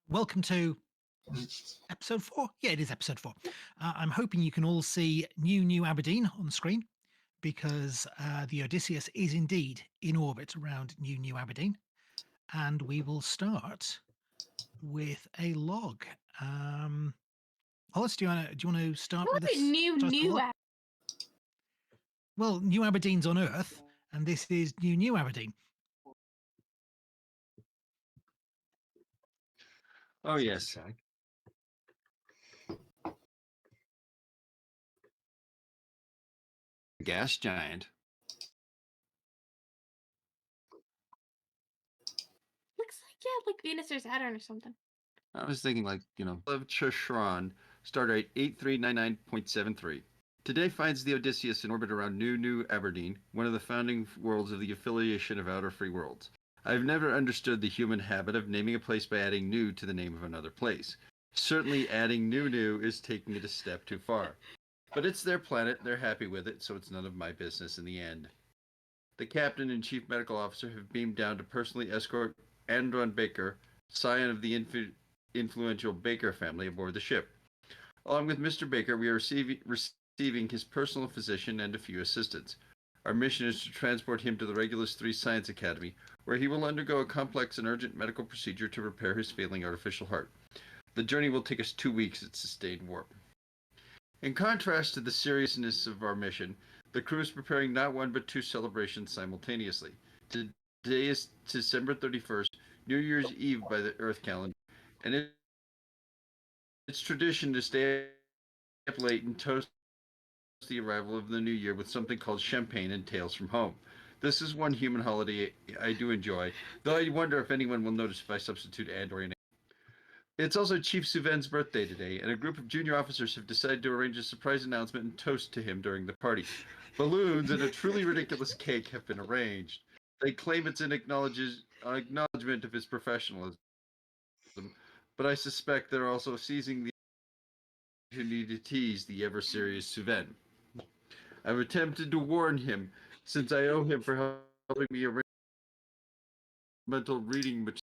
Welcome to episode 4. Yeah, it is episode 4. I'm hoping you can all see New Aberdeen on the screen because the Odysseus is indeed in orbit around New Aberdeen. And we will start with a log. Hollis, do you want to start with this? New Well, New Aberdeen's on Earth, and this is New Aberdeen. Oh, yes. Gas giant. Looks like Venus or Saturn or something. I was thinking of Chashran, stardate 8399.73. Today finds the Odysseus in orbit around New Aberdeen, one of the founding worlds of the affiliation of Outer Free Worlds. I've never understood the human habit of naming a place by adding new to the name of another place. Certainly adding new is taking it a step too far. But it's their planet, they're happy with it, so it's none of my business in the end. The captain and chief medical officer have beamed down to personally escort Andron Baker, scion of the influential Baker family, aboard the ship. Along with Mr. Baker, we are receiving his personal physician and a few assistants. Our mission is to transport him to the Regulus 3 Science Academy, where he will undergo a complex and urgent medical procedure to repair his failing artificial heart. The journey will take us 2 weeks at sustained warp. In contrast to the seriousness of our mission, the crew is preparing not one but two celebrations simultaneously. Today is December 31st, New Year's Eve by the Earth calendar, and it's tradition to stay up late and toast the arrival of the new year with something called champagne and tales from home. This is one human holiday I do enjoy, though I wonder if anyone will notice if I substitute and or in. It's also Chief Suven's birthday today, and a group of junior officers have decided to arrange a surprise announcement and toast to him during the party. Balloons and a truly ridiculous cake have been arranged. They claim it's an acknowledgement of his professionalism, but I suspect they're also seizing the opportunity to tease the ever-serious Suven. I've attempted to warn him, since I owe him for helping me arrange mental reading material.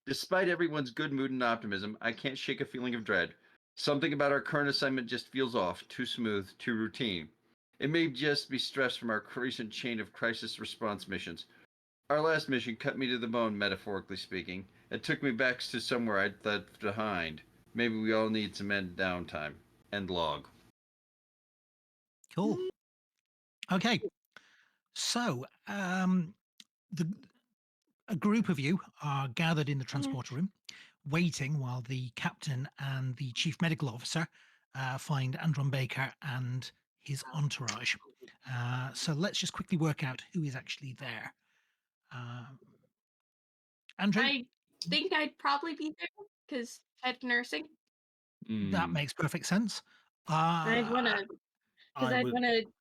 Despite everyone's good mood and optimism, I can't shake a feeling of dread. Something about our current assignment just feels off, too smooth, too routine. It may just be stress from our recent chain of crisis response missions. Our last mission cut me to the bone, metaphorically speaking. It took me back to somewhere I'd left behind. Maybe we all need some end downtime. End log. Cool. Okay. So, a group of you are gathered in the transporter room, waiting while the captain and the chief medical officer find Andron Baker and his entourage. So let's just quickly work out who is actually there. Andrew? I think I'd probably be there because head nursing. That makes perfect sense. I'd want to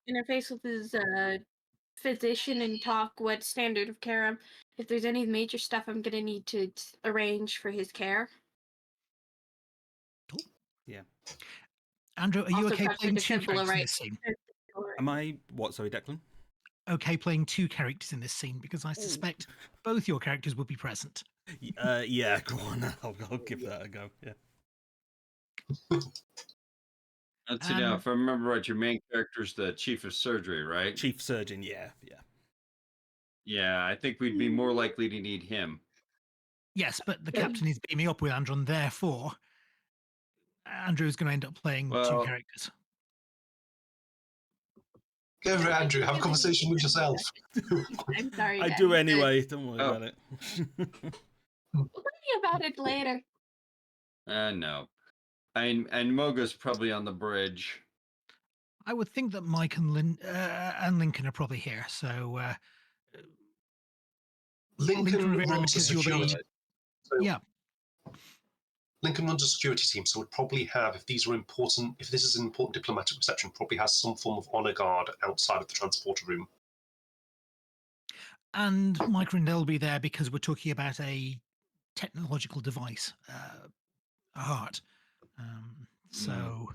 interface with his physician and talk what standard of care if there's any major stuff I'm gonna need to arrange for his care. Cool. Yeah. Andrew, are you Also okay perhaps playing like a two simple characters in array- this scene? Am I what? Sorry, Declan. Okay playing two characters in this scene because I suspect both your characters will be present. Yeah, go on. I'll give that a go. Yeah. Let's see now. If I remember right, your main character's the chief of surgery, right? Chief surgeon. Yeah. Yeah, I think we'd be more likely to need him. Yes, but the captain is beaming up with Andron, therefore Andrew is going to end up playing two characters. Go over it, Andrew. Have a conversation with yourself. I'm sorry. I do anyway. Don't worry about it. We'll worry about it later. No. And Moga's probably on the bridge. I would think that Mike and Lincoln are probably here. So Lincoln runs a security. Yeah. Lincoln runs a security team, so would probably have, if this is an important diplomatic reception, probably has some form of honor guard outside of the transporter room. And Mike Rindell will be there because we're talking about a technological device, a heart. So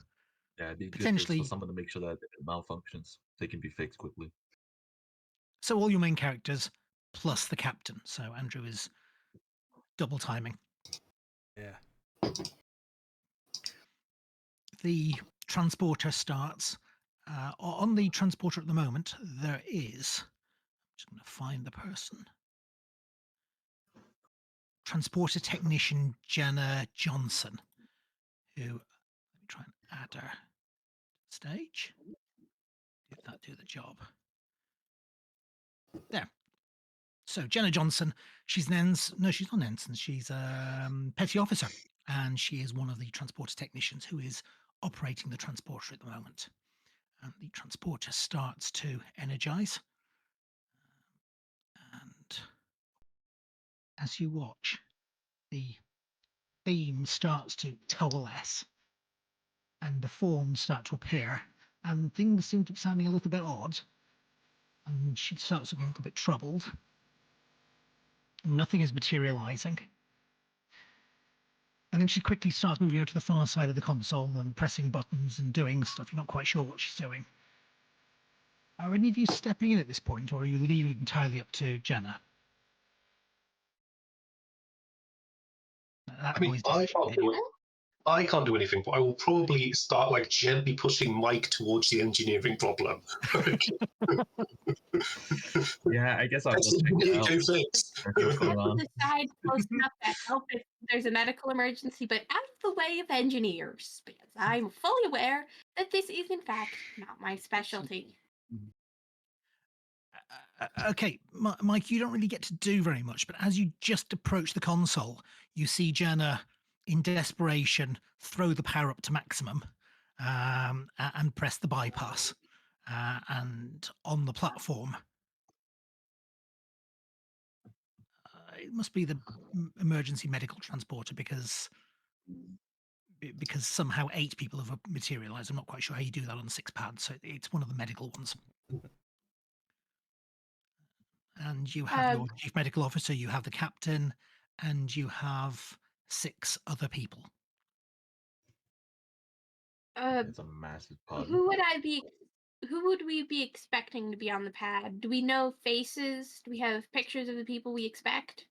yeah, it'd be potentially good for someone to make sure that if it malfunctions, they can be fixed quickly. So all your main characters plus the captain. So Andrew is double timing. Yeah. The transporter starts. On the transporter at the moment, there is. I'm just going to find the person. Transporter technician Jenna Johnson, who, let me try and add her stage. Did that do the job? There. So Jenna Johnson, she's an ensign. No, she's not an ensign. She's a petty officer, and she is one of the transporter technicians who is operating the transporter at the moment. And the transporter starts to energize. And as you watch, the theme starts to coalesce and the forms start to appear, and things seem to be sounding a little bit odd. And she starts to get a little bit troubled. Nothing is materializing. And then she quickly starts moving over to the far side of the console and pressing buttons and doing stuff. You're not quite sure what she's doing. Are any of you stepping in at this point, or are you leaving it entirely up to Jenna? That I mean, noise I didn't can't hit do you. it. I can't do anything, but I will probably start like gently pushing Mike towards the engineering problem. Yeah, I guess I'll That's go check it out. go fix. See what's going on. The side close enough to help if there's a medical emergency, but out of the way of engineers, because I'm fully aware that this is in fact not my specialty. Okay, Mike, you don't really get to do very much, but as you just approach the console, you see Jenna, in desperation, throw the power up to maximum and press the bypass. And on the platform, it must be the emergency medical transporter because somehow 8 people have materialized. I'm not quite sure how you do that on 6 pads, so it's one of the medical ones. And you have your chief medical officer, you have the captain, and you have 6 other people. It's a massive pod. Who would we be expecting to be on the pad? Do we know faces? Do we have pictures of the people we expect?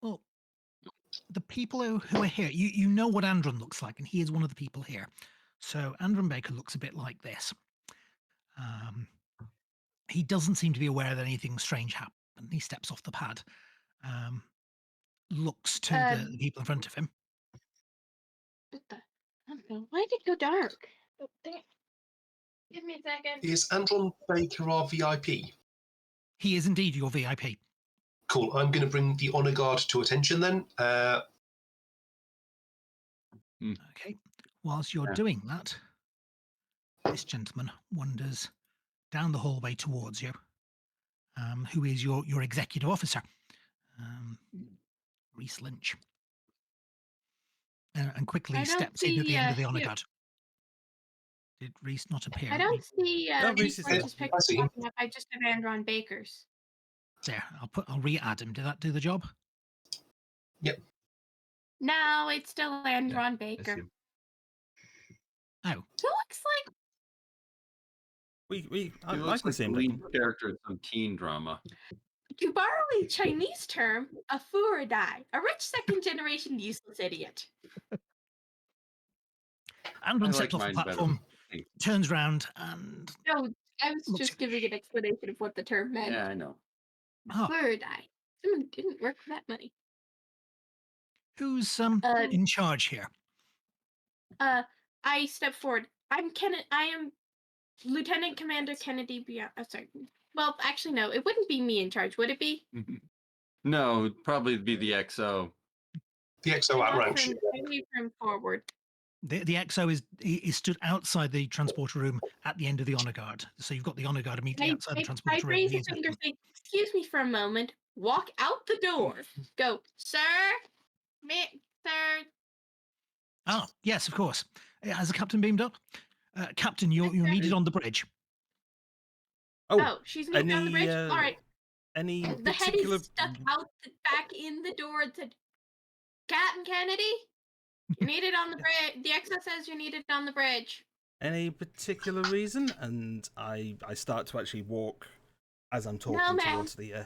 Well, the people who are here, you know what Andron looks like, and he is one of the people here. So Andron Baker looks a bit like this. He doesn't seem to be aware that anything strange happened. He steps off the pad, looks to the people in front of him. What the? I don't know. Why did it go dark? Oh, dang it. Give me a second. Is Andron Baker our VIP? He is indeed your VIP. Cool. I'm going to bring the honor guard to attention then. Okay. Whilst you're doing that, this gentleman wanders down the hallway towards you, who is your executive officer, Reese Lynch, and quickly steps in at the end of the honor guard. Did Reese not appear? I don't see Reese is Reese's there. picture popping up. I just have Andron Baker's. There, I'll re-add him. Did that do the job? Yep. No, it's still Andron Baker. Oh. Who looks like I He like looks the like same the thing. lead character in some teen drama. to borrow a Chinese term, a furodai, a rich second-generation useless idiot. Andron I steps like off the mine better. platform, turns around, and No, I was Looks- just giving an explanation of what the term meant. Yeah, I know. Ah. Furodai. Someone didn't work for that money. who's in charge here? I step forward. I am Lieutenant Commander Kennedy Beyond. Sorry. Well, actually, no. It wouldn't be me in charge, would it be? No, it'd probably be the XO. The XO outranks you. I move him forward. The XO is stood outside the transporter room at the end of the honor guard. So you've got the honor guard immediately outside the I transporter room. raise He a is finger, with them. say, "Excuse me for a moment." Walk out the door. Go, sir. Sir. Ah, yes, of course. Has the captain beamed up? Captain, you're needed on the bridge. Oh, she's moved down the bridge. All right. Any The head particular is stuck out back in the door and said, "Captain Kennedy, you're needed on the bridge. The XO says you're needed on the bridge." any particular reason? And I start to actually walk as I'm talking No, ma'am. towards the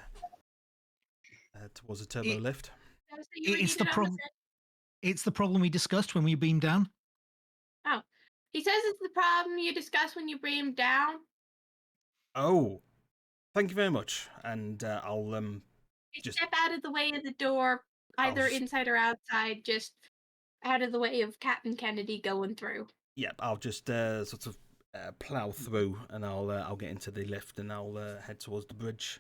head towards the turbo lift. So you were It's the needed on the problem. set. It's the problem we discussed when we beamed down. Oh, he says it's the problem you discuss when you bring him down. Oh, thank you very much. And I'll just Step out of the way of the door, either inside or outside, just out of the way of Captain Kennedy going through. Yep, I'll just sort of plow through, and I'll get into the lift, and I'll head towards the bridge.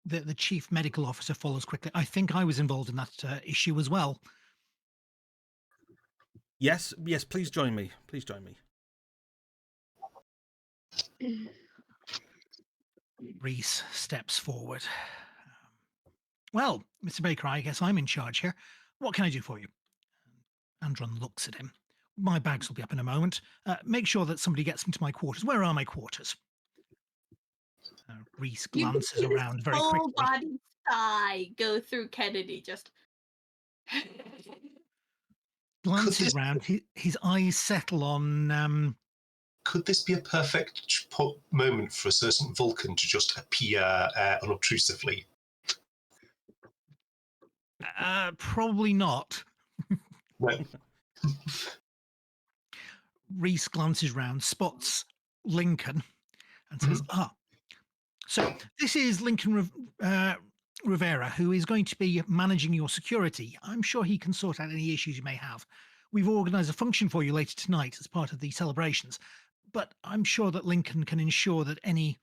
The chief medical officer follows quickly. I think I was involved in that issue as well. Yes, please join me. Please join me. Reese steps forward. Well, Mr. Baker, I guess I'm in charge here. What can I do for you? Andron looks at him. My bags will be up in a moment. Make sure that somebody gets them to my quarters. Where are my quarters? Reese glances around very quickly. Full body sigh go through Kennedy, just Glances around. His eyes settle on. Could this be a perfect moment for a certain Vulcan to just appear unobtrusively? Probably not. No. Reese glances round, spots Lincoln, and says, so this is Lincoln Rivera, who is going to be managing your security. I'm sure he can sort out any issues you may have. We've organised a function for you later tonight as part of the celebrations, but I'm sure that Lincoln can ensure that any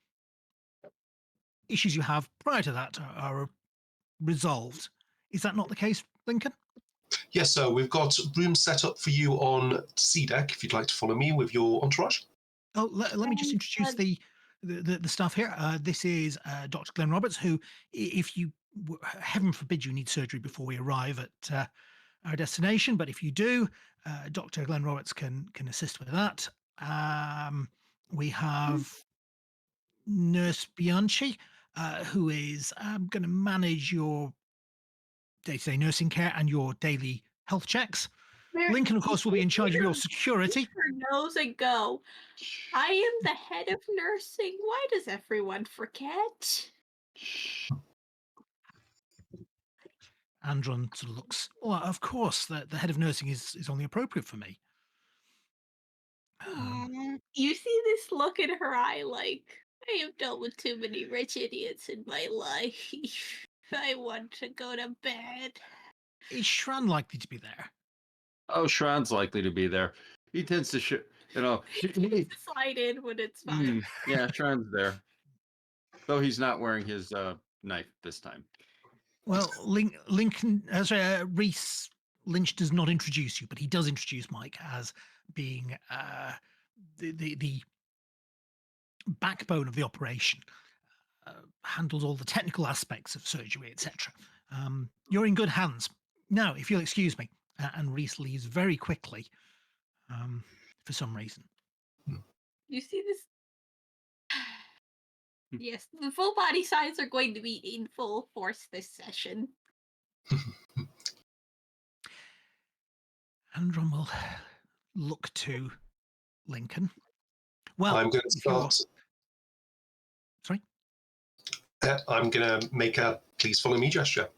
issues you have prior to that are resolved. Is that not the case, Lincoln? Yes, sir. We've got rooms set up for you on C deck if you'd like to follow me with your entourage. Oh, let me just introduce the staff here. This is Dr. Glenn Roberts, who, if you, heaven forbid you need surgery before we arrive at our destination, but if you do, Dr. Glenn Roberts can assist with that. We have Nurse Bianchi, who is going to manage your day-to-day nursing care and your daily health checks. Lincoln, of course, will be in charge of your security. Her nose and go, I am the head of nursing. Why does everyone forget? Andron sort of looks, well, of course, the head of nursing is only appropriate for me. You see this look in her eye like, I have dealt with too many rich idiots in my life. I want to go to bed. Is Shran likely to be there? Oh, Shran's likely to be there. He tends to, Slide in when it's fine. Yeah, Shran's there. Though he's not wearing his knife this time. Well, Reese Lynch does not introduce you, but he does introduce Mike as being the backbone of the operation, handles all the technical aspects of surgery, etc. You're in good hands. Now, if you'll excuse me, and Reese leaves very quickly for some reason. You see this? Yes, the full body signs are going to be in full force this session. Andron will look to Lincoln. Well, I'm going to start. Sorry? I'm going to make a please follow me gesture.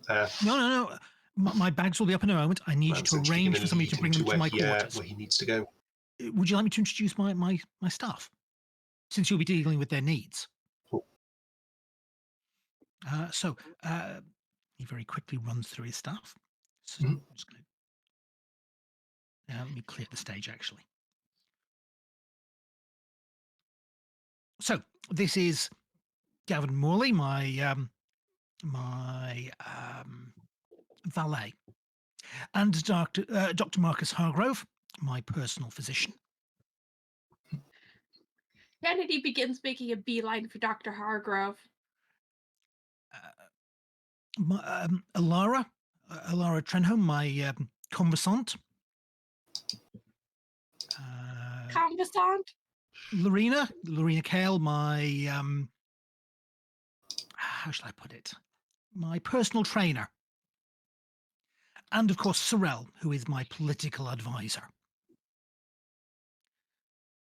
No. My bags will be up in a moment. I need you to arrange for somebody to bring them to my quarters. Where he needs to go. Would you like me to introduce my staff? Since you'll be dealing with their needs. Cool. He very quickly runs through his staff. So I'm just going to... let me clear the stage, actually. So, this is Gavin Morley, my valet, and Dr. Marcus Hargrove, my personal physician. Kennedy begins making a beeline for Dr. Hargrove. Alara Trenholm, my conversant. Conversant? Lorena Kale, my how shall I put it? My personal trainer. And of course, Sorrel, who is my political advisor.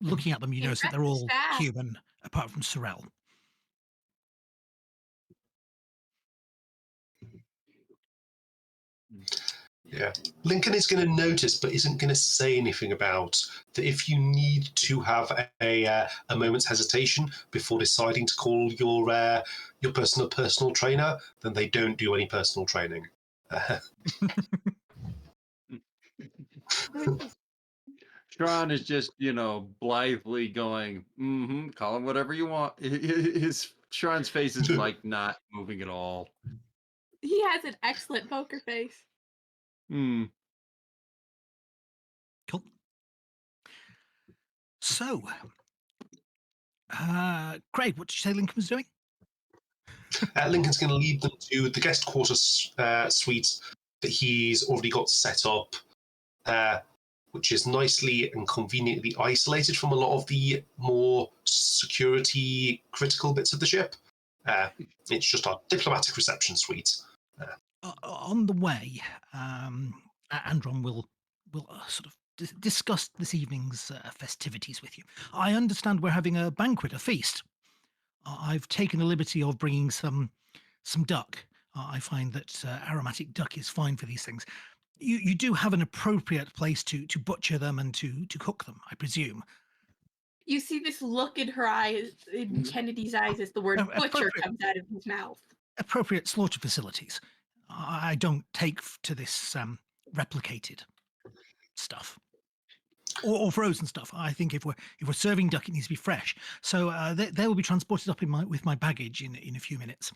Looking at them, you notice that they're all human, apart from Sorrel. Yeah. Lincoln is going to notice, but isn't going to say anything about that. If you need to have a moment's hesitation before deciding to call your personal trainer, then they don't do any personal training. Tron is just, blithely going, call him whatever you want. Tron's face is like not moving at all. He has an excellent poker face. Hmm. Cool. So, Craig, what did you say Lincoln was doing? Lincoln's going to lead them to the guest quarters suite that he's already got set up, which is nicely and conveniently isolated from a lot of the more security critical bits of the ship. It's just our diplomatic reception suite. On the way, Andron will sort of discuss this evening's festivities with you. I understand we're having a banquet, a feast. I've taken the liberty of bringing some duck. I find that aromatic duck is fine for these things. You do have an appropriate place to butcher them and to cook them, I presume. You see this look in her eyes, in Kennedy's eyes, as the word butcher comes out of his mouth. Appropriate slaughter facilities. I don't take to this replicated stuff or frozen stuff. I think if we're serving duck, it needs to be fresh. So they will be transported up with my baggage in a few minutes.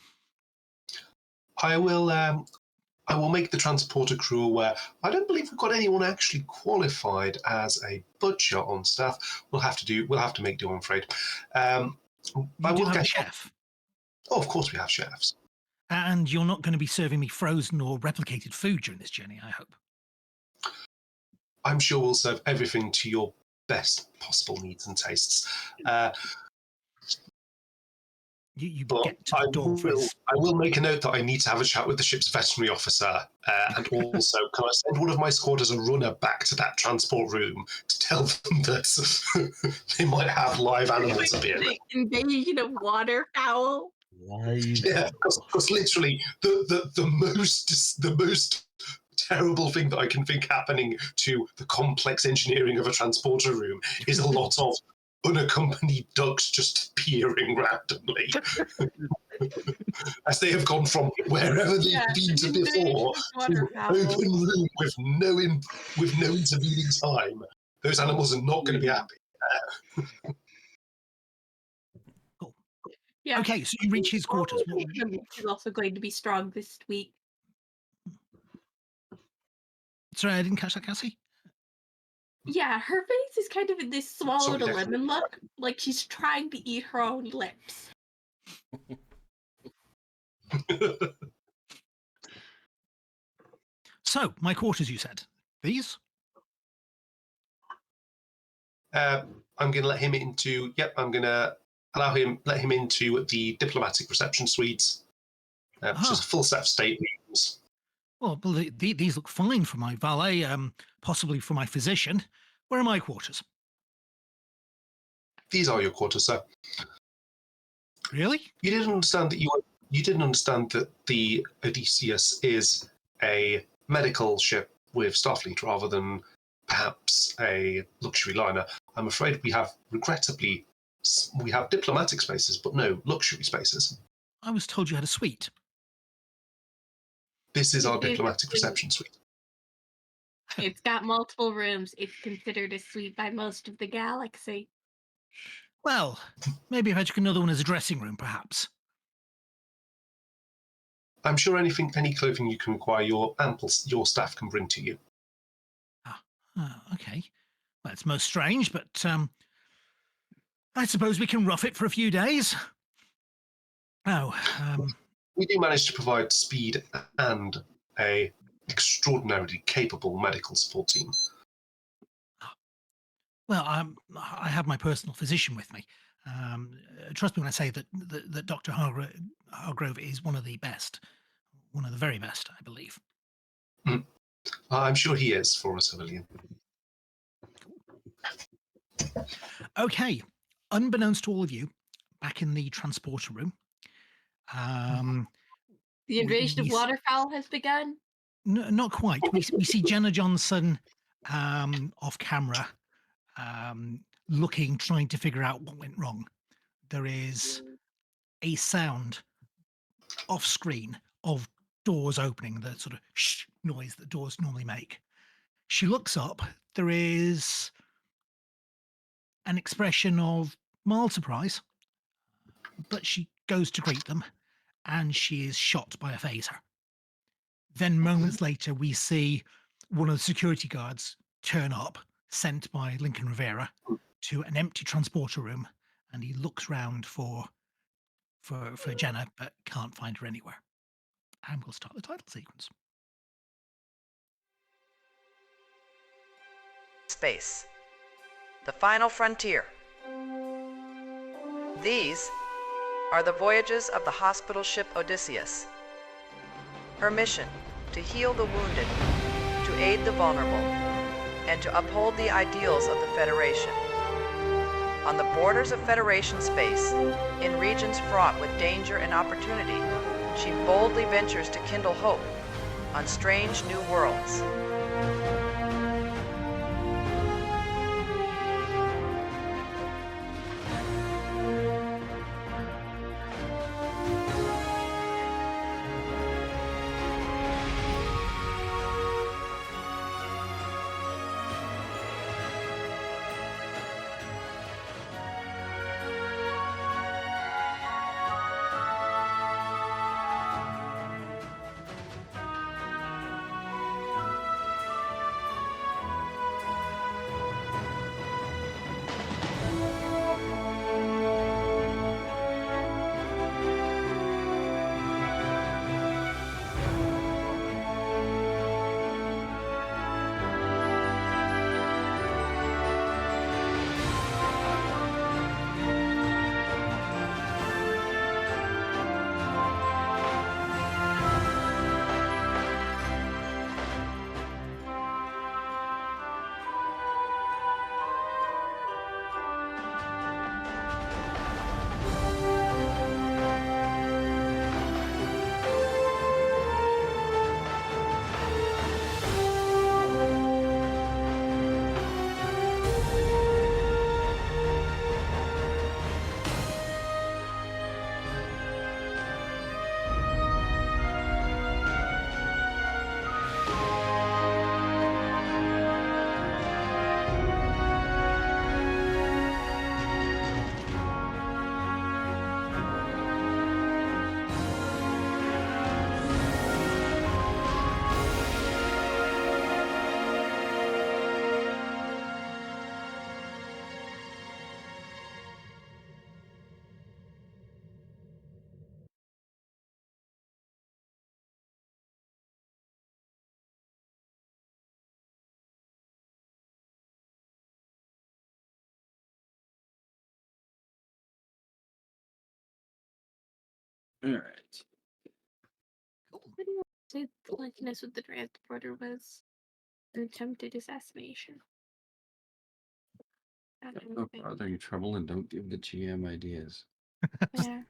I will make the transporter crew aware. I don't believe we've got anyone actually qualified as a butcher on staff. We'll have to make do, I'm afraid. You do have a chef. Oh, of course we have chefs. And you're not going to be serving me frozen or replicated food during this journey, I hope. I'm sure we'll serve everything to your best possible needs and tastes. You get to the door first. I will make a note that I need to have a chat with the ship's veterinary officer, and also can I send one of my squad as a runner back to that transport room to tell them that they might have live animals appear. Invasion of waterfowl. Yeah, because literally the most terrible thing that I can think happening to the complex engineering of a transporter room is a lot of unaccompanied ducks just appearing randomly. As they have gone from wherever they've been to before to an open room with no intervening time. Those animals are not going to be happy. Cool. Yeah. Okay, so you reach his quarters. She's also going to be strong this week. Sorry, I didn't catch that, Cassie. Yeah, her face is kind of in this swallowed a lemon look, like she's trying to eat her own lips. So, my quarters, you said. These? I'm going to let him into. Yep, I'm going to let him into the diplomatic reception suite, which is a full set of staterooms. Well, these look fine for my valet, possibly for my physician. Where are my quarters? These are your quarters, sir. Really? You didn't understand that the Odysseus is a medical ship with Starfleet rather than perhaps a luxury liner. I'm afraid we have diplomatic spaces, but no luxury spaces. I was told you had a suite. This is our diplomatic reception suite. It's got multiple rooms. It's considered a suite by most of the galaxy. Well, maybe if I took another one as a dressing room, perhaps. I'm sure any clothing you can require, your staff can bring to you. Okay. Well, it's most strange, but I suppose we can rough it for a few days. We do manage to provide speed and a extraordinarily capable medical support team. Well, I have my personal physician with me. Trust me when I say that Dr. Hargrove is one of the best, one of the very best, I believe. I'm sure he is for a civilian. Okay, unbeknownst to all of you, back in the transporter room, the invasion of waterfowl has begun. Not quite. We see Jenna Johnson off camera, looking, trying to figure out what went wrong. There is a sound off screen of doors opening, the sort of shh noise that doors normally make. She looks up. There is an expression of mild surprise, but she goes to greet them, and she is shot by a phaser. Then moments later, we see one of the security guards turn up, sent by Lincoln Rivera, to an empty transporter room, and he looks round for Jenna, but can't find her anywhere. And we'll start the title sequence. Space. The final frontier. These are the voyages of the hospital ship Odysseus. Her mission: to heal the wounded, to aid the vulnerable, and to uphold the ideals of the Federation. On the borders of Federation space, in regions fraught with danger and opportunity, she boldly ventures to kindle hope on strange new worlds. All right. What do you say the likeness with the transporter was an attempted assassination? I don't know. Don't bother you trouble and don't give the GM ideas. Yeah.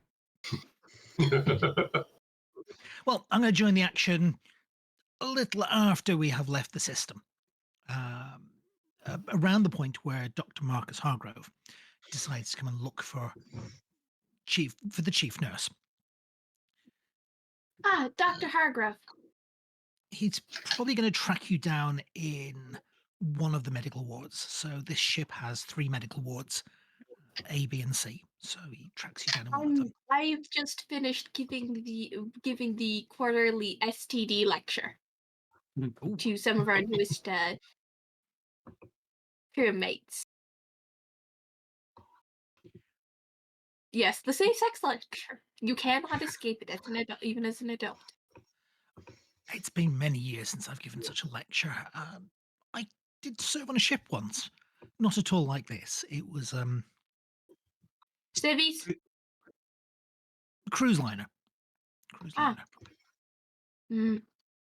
Well, I'm going to join the action a little after we have left the system, around the point where Dr. Marcus Hargrove decides to come and look for the chief nurse. Ah, Dr. Hargrove. He's probably going to track you down in one of the medical wards. So this ship has 3 medical wards, A, B, and C. So he tracks you down in one of them. I've just finished giving the quarterly STD lecture Ooh. to some of our newest crewmates. Yes, the safe sex lecture. You cannot escape it as an adult, even as an adult. It's been many years since I've given such a lecture. I did serve on a ship once. Not at all like this. It was Civvies? cruise liner. Ah.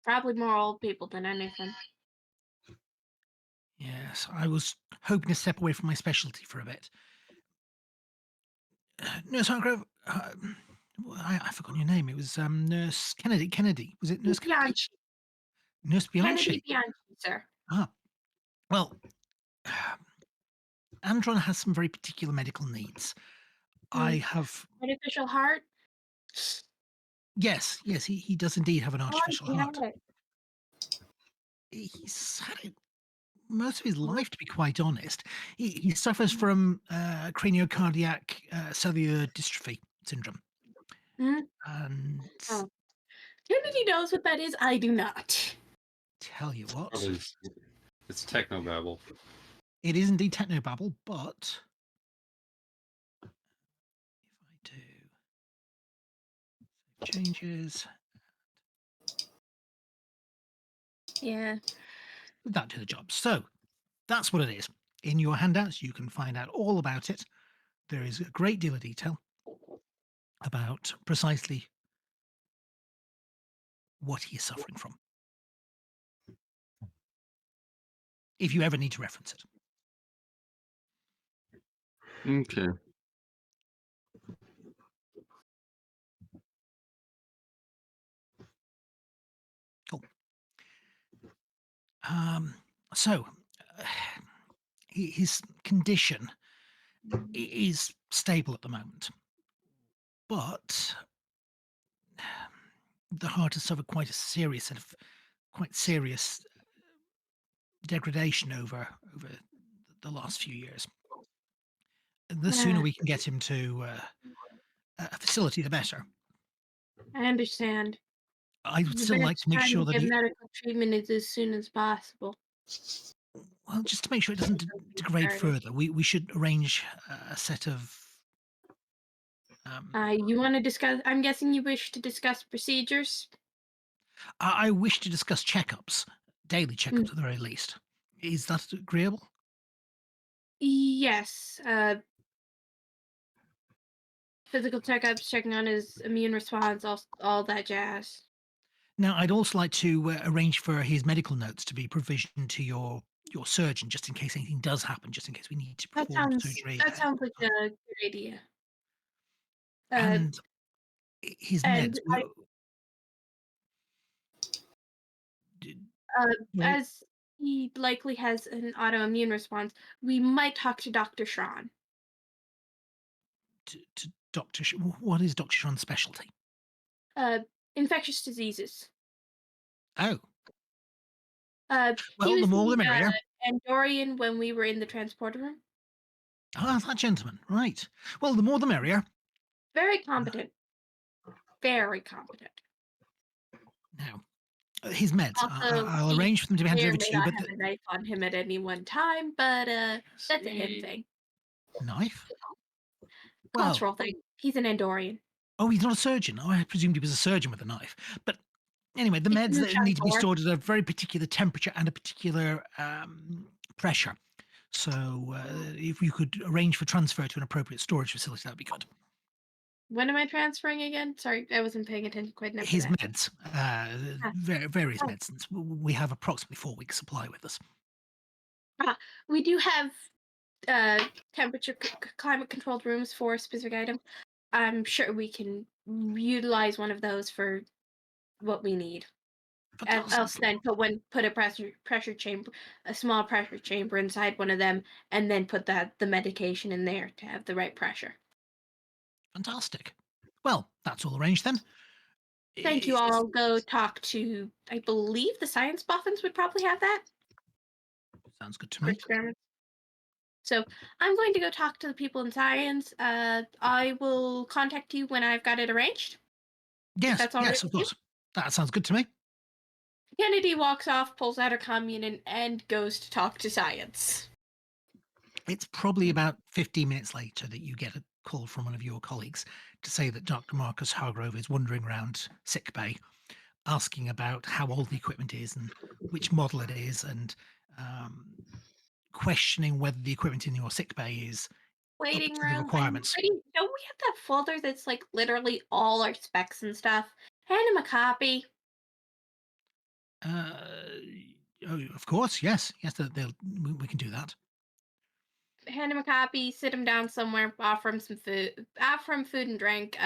Probably more old people than anything. Yes, I was hoping to step away from my specialty for a bit. Nurse Hargrove, I forgot your name. It was Nurse Kennedy. Was it Nurse Kennedy? Bianchi. Nurse Kennedy Bianchi. Bianchi, sir. Ah, well, Andron has some very particular medical needs. I have... Artificial heart? Yes, he does indeed have an artificial Oh, heart. yeah. He's had it most of his life, to be quite honest. He suffers from craniocardiac cellular dystrophy syndrome. Hmm? And Oh. Kennedy knows what that is. I do not. tell you what, Probably it's technobabble. it is indeed technobabble, but if I do save changes, Yeah. that do the job. So that's what it is. In your handouts, you can find out all about it. There is a great deal of detail about precisely what he is suffering from, if you ever need to reference it. Okay. Cool. So his condition is stable at the moment, but the heart has suffered quite serious degradation over the last few years. The sooner we can get him to a facility, the better. I understand. I would The still like best to make time sure that give he... medical treatment is as soon as possible. Well, just to make sure it doesn't degrade further, we should arrange a set of... You want to discuss? I'm guessing you wish to discuss procedures. I wish to discuss checkups, daily checkups at the very least. Is that agreeable? Yes. Physical checkups, checking on his immune response, all that jazz. Now, I'd also like to arrange for his medical notes to be provisioned to your surgeon, just in case anything does happen, just in case we need to perform surgery. That sounds like a good idea. And his meds. As he likely has an autoimmune response, we might talk to Dr. Sean. To Dr. What is Dr. Sean's specialty? Infectious diseases. Oh. Well, the more the merrier. Andorian when we were in the transporter room. Ah, that gentleman. Right. Well, the more the merrier. Very competent. Very competent. Now, his meds. Also, I'll arrange for them to be handed over to you. But have a knife on him at any one time, but that's a him thing. Knife? Cultural thing. He's an Andorian. Oh, he's not a surgeon. Oh, I presumed he was a surgeon with a knife. But anyway, the meds that need to be stored at a very particular temperature and a particular pressure. So if you could arrange for transfer to an appropriate storage facility, that'd be good. When am I transferring again? Sorry, I wasn't paying attention quite enough. His meds, various medicines. We have approximately 4 weeks supply with us. We do have temperature climate controlled rooms for a specific item. I'm sure we can utilize one of those for what we need. Else then put a pressure chamber, a small pressure chamber inside one of them, and then put the medication in there to have the right pressure. Fantastic. Well, that's all arranged then. Thank you. I'll go talk to, I believe the science boffins would probably have that. Sounds good to me. Experiments. So I'm going to go talk to the people in science. I will contact you when I've got it arranged. Yes, yes, of course. That sounds good to me. Kennedy walks off, pulls out her commune, and goes to talk to science. It's probably about 15 minutes later that you get a call from one of your colleagues to say that Dr. Marcus Hargrove is wandering around sickbay, asking about how old the equipment is and which model it is, and questioning whether the equipment in your sickbay is waiting up to room. the requirements. Don't we have that folder that's like literally all our specs and stuff? Hand him a copy. Of course, yes, we can do that. Hand him a copy, sit him down somewhere, offer him some food, offer him food and drink.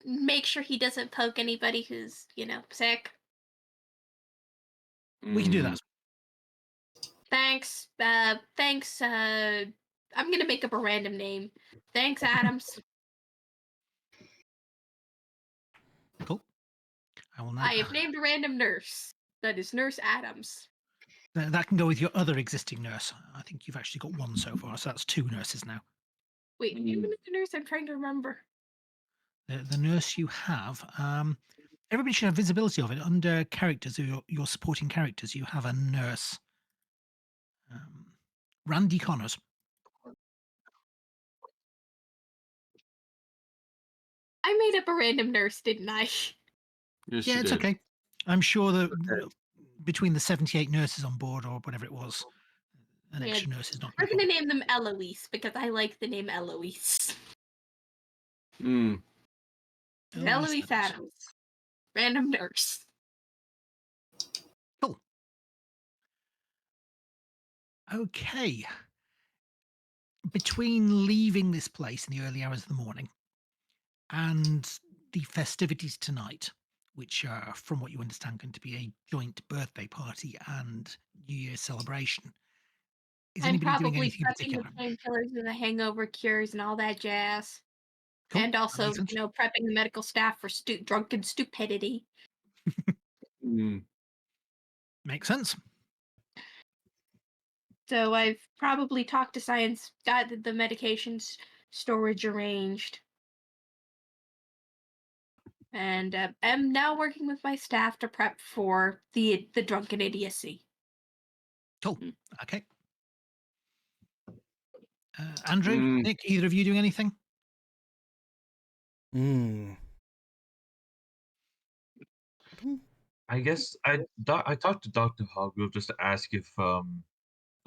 Make sure he doesn't poke anybody who's sick. We can do that. Thanks. Thanks. I'm gonna make up a random name. Thanks, Adams. Cool. I will now. I have named a random nurse. That is Nurse Adams. That can go with your other existing nurse. I think you've actually got one so far, so that's 2 nurses now. Wait, name of the nurse? I'm trying to remember. The nurse you have, everybody should have visibility of it. Under characters, your supporting characters, you have a nurse. Randy Connors. I made up a random nurse, didn't I? Yes, Yeah, you it's did. okay. I'm sure that Okay. between the 78 nurses on board or whatever it was, an Yeah, extra nurse is not We're going to gonna name them Eloise because I like the name Eloise. Mm. Eloise Adams. Random nurse. Cool. Okay. Between leaving this place in the early hours of the morning and the festivities tonight, which are, from what you understand, going to be a joint birthday party and New Year's celebration, is I'm anybody doing probably anything in prepping the particular? painkillers and the hangover cures and all that jazz. Cool. And that also, makes sense. prepping the medical staff for drunken stupidity. Mm. Makes sense. So I've probably talked to science, got the medications storage arranged. And am now working with my staff to prep for the drunken idiocy. Cool. Okay. Andrew, Nick, either of you doing anything? I guess I talked to Dr. Hargrove just to ask if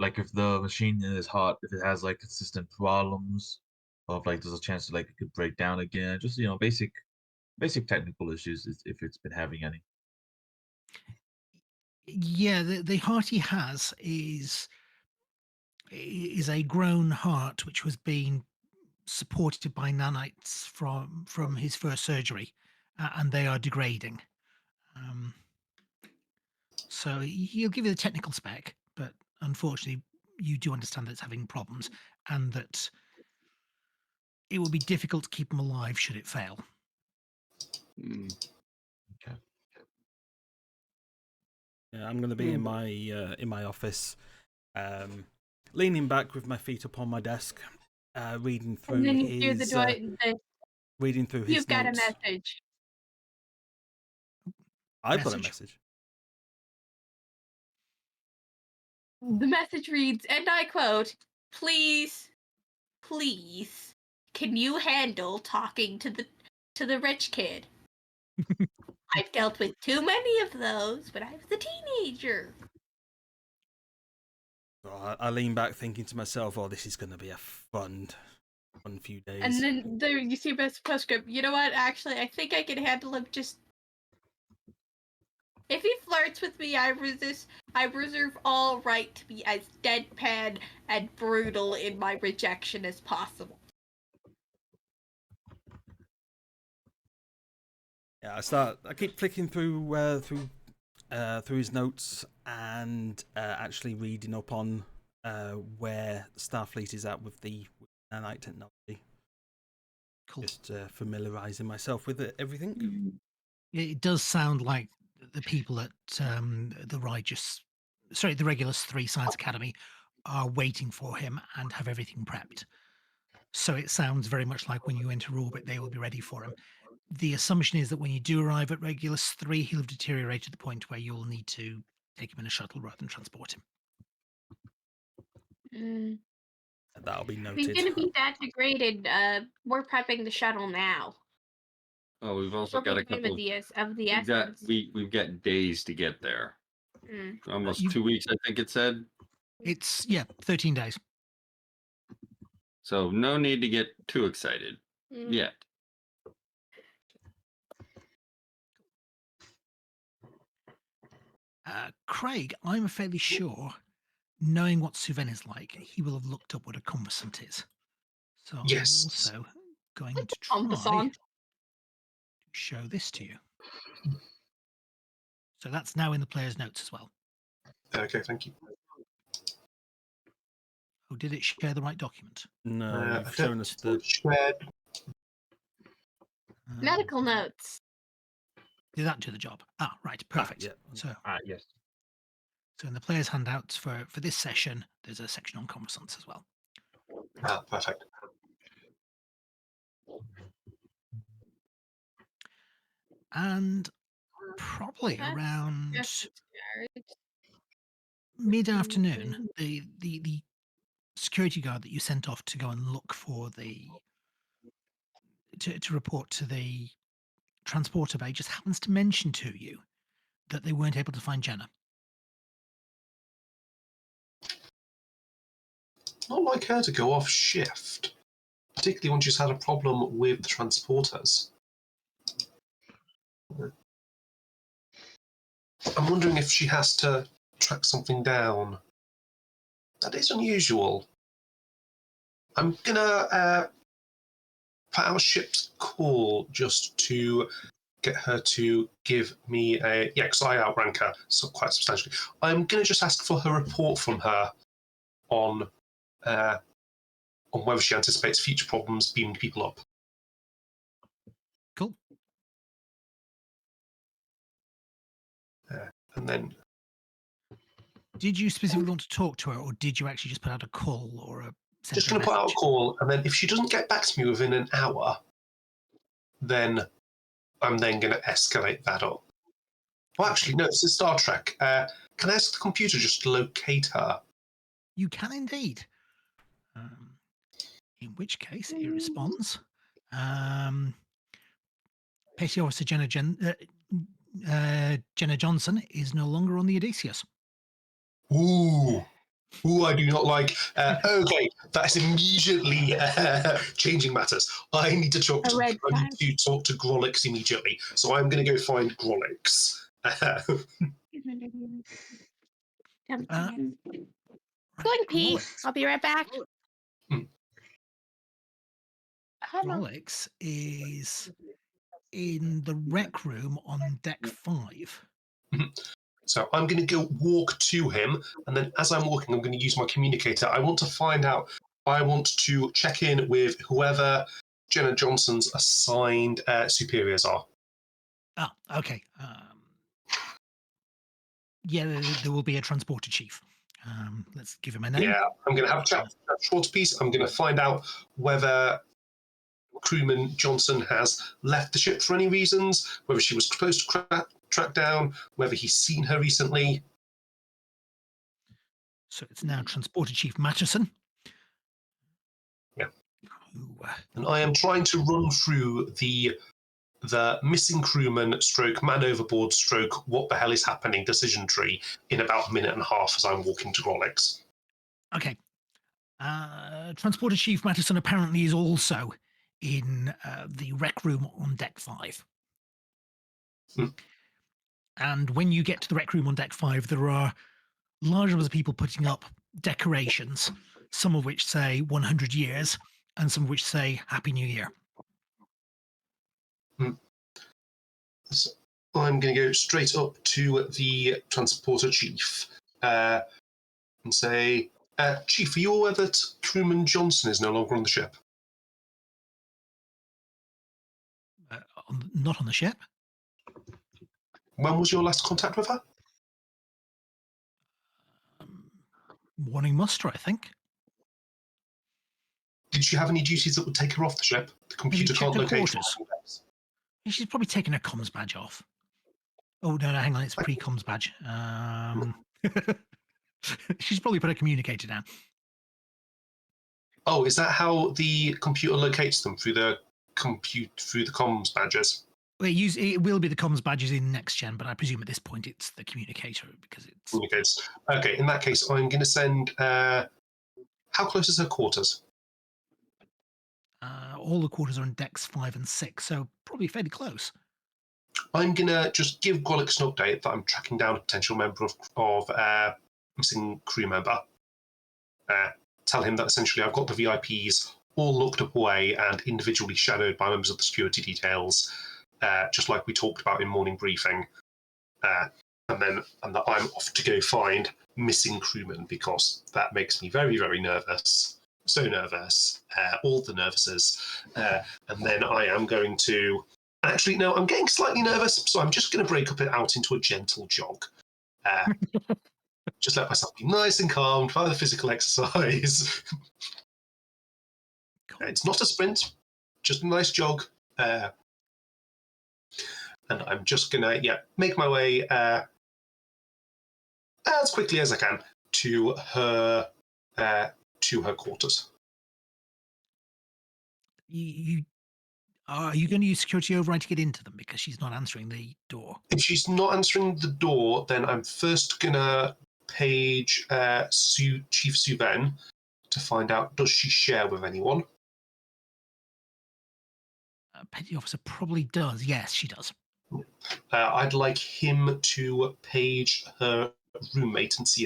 if the machine in his heart, if it has like consistent problems, or if there's a chance that it could break down again. Just basic technical issues if it's been having any. Yeah, the heart he has is a grown heart which was being supported by nanites from his first surgery, and they are degrading. So he'll give you the technical spec, but unfortunately, you do understand that it's having problems, and that it will be difficult to keep him alive should it fail. Okay. Yeah, I'm going to be in my office, leaning back with my feet upon my desk, reading through And then you hear his the door. reading through his You've got a notes. message. I've got a message. The message reads, and I quote, please, can you handle talking to the rich kid? I've dealt with too many of those when I was a teenager. I lean back thinking to myself, oh, this is going to be a fun few days. And then there you see this postscript. You know what? Actually, I think I can handle him just... If he flirts with me, I reserve all right to be as deadpan and brutal in my rejection as possible. Yeah, I keep flicking through his notes and actually reading up on where Starfleet is at with the nanite technology. Cool. Just familiarizing myself with everything. It does sound like the people at the Regulus 3 Science Academy are waiting for him and have everything prepped. So it sounds very much like when you enter orbit, they will be ready for him. The assumption is that when you do arrive at Regulus 3, he'll have deteriorated to the point where you'll need to take him in a shuttle rather than transport him. That'll be noted. If he's going to be that degraded, we're prepping the shuttle now. Oh, we've also got a couple of the essence. We've got days to get there. Almost 2 weeks, I think it said. It's 13 days. So no need to get too excited yet. Craig, I'm fairly sure, knowing what Suven is like, he will have looked up what a conversant is. So yes. I'm also going to try to show this to you. So that's now in the player's notes as well. Okay, thank you. Oh, did it share the right document? No, you've shown us the. Shared. Medical notes. Did that do the job? Ah, right, perfect. yeah. So, Yes. so in the player's handouts for this session, there's a section on conversants as well. Perfect. And probably That's around just scary. mid-afternoon, the security guard that you sent off to go and look for to report to the transporter bay just happens to mention to you that they weren't able to find Jenna. Not like her to go off shift, particularly when she's had a problem with the transporters. I'm wondering if she has to track something down. That is unusual. I'm gonna put out a ship's call just to get her to give me a... Yeah, because I outrank her so quite substantially. I'm gonna just ask for her report from her on whether she anticipates future problems beaming people up. Cool. And then... Did you specifically want to talk to her, or did you actually just put out a call or a send Just her a going to put out a message? call, and then if she doesn't get back to me within an hour, then I'm then going to escalate that up. Well, actually, no, this is Star Trek. Can I ask the computer just to locate her? You can indeed. In which case, it responds. Petty Officer Jenna Johnson is no longer on the Odysseus. Ooh, I do not like. Okay, that's immediately changing matters. I need to talk to Grolix immediately. So I'm going to go find Grolix. Going pee. I'll be right back. Grolix is in the rec room on deck 5. So I'm going to go walk to him, and then as I'm walking, I'm going to use my communicator. I want to find out. I want to check in with whoever Jenna Johnson's assigned superiors are. Ah, okay. Yeah, there will be a transporter chief. Let's give him a name. Yeah, I'm going to have a chat short piece. I'm going to find out whether crewman Johnson has left the ship for any reasons, whether she was supposed to track down, whether he's seen her recently. So it's now Transporter Chief Matterson. Yeah. Who, and I am trying to run through the missing crewman stroke man overboard stroke what the hell is happening decision tree in about a minute and a half as I'm walking to Grolix. Okay. Transporter Chief Matterson apparently is also in the rec room on deck 5. And when you get to the rec room on deck 5, there are large numbers of people putting up decorations, some of which say 100 years and some of which say Happy New Year. So I'm going to go straight up to the transporter chief and say, Chief, are you aware that crewman Johnson is no longer on the ship? Not on the ship. When was your last contact with her? Morning muster, I think. Did she have any duties that would take her off the ship? The computer can't locate her. She's probably taken her comms badge off. Oh, no, hang on. It's a pre-comms badge. She's probably put a communicator down. Oh, is that how the computer locates them? Through the comms badges? Well, it will be the comms badges in next gen, but I presume at this point it's the communicator because it's... Communicates. Okay, in that case, I'm going to send... how close is her quarters? All the quarters are on decks 5 and 6, so probably fairly close. I'm going to just give Grolix an update that I'm tracking down a potential member of missing crew member. Tell him that essentially I've got the VIPs all locked up away and individually shadowed by members of the security details, just like we talked about in morning briefing. and that I'm off to go find missing crewmen, because that makes me very, very nervous. So nervous, all the nervouses. And then I am going to... Actually, no, I'm getting slightly nervous, so I'm just going to break it out into a gentle jog. Just let myself be nice and calm, try the physical exercise. It's not a sprint, just a nice jog. And I'm just going to make my way as quickly as I can to her quarters. Are you going to use security override to get into them, because she's not answering the door? If she's not answering the door, then I'm first going to page Chief Suven to find out, does she share with anyone? Petty officer probably does. Yes, she does. I'd like him to page her roommate and see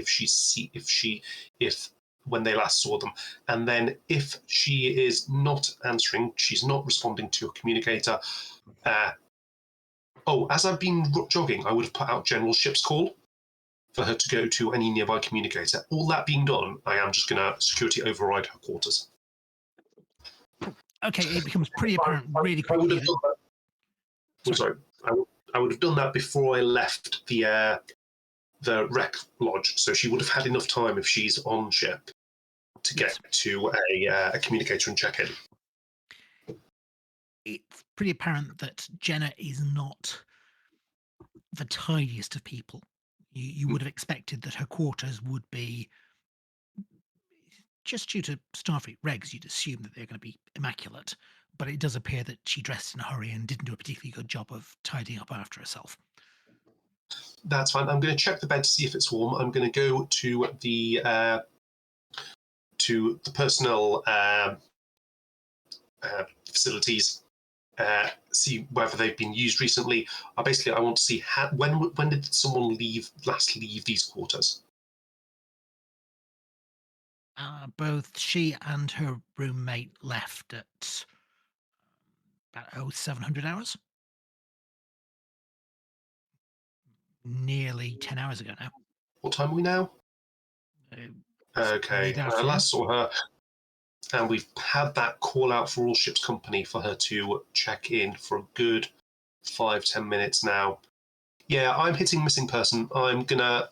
if when they last saw them, and then if she is not answering, she's not responding to a communicator. As I've been jogging, I would have put out general ship's call for her to go to any nearby communicator. All that being done, I am just going to security override her quarters. Okay, it becomes pretty apparent really quickly. I would have done that. Sorry, I would have done that before I left the rec lodge, so she would have had enough time if she's on ship to get to a communicator and check in. It's pretty apparent that Jenna is not the tidiest of people. You would have expected that her quarters would be, just due to Starfleet regs, you'd assume that they're going to be immaculate, but it does appear that she dressed in a hurry and didn't do a particularly good job of tidying up after herself. That's fine. I'm going to check the bed to see if it's warm. I'm going to go to the personnel facilities, see whether they've been used recently. I want to see when did someone last leave these quarters? Both she and her roommate left at about 700 hours. Nearly 10 hours ago now. What time are we now? Okay, I last saw her, and we've had that call out for all ships company for her to check in for a good 5-10 minutes now. Yeah, I'm hitting missing person. I'm going to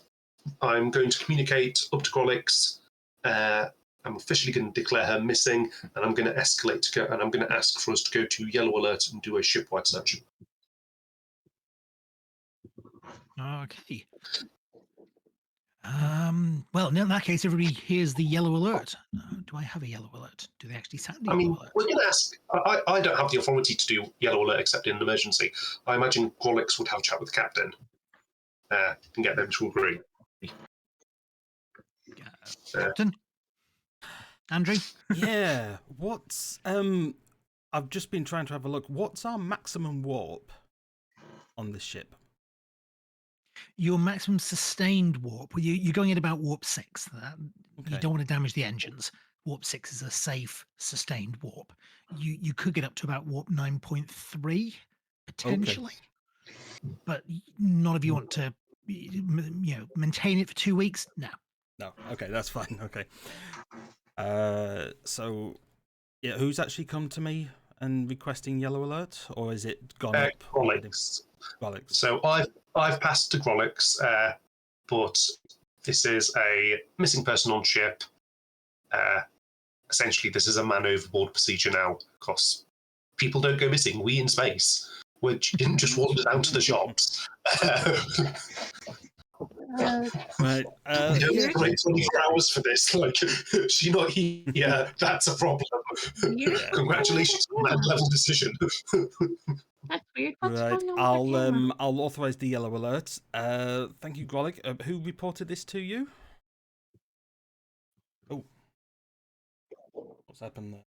communicate up to Grolix. I'm officially going to declare her missing, and I'm going to escalate to go, and I'm going to ask for us to go to yellow alert and do a shipwide search. Okay. Well, in that case, everybody hears the yellow alert. Do I have a yellow alert? Do they actually sound a yellow alert? We're going to ask. I don't have the authority to do yellow alert except in an emergency. I imagine Grolix would have a chat with the captain and get them to agree. Captain? Andrew? Yeah. What's I've just been trying to have a look. What's our maximum warp on this ship? Your maximum sustained warp, you're going at about warp 6. You don't want to damage the engines. Warp 6 is a safe, sustained warp. You could get up to about warp 9.3, potentially. Okay. But none of you want to maintain it for 2 weeks? No. No. Okay, that's fine. Okay. So, yeah, who's actually come to me and requesting yellow alert? Or is it gone up? Grolix. Grolix. So I've passed to Grolix, but this is a missing person on ship. Essentially, this is a man overboard procedure now, because people don't go missing. We in space, which didn't just wander down to the shops. Right. You have to wait 24 hours for this. Like, she's not here. Yeah, that's a problem. Congratulations on that level decision. That's weird. Right, I'll authorize the yellow alert. Thank you, Grolic. Who reported this to you? Oh, what's happened there?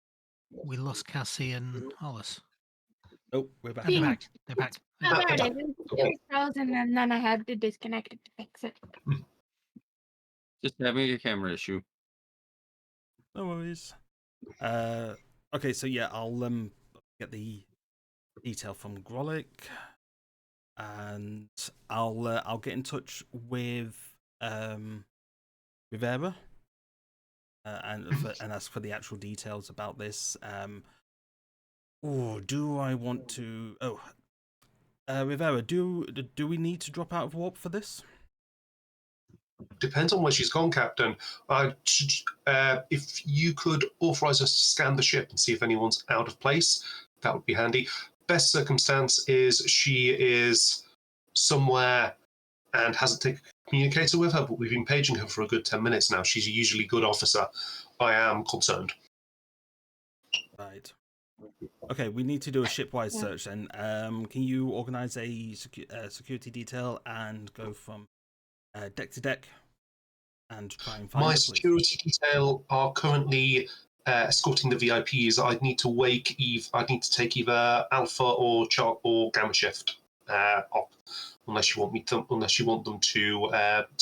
We lost Cassie and Hollis. Oh, we're back. They're back. They're back. Oh, there it is. It was frozen, and then I had to disconnect it to fix it. Just having a camera issue. No worries. Okay, so yeah, I'll get the detail from Grolic. and I'll get in touch with Rivera and ask for the actual details about this. Do I want to? Rivera, do we need to drop out of warp for this? Depends on where she's gone, Captain. If you could authorize us to scan the ship and see if anyone's out of place, that would be handy. Best circumstance is she is somewhere and hasn't taken a communicator with her, but we've been paging her for a good 10 minutes now. She's a usually good officer. I am concerned. Right. Okay, we need to do a shipwide search then. Can you organize a security detail and go from deck to deck and try and find My her, please? security detail are currently escorting the VIPs. I'd need to wake Eve. I'd need to take either Alpha or Gamma Shift off, unless you want them to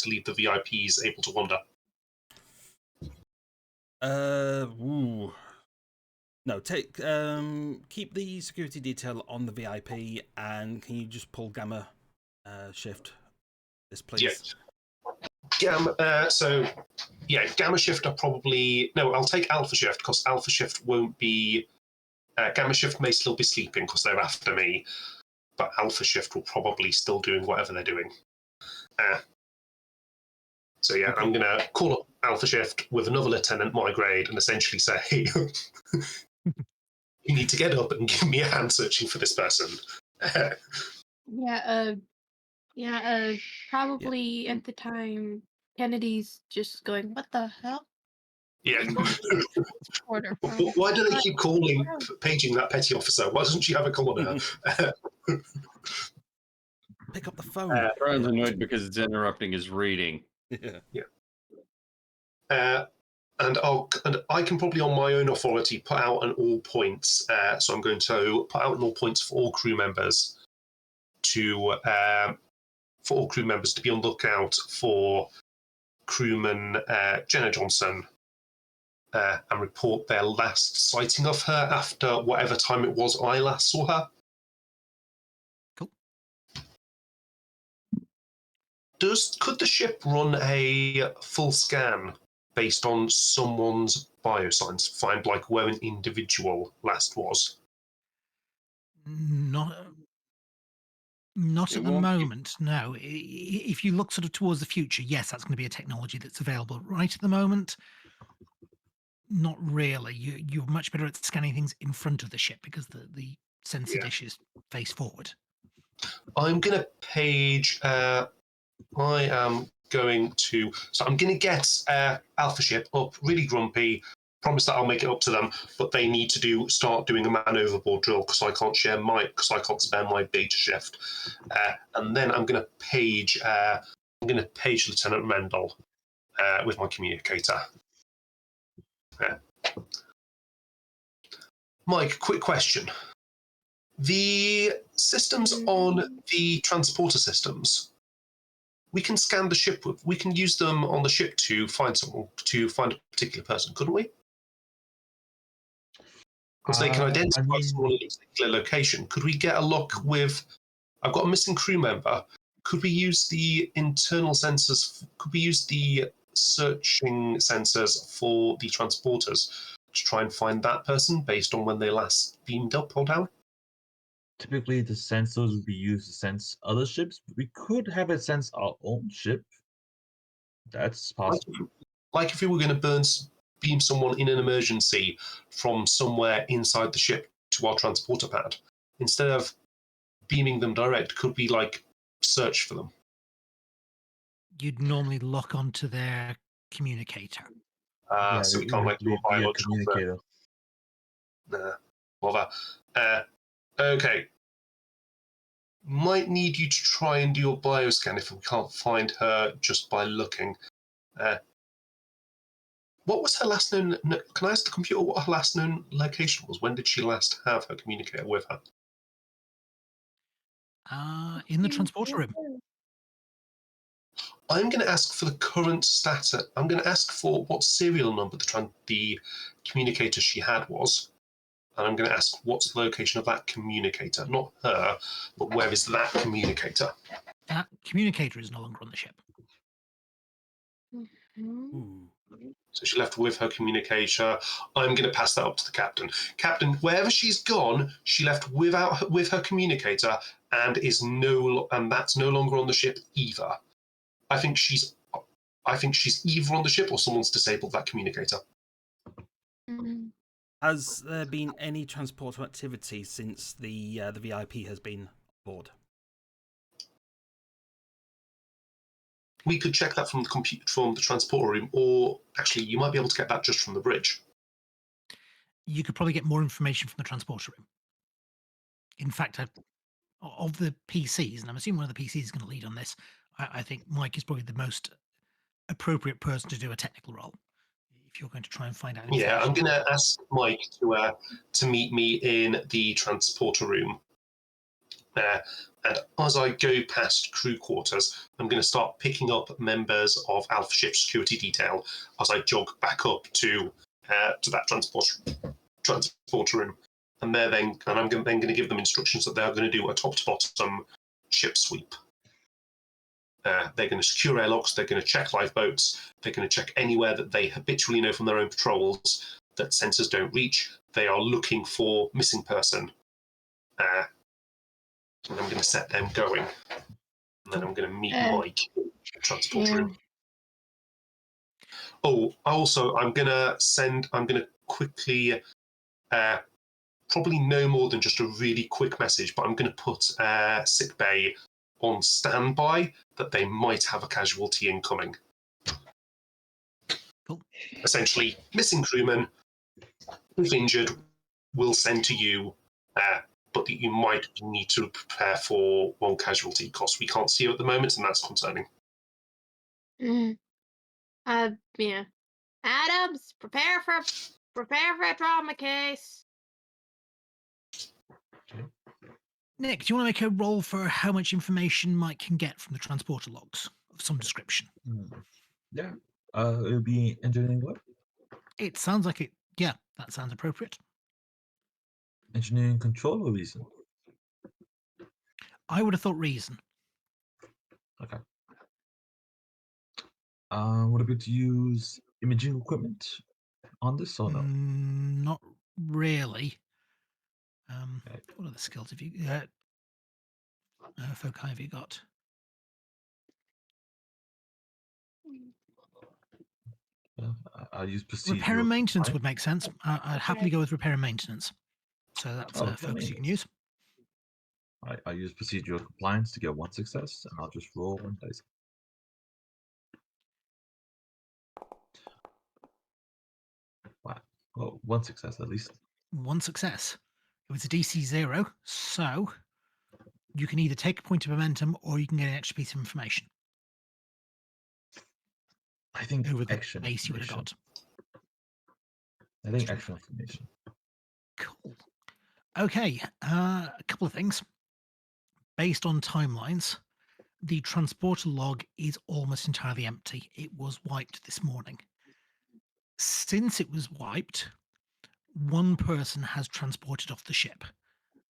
leave the VIPs able to wander. No, keep the security detail on the VIP, and can you just pull Gamma Shift this, please? Yeah. Gamma Shift are probably... No, I'll take Alpha Shift, because Alpha Shift won't be... Gamma Shift may still be sleeping, because they're after me, but Alpha Shift will probably still doing whatever they're doing. Okay. I'm going to call up Alpha Shift with another lieutenant, my grade, and essentially say, you need to get up and give me a hand searching for this person. Probably at the time, Kennedy's just going, what the hell? Yeah. Order. Why do they keep paging that petty officer? Why doesn't she have a corner? Pick up the phone. Ron's annoyed because it's interrupting his reading. Yeah. And I can probably, on my own authority, put out an all points. So I'm going to put out an all points for all crew members to be on lookout for crewman Jenna Johnson and report their last sighting of her after whatever time it was I last saw her. Cool. Could the ship run a full scan based on someone's biosigns, find like where an individual last was? Not at the moment, no. If you look sort of towards the future, yes, that's going to be a technology that's available. Right at the moment, not really. You're much better at scanning things in front of the ship because the sensor dish is face forward. I'm going to page... I'm going to get Alpha Ship up, really grumpy, promise that I'll make it up to them, but they need to start doing a man overboard drill because I can't spare my data shift. And then I'm going to page Lieutenant Rendell with my communicator. Mike, quick question. The systems on the transporter systems, we can scan the ship with. We can use them on the ship to find a particular person, couldn't we? Because they can identify someone in a particular location. Could we get a look with? I've got a missing crew member. Could we use the internal sensors? Could we use the searching sensors for the transporters to try and find that person based on when they last beamed up or down? Typically, the sensors would be used to sense other ships, but we could have it sense our own ship. That's possible. Like if we were going to beam someone in an emergency from somewhere inside the ship to our transporter pad, instead of beaming them direct, could we like search for them? You'd normally lock onto their communicator. So we can't do a biological communicator. Nah, bother. Okay. Might need you to try and do your bioscan if we can't find her just by looking. What was her last known... Can I ask the computer what her last known location was? When did she last have her communicator with her? In the transporter room. I'm going to ask for the current status. I'm going to ask for what serial number the communicator she had was. And I'm going to ask, what's the location of that communicator? Not her, but where is that communicator? That communicator is no longer on the ship. Ooh. So she left with her communicator. I'm going to pass that up to the captain. Captain, wherever she's gone, she left with her communicator, and that's no longer on the ship either. I think she's either on the ship or someone's disabled that communicator. Has there been any transporter activity since the VIP has been aboard? We could check that from the transporter room, or actually, you might be able to get that just from the bridge. You could probably get more information from the transporter room. In fact, of the PCs, and I'm assuming one of the PCs is going to lead on this, I think Mike is probably the most appropriate person to do a technical role. If you're going to try and find out information. Yeah, I'm going to ask Mike to meet me in the transporter room. And as I go past crew quarters, I'm going to start picking up members of Alpha Ship security detail as I jog back up to that transporter room. And I'm going to give them instructions that they're going to do a top-to-bottom ship sweep. They're going to secure airlocks, they're going to check lifeboats, they're going to check anywhere that they habitually know from their own patrols that sensors don't reach. They are looking for missing person. And I'm going to set them going. And then I'm going to meet Mike in the transport room. Oh, also, I'm going to quickly, probably no more than just a really quick message, but I'm going to put sickbay on standby that they might have a casualty incoming. Cool. Essentially, missing crewman, if injured, we'll send to you, but you might need to prepare for one casualty because we can't see you at the moment, and that's concerning. Yeah. Adams, prepare for a trauma case. Nick, do you want to make a roll for how much information Mike can get from the transporter logs of some description? Yeah. It would be engineering what? It sounds like it. Yeah, that sounds appropriate. Engineering control or reason? I would have thought reason. Okay. Would it be to use imaging equipment on this or no? Not really. Okay. What other skills have you foci have you got? I use procedure. Repair and maintenance would make sense. I'd happily go with repair and maintenance. So that's a focus you can use. I use procedural compliance to get one success, and I'll just roll one dice. Wow. Well, one success at least. One success. It was a DC 0, so you can either take a point of momentum or you can get an extra piece of information. I think over the extra base you would have got. I think extra information. Cool. Okay, a couple of things. Based on timelines, the transporter log is almost entirely empty. It was wiped this morning. Since it was wiped, one person has transported off the ship.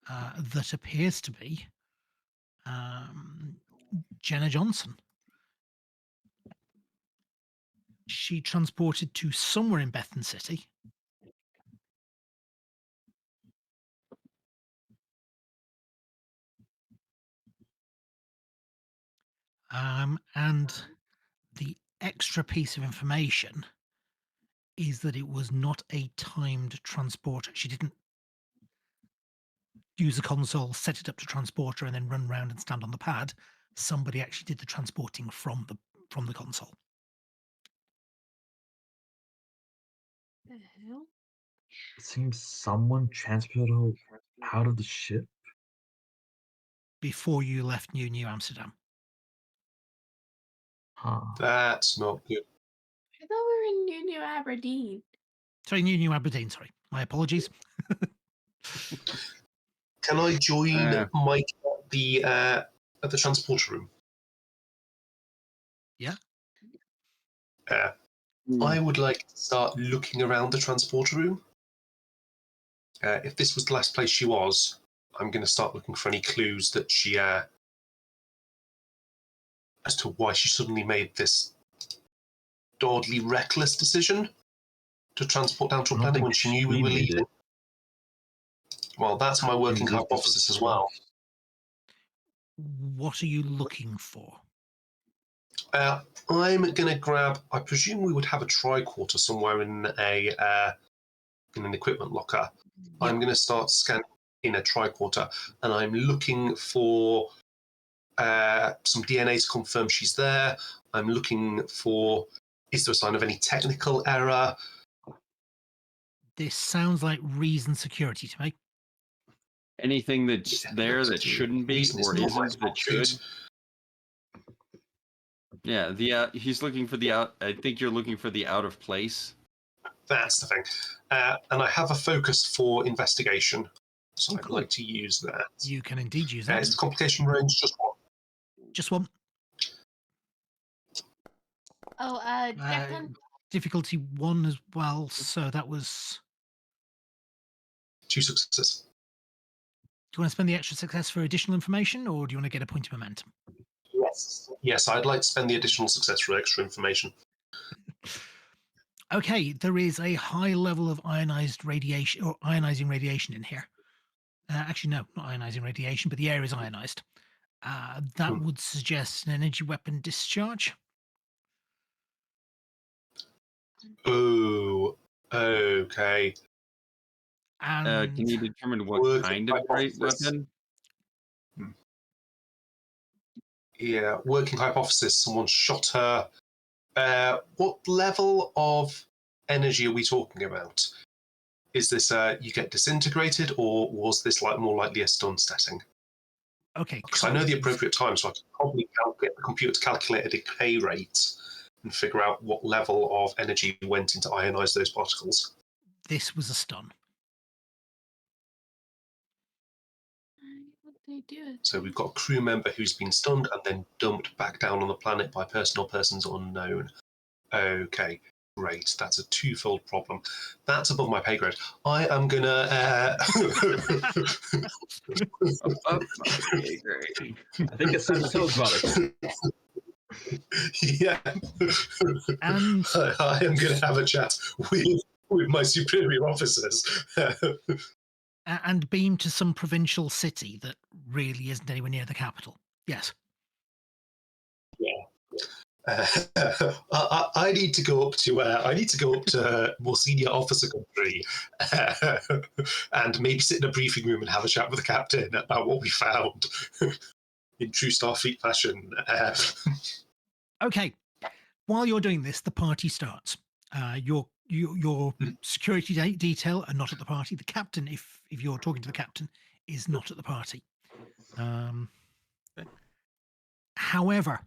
That appears to be Jenna Johnson. She transported to somewhere in Bethan City. And the extra piece of information is that it was not a timed transporter. She didn't use the console, set it up to transporter, and then run around and stand on the pad. Somebody actually did the transporting from the console. The hell? It seems someone transported her out of the ship Before you left New Amsterdam. Huh. That's not good. I thought we were in New Aberdeen. Sorry, New Aberdeen, sorry. My apologies. Can I join Mike at the transporter room? Yeah. I would like to start looking around the transporter room. if this was the last place she was, I'm going to start looking for any clues that she, as to why she suddenly made this oddly reckless decision to transport down to a planet when she knew we were leaving. Well, that's my working hypothesis as well. What are you looking for? I'm going to grab. I presume we would have a tricorder somewhere in an equipment locker. Yep. I'm going to start scanning in a tricorder, and I'm looking for some DNA to confirm she's there. I'm looking for, is there a sign of any technical error? This sounds like reason security to me. Anything that's there that shouldn't be or isn't that should. Yeah, he's looking for the out. I think you're looking for the out of place. That's the thing. And I have a focus for investigation, so I'd like to use that. You can indeed use that. Is the complication range just one? Just one. Oh, Declan? Difficulty 1 as well, so that was... 2 successes. Do you want to spend the extra success for additional information, or do you want to get a point of momentum? Yes, I'd like to spend the additional success for extra information. Okay, there is a high level of ionized radiation, or ionizing radiation in here. Actually, no, not ionizing radiation, but the air is ionized. That would suggest an energy weapon discharge. Oh, okay. And can you determine what kind of great weapon? Yeah, working hypothesis. Someone shot her. What level of energy are we talking about? Is this you get disintegrated, or was this more likely a stun setting? Okay. Because I know the appropriate time, so I can probably get the computer to calculate a decay rate and figure out what level of energy went into ionize those particles. This was a stun. So we've got a crew member who's been stunned and then dumped back down on the planet by person or persons unknown. Okay, great. That's a twofold problem. That's above my pay grade. I am gonna. Above my pay grade. I think it's time to tell us about it. Yeah. And I am going to have a chat with my superior officers. And beam to some provincial city that really isn't anywhere near the capital. Yes. Yeah. I need to go up to more senior officer country, and maybe sit in a briefing room and have a chat with the captain about what we found in true Starfleet fashion. Okay. While you're doing this, the party starts. Your security detail are not at the party. The captain, if you're talking to the captain, is not at the party. However,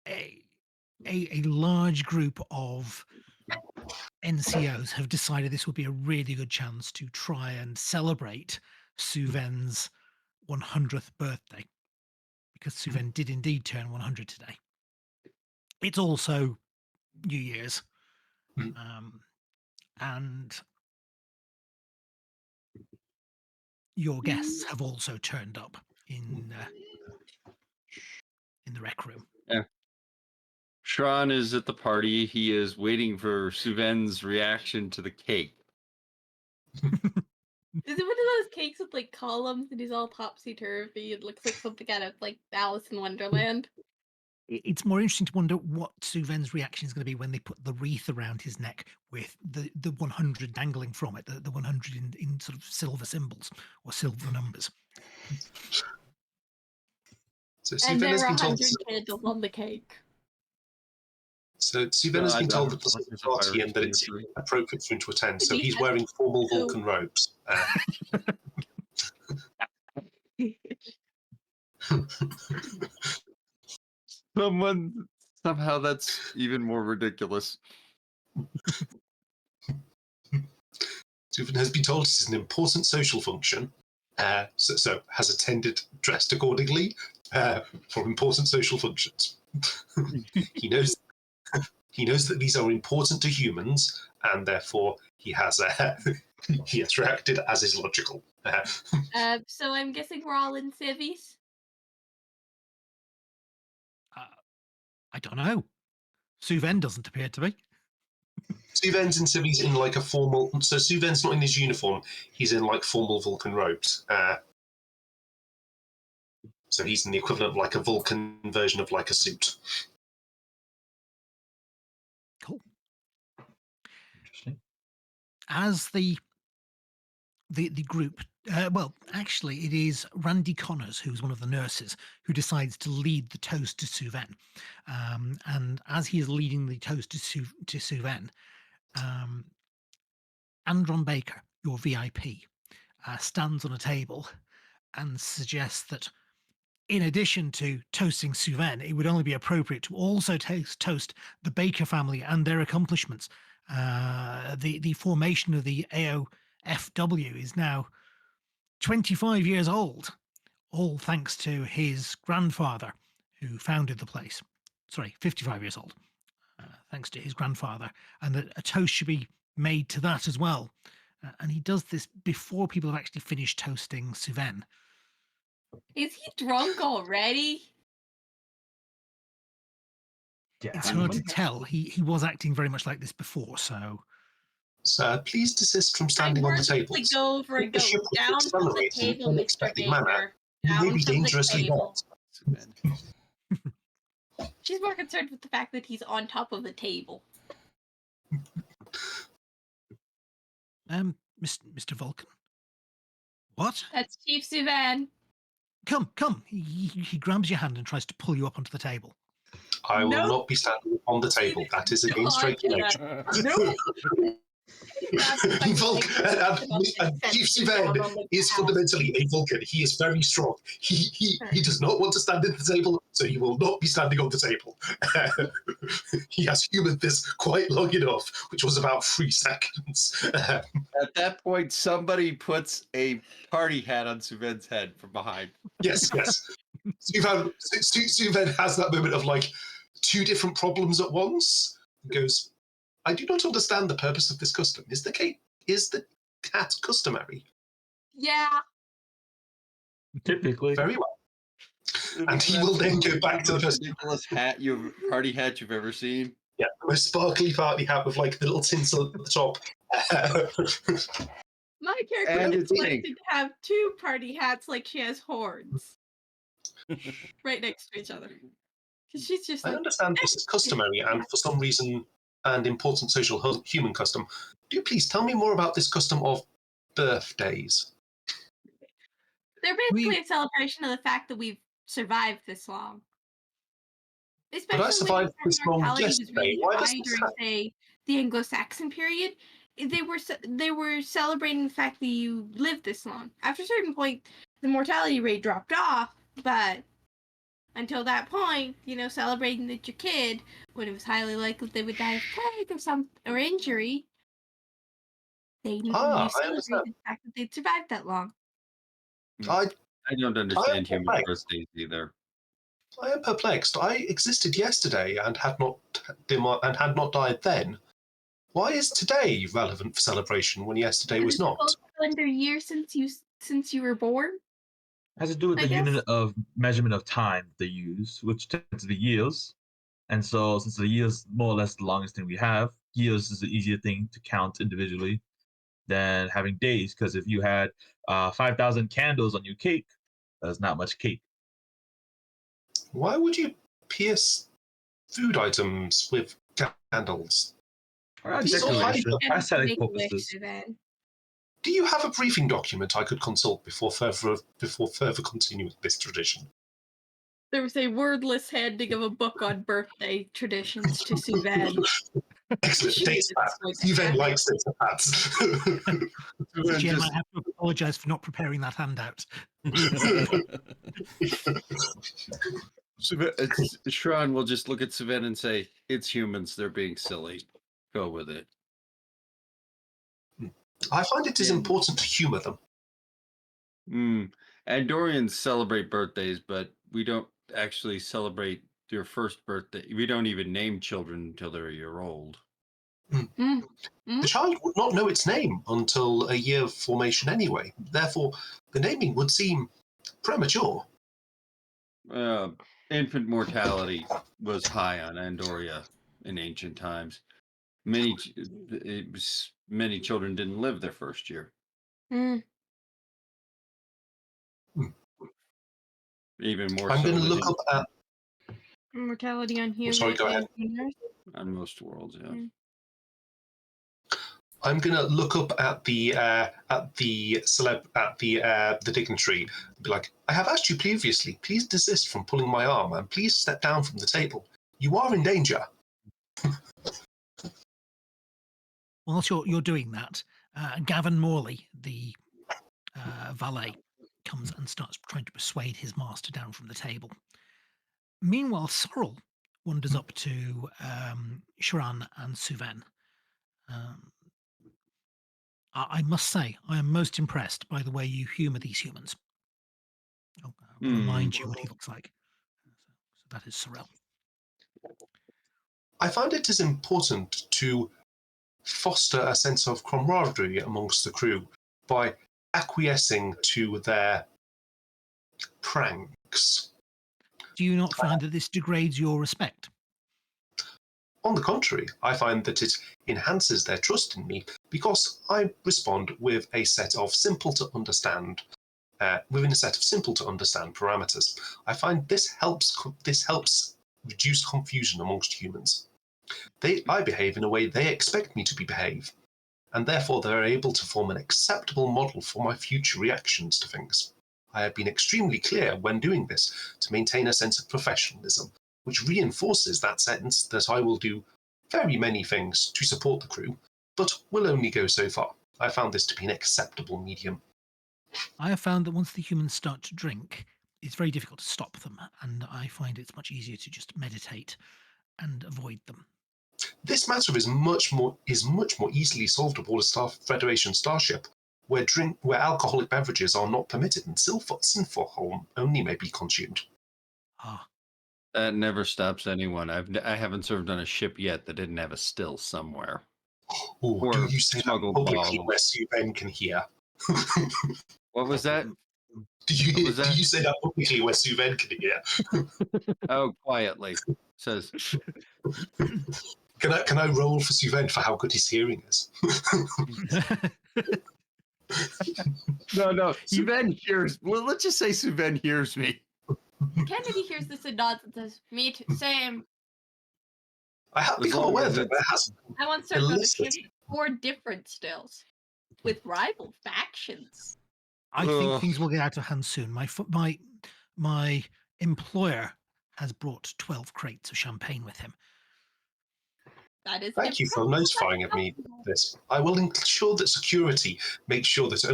a large group of NCOs have decided this would be a really good chance to try and celebrate Suven's 100th birthday, because Suven did indeed turn 100 today. It's also New Year's. And your guests have also turned up in the rec room. Yeah. Shran is at the party. He is waiting for Suven's reaction to the cake. Is it one of those cakes with columns and he's all topsy-turvy? It looks like something out of Alice in Wonderland. It's more interesting to wonder what Suven's reaction is going to be when they put the wreath around his neck with the 100 dangling from it, the 100 in sort of silver symbols or silver numbers. So And there Suven has are been 100 told. candles on the cake. So Suven has been told that there's a party and that it's appropriate for him to attend. So he's wearing formal Vulcan robes. Somehow that's even more ridiculous. Suven has been told this is an important social function, so has attended dressed accordingly for important social functions. He knows He knows that these are important to humans, and therefore he has reacted as is logical. So I'm guessing we're all in civvies. I don't know. Suven doesn't appear to be. Suven's in civvies in like a formal. So Suven's not in his uniform. He's in like formal Vulcan robes. So he's in the equivalent of like a Vulcan version of like a suit. Cool. Interesting. As the group, well, actually, it is Randy Connors, who's one of the nurses, who decides to lead the toast to Suven. And as he is leading the toast to Suven, Andron Baker, your VIP, stands on a table and suggests that in addition to toasting Suven, it would only be appropriate to also toast the Baker family and their accomplishments. The formation of the AOFW is now 25 years old, all thanks to his grandfather, who founded the place. Sorry, 55 years old, thanks to his grandfather, and that a toast should be made to that as well. And he does this before people have actually finished toasting Suven. Is he drunk already? Yeah, It's hard to tell. He was acting very much like this before, so... Sir, please desist from standing on the table. Go over and go ship will down from the accelerate in an table, Mr. unexpected manner. Baker. You may Down be from the dangerously table. hot. She's more concerned with the fact that he's on top of the table. Mr. Vulcan? What? That's Chief Suvan. Come. He grabs your hand and tries to pull you up onto the table. I will No. not be standing on the table. That is against regulation. No. Chief Suven is fundamentally a Vulcan. He is very strong. He does not want to stand at the table, so he will not be standing on the table. He has humored this quite long enough, which was about 3 seconds. At that point, somebody puts a party hat on Suven's head from behind. Yes. Suven has that moment of like 2 different problems at once. He goes, I do not understand the purpose of this custom. Is the hat customary? Yeah. Typically. Very well. And he will then go back to the most ridiculous party hat you've ever seen. Yeah, the most sparkly party hat with like the little tinsel at the top. My And character it's is pink. selected to have 2 party hats like she has horns. Right next to each other. Because she's just I like, understand this is customary and for some reason an important social human custom. Do you please tell me more about this custom of birthdays? they're basically a celebration of the fact that we've survived this long. Especially I survived when this long mortality was yesterday. really Why does high this during, say, the Anglo-Saxon period. They were celebrating the fact that you lived this long. After a certain point, the mortality rate dropped off, but until that point, celebrating that your kid, when it was highly likely they would die of plague or injury, you celebrated the fact that they'd survived that long. I don't understand human birthdays either. I am perplexed. I existed yesterday and had not died then. Why is today relevant for celebration when yesterday was not? It's a calendar year since you were born. Has to do with I the guess. unit of measurement of time they use, which tends to be years. And so, since the years more or less the longest thing we have, years is the easier thing to count individually than having days. Because if you had 5,000 candles on your cake, that's not much cake. Why would you pierce food items with candles? Decoration, aesthetic Make a wish, purposes. Suvan. Do you have a briefing document I could consult before further continuing this tradition? There was a wordless handing of a book on birthday traditions to Suvan. Excellent. Data pads. Suven likes data pads. Jim, I have to apologise for not preparing that handout. Shran will just look at Suven and say, it's humans, they're being silly. Go with it. I find it is important to humour them. Andorians celebrate birthdays, but we don't actually celebrate your first birthday. We don't even name children until they're a year old. The child would not know its name until a year of formation anyway. Therefore, the naming would seem premature. Infant mortality was high on Andoria in ancient times. Many children didn't live their first year. Even more I'm so going to look within- up at Mortality on humans. sorry, go ahead. on most worlds. Yeah. I'm going to look up at the dignitary and be like, I have asked you previously, please desist from pulling my arm and please step down from the table. You are in danger. Whilst you're doing that, Gavin Morley, the valet, comes and starts trying to persuade his master down from the table. Meanwhile, Sorrel wanders up to Shran and Suven. I must say, I am most impressed by the way you humour these humans. I'll remind you what he looks like. So that is Sorrel. I find it is important to foster a sense of camaraderie amongst the crew by acquiescing to their pranks. Do you not find that this degrades your respect? On the contrary, I find that it enhances their trust in me because I respond with a set of simple to understand, within a set of simple to understand parameters. I find this helps reduce confusion amongst humans. I behave in a way they expect me to behave, and therefore they're able to form an acceptable model for my future reactions to things. I have been extremely clear when doing this to maintain a sense of professionalism, which reinforces that sense that I will do very many things to support the crew, but will only go so far. I found this to be an acceptable medium. I have found that once the humans start to drink, it's very difficult to stop them, and I find it's much easier to just meditate and avoid them. This matter is much more easily solved aboard a Federation starship, where alcoholic beverages are not permitted and sinful only may be consumed. Ah, That never stops anyone. I haven't served on a ship yet that didn't have a still somewhere. Oh, Or do you say that smuggled publicly bottles. where Suven can hear? What was that? Do you was that? say that publicly where Suven can hear? Oh, quietly. Says, Can I roll for Suven for how good his hearing is? no. Suven hears. Well, let's just say Suven hears me. Kennedy hears this and nods and says, "Me too, same." I have As become long aware as that it's- there has I once served on a Illicit. ship with 4 different stills with rival factions. I think Ugh. things will get out of hand soon. My employer has brought 12 crates of champagne with him. That is Thank you for notifying of me this. I will ensure that security makes sure that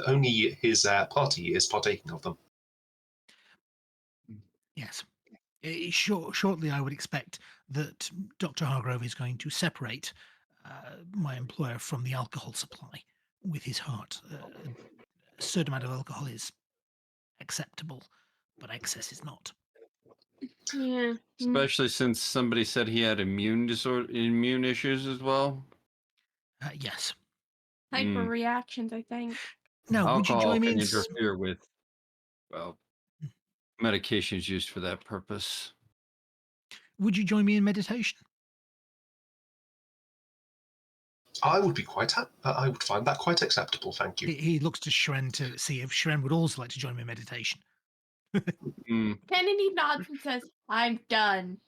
only his party is partaking of them. Yes. Shortly, I would expect that Dr. Hargrove is going to separate my employer from the alcohol supply with his heart. A certain amount of alcohol is acceptable, but excess is not. Yeah. Especially since somebody said he had immune issues as well. Yes. Hyper reactions, I think. Now, would you Alcohol join me can in? interfere with, well, medications used for that purpose. Would you join me in meditation? I would be I would find that quite acceptable. Thank you. He looks to Shren to see if Shren would also like to join me in meditation. Kennedy nods and says, "I'm done.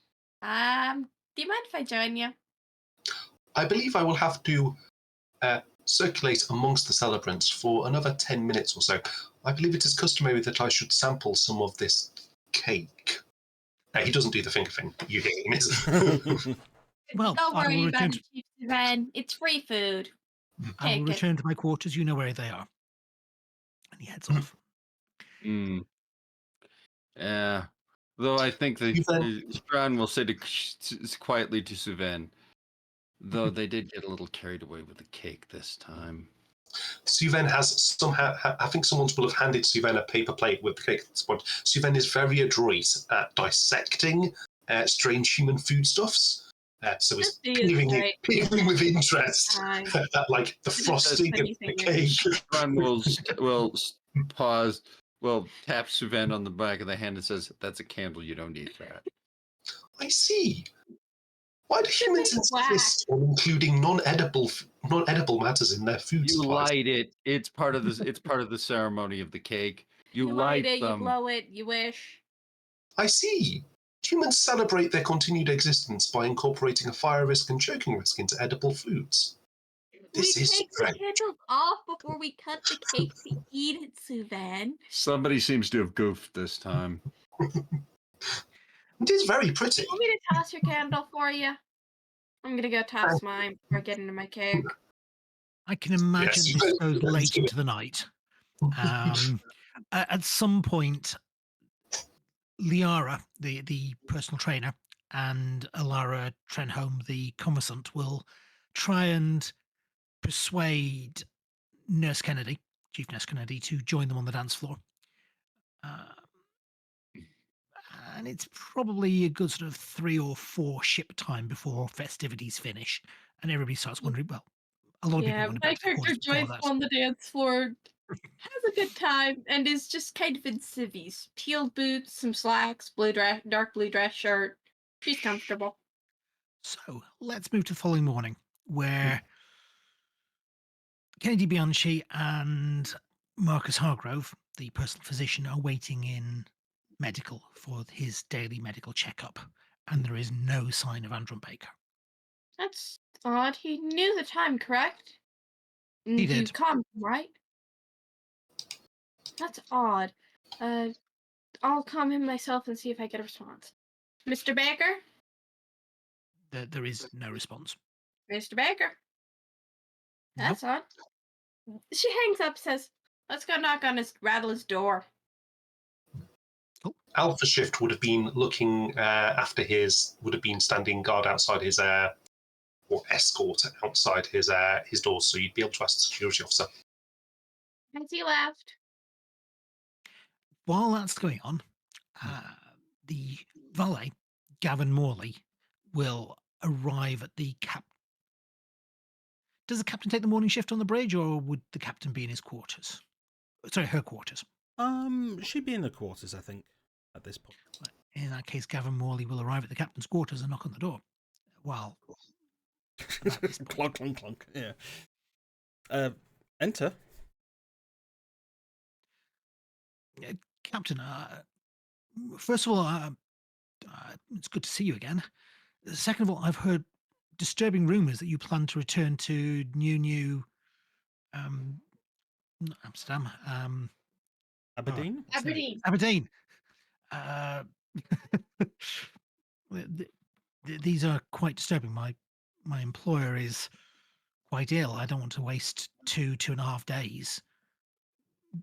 Do you mind if I join you?" I believe I will have to circulate amongst the celebrants for another 10 minutes or so. I believe it is customary that I should sample some of this cake. He doesn't do the finger thing. You get it. Well, Don't I will worry return about it, Chief Sven. It's free food. I will Take it. return to my quarters. You know where they are. And he heads off. Yeah. Though I think that Stran will say quietly to Suven, though they did get a little carried away with the cake this time. Suven has somehow, I think someone will have handed Suven a paper plate with the cake at this point. Suven is very adroit at dissecting strange human foodstuffs. So it's This is great. peering with interest Time. at like the frosting and the cake. Ron will pause, will tap Suvan on the back of the hand and says, "That's a candle. You don't need that." I see. Why do humans Black. insist on including non-edible matters in their food You supplies? light it. It's part of this. It's part of the ceremony of the cake. You light it, them. you blow it, you wish. I see. Humans celebrate their continued existence by incorporating a fire risk and choking risk into edible foods. This we is take strange. the candles off before we cut the cake to eat it, Suvan. Somebody seems to have goofed this time. It is very pretty. Want me to toss your candle for you? I'm gonna go toss mine before I get into my cake. I can imagine Yes, this you goes better late do into the night. At some point, Liara, the personal trainer, and Alara Trenholm, the conversant, will try and persuade Nurse Kennedy, Chief Nurse Kennedy, to join them on the dance floor. And it's probably a good sort of 3 or 4 ship time before festivities finish, and everybody starts wondering. Well, a lot of people wonder my back to their character quarters before joins that. on the dance floor, has a good time, and is just kind of in civvies. Teal boots, some slacks, dark blue dress shirt. She's comfortable. So let's move to the following morning, where Kennedy Bianchi and Marcus Hargrove, the personal physician, are waiting in medical for his daily medical checkup, and there is no sign of Andron Baker. That's odd. He knew the time, correct? He You did. calmed him, right? That's odd. I'll calm him myself and see if I get a response. Mr. Baker? There is no response. Mr. Baker? That's Nope. odd. She hangs up, says, "Let's go knock on rattle his door." Alpha Shift would have been looking would have been standing guard outside his or escort outside his doors, so you'd be able to ask the security officer. Has he left? While that's going on, the valet, Gavin Morley, will arrive at the cap. Does the captain take the morning shift on the bridge, or would the captain be in his quarters? Sorry, her quarters. She'd be in the quarters, I think, at this point. In that case, Gavin Morley will arrive at the captain's quarters and knock on the door. Well, clunk, clunk, clunk. Yeah. Enter. Captain, first of all, it's good to see you again. Second of all, I've heard disturbing rumours that you plan to return to New Amsterdam. Aberdeen? Aberdeen. These are quite disturbing. My employer is quite ill. I don't want to waste 2.5 days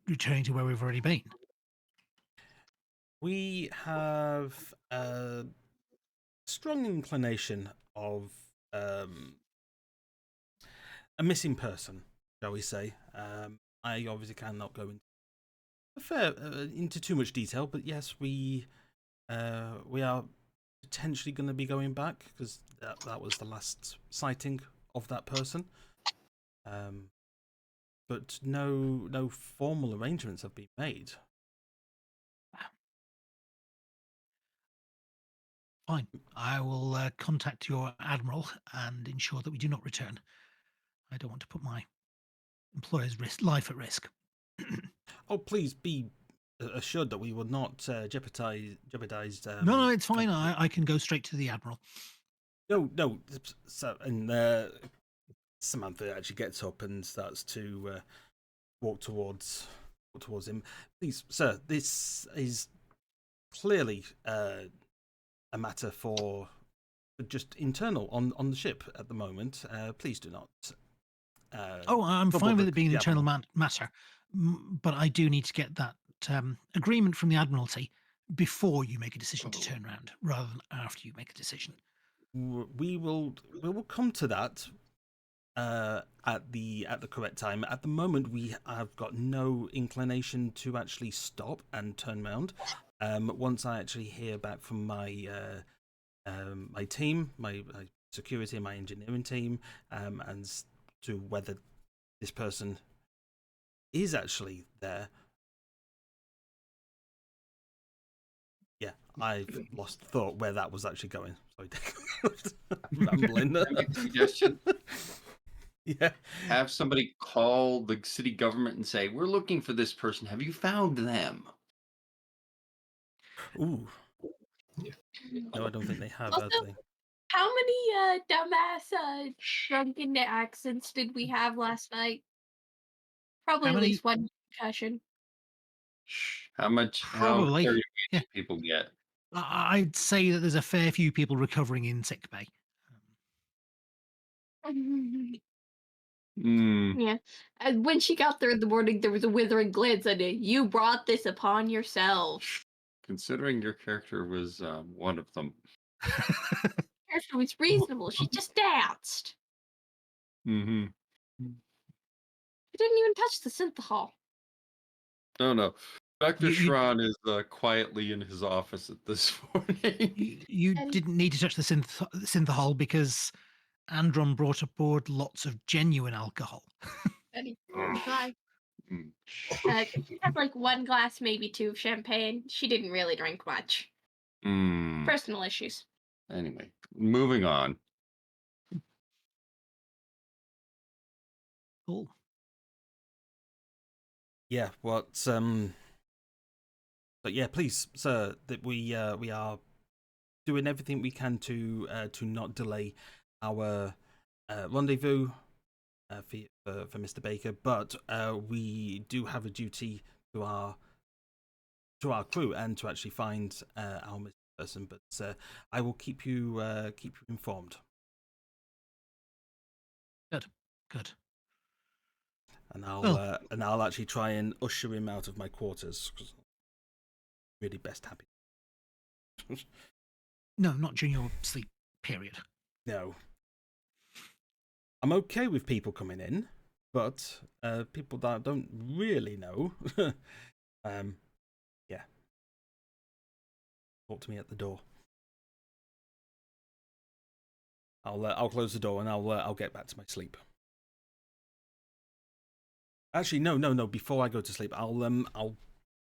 returning to where we've already been. We have a strong inclination of a missing person, shall we say. I obviously cannot go into too much detail, but yes, we are potentially going to be going back because that was the last sighting of that person. But no formal arrangements have been made. Fine. I will contact your admiral and ensure that we do not return. I don't want to put my employer's life at risk. Oh, please be assured that we will not jeopardize. No, it's fine. I can go straight to the admiral. No. So, and Samantha actually gets up and starts to walk towards him. Please, sir, this is clearly a matter for just internal on the ship at the moment. Please do not. I'm fine with it being an internal matter, but I do need to get that agreement from the Admiralty before you make a decision to turn around, rather than after you make a decision. We will come to that at the correct time. At the moment, we have got no inclination to actually stop and turn around. Once I actually hear back from my my team, my security, my engineering team, and to whether this person is actually there. Yeah, I've lost thought where that was actually going. Sorry, rambling. Suggestion. Yeah. Have somebody call the city government and say, "We're looking for this person. Have you found them?" Ooh. No, I don't think they have, Also, have they? how many dumbass drunken accents did we have last night? Probably How at many? least one concussion. How Probably. 30 Yeah. people get? I'd say that there's a fair few people recovering in sick bay. Yeah. And when she got there in the morning, there was a withering glance at it. You brought this upon yourself. Considering your character was one of them. She was reasonable. She just danced. Mm-hmm. She didn't even touch the synthahol. No. Dr. You- Schron is quietly in his office at this morning. You didn't need to touch the synthahol because Andron brought aboard lots of genuine alcohol. Had like one glass, maybe two of champagne. She didn't really drink much. Personal issues. Anyway, moving on. Cool. Yeah, but yeah, please, sir, that we are doing everything we can to not delay our rendezvous for Mr. Baker, but we do have a duty to our crew and to actually find our missing person. But I will keep you informed. Good. And I'll actually try and usher him out of my quarters. 'Cause I'm really best happy. No, not during your sleep period. No. I'm okay with people coming in, but people that I don't really know, yeah, talk to me at the door. I'll close the door and I'll get back to my sleep. Actually, no. Before I go to sleep, I'll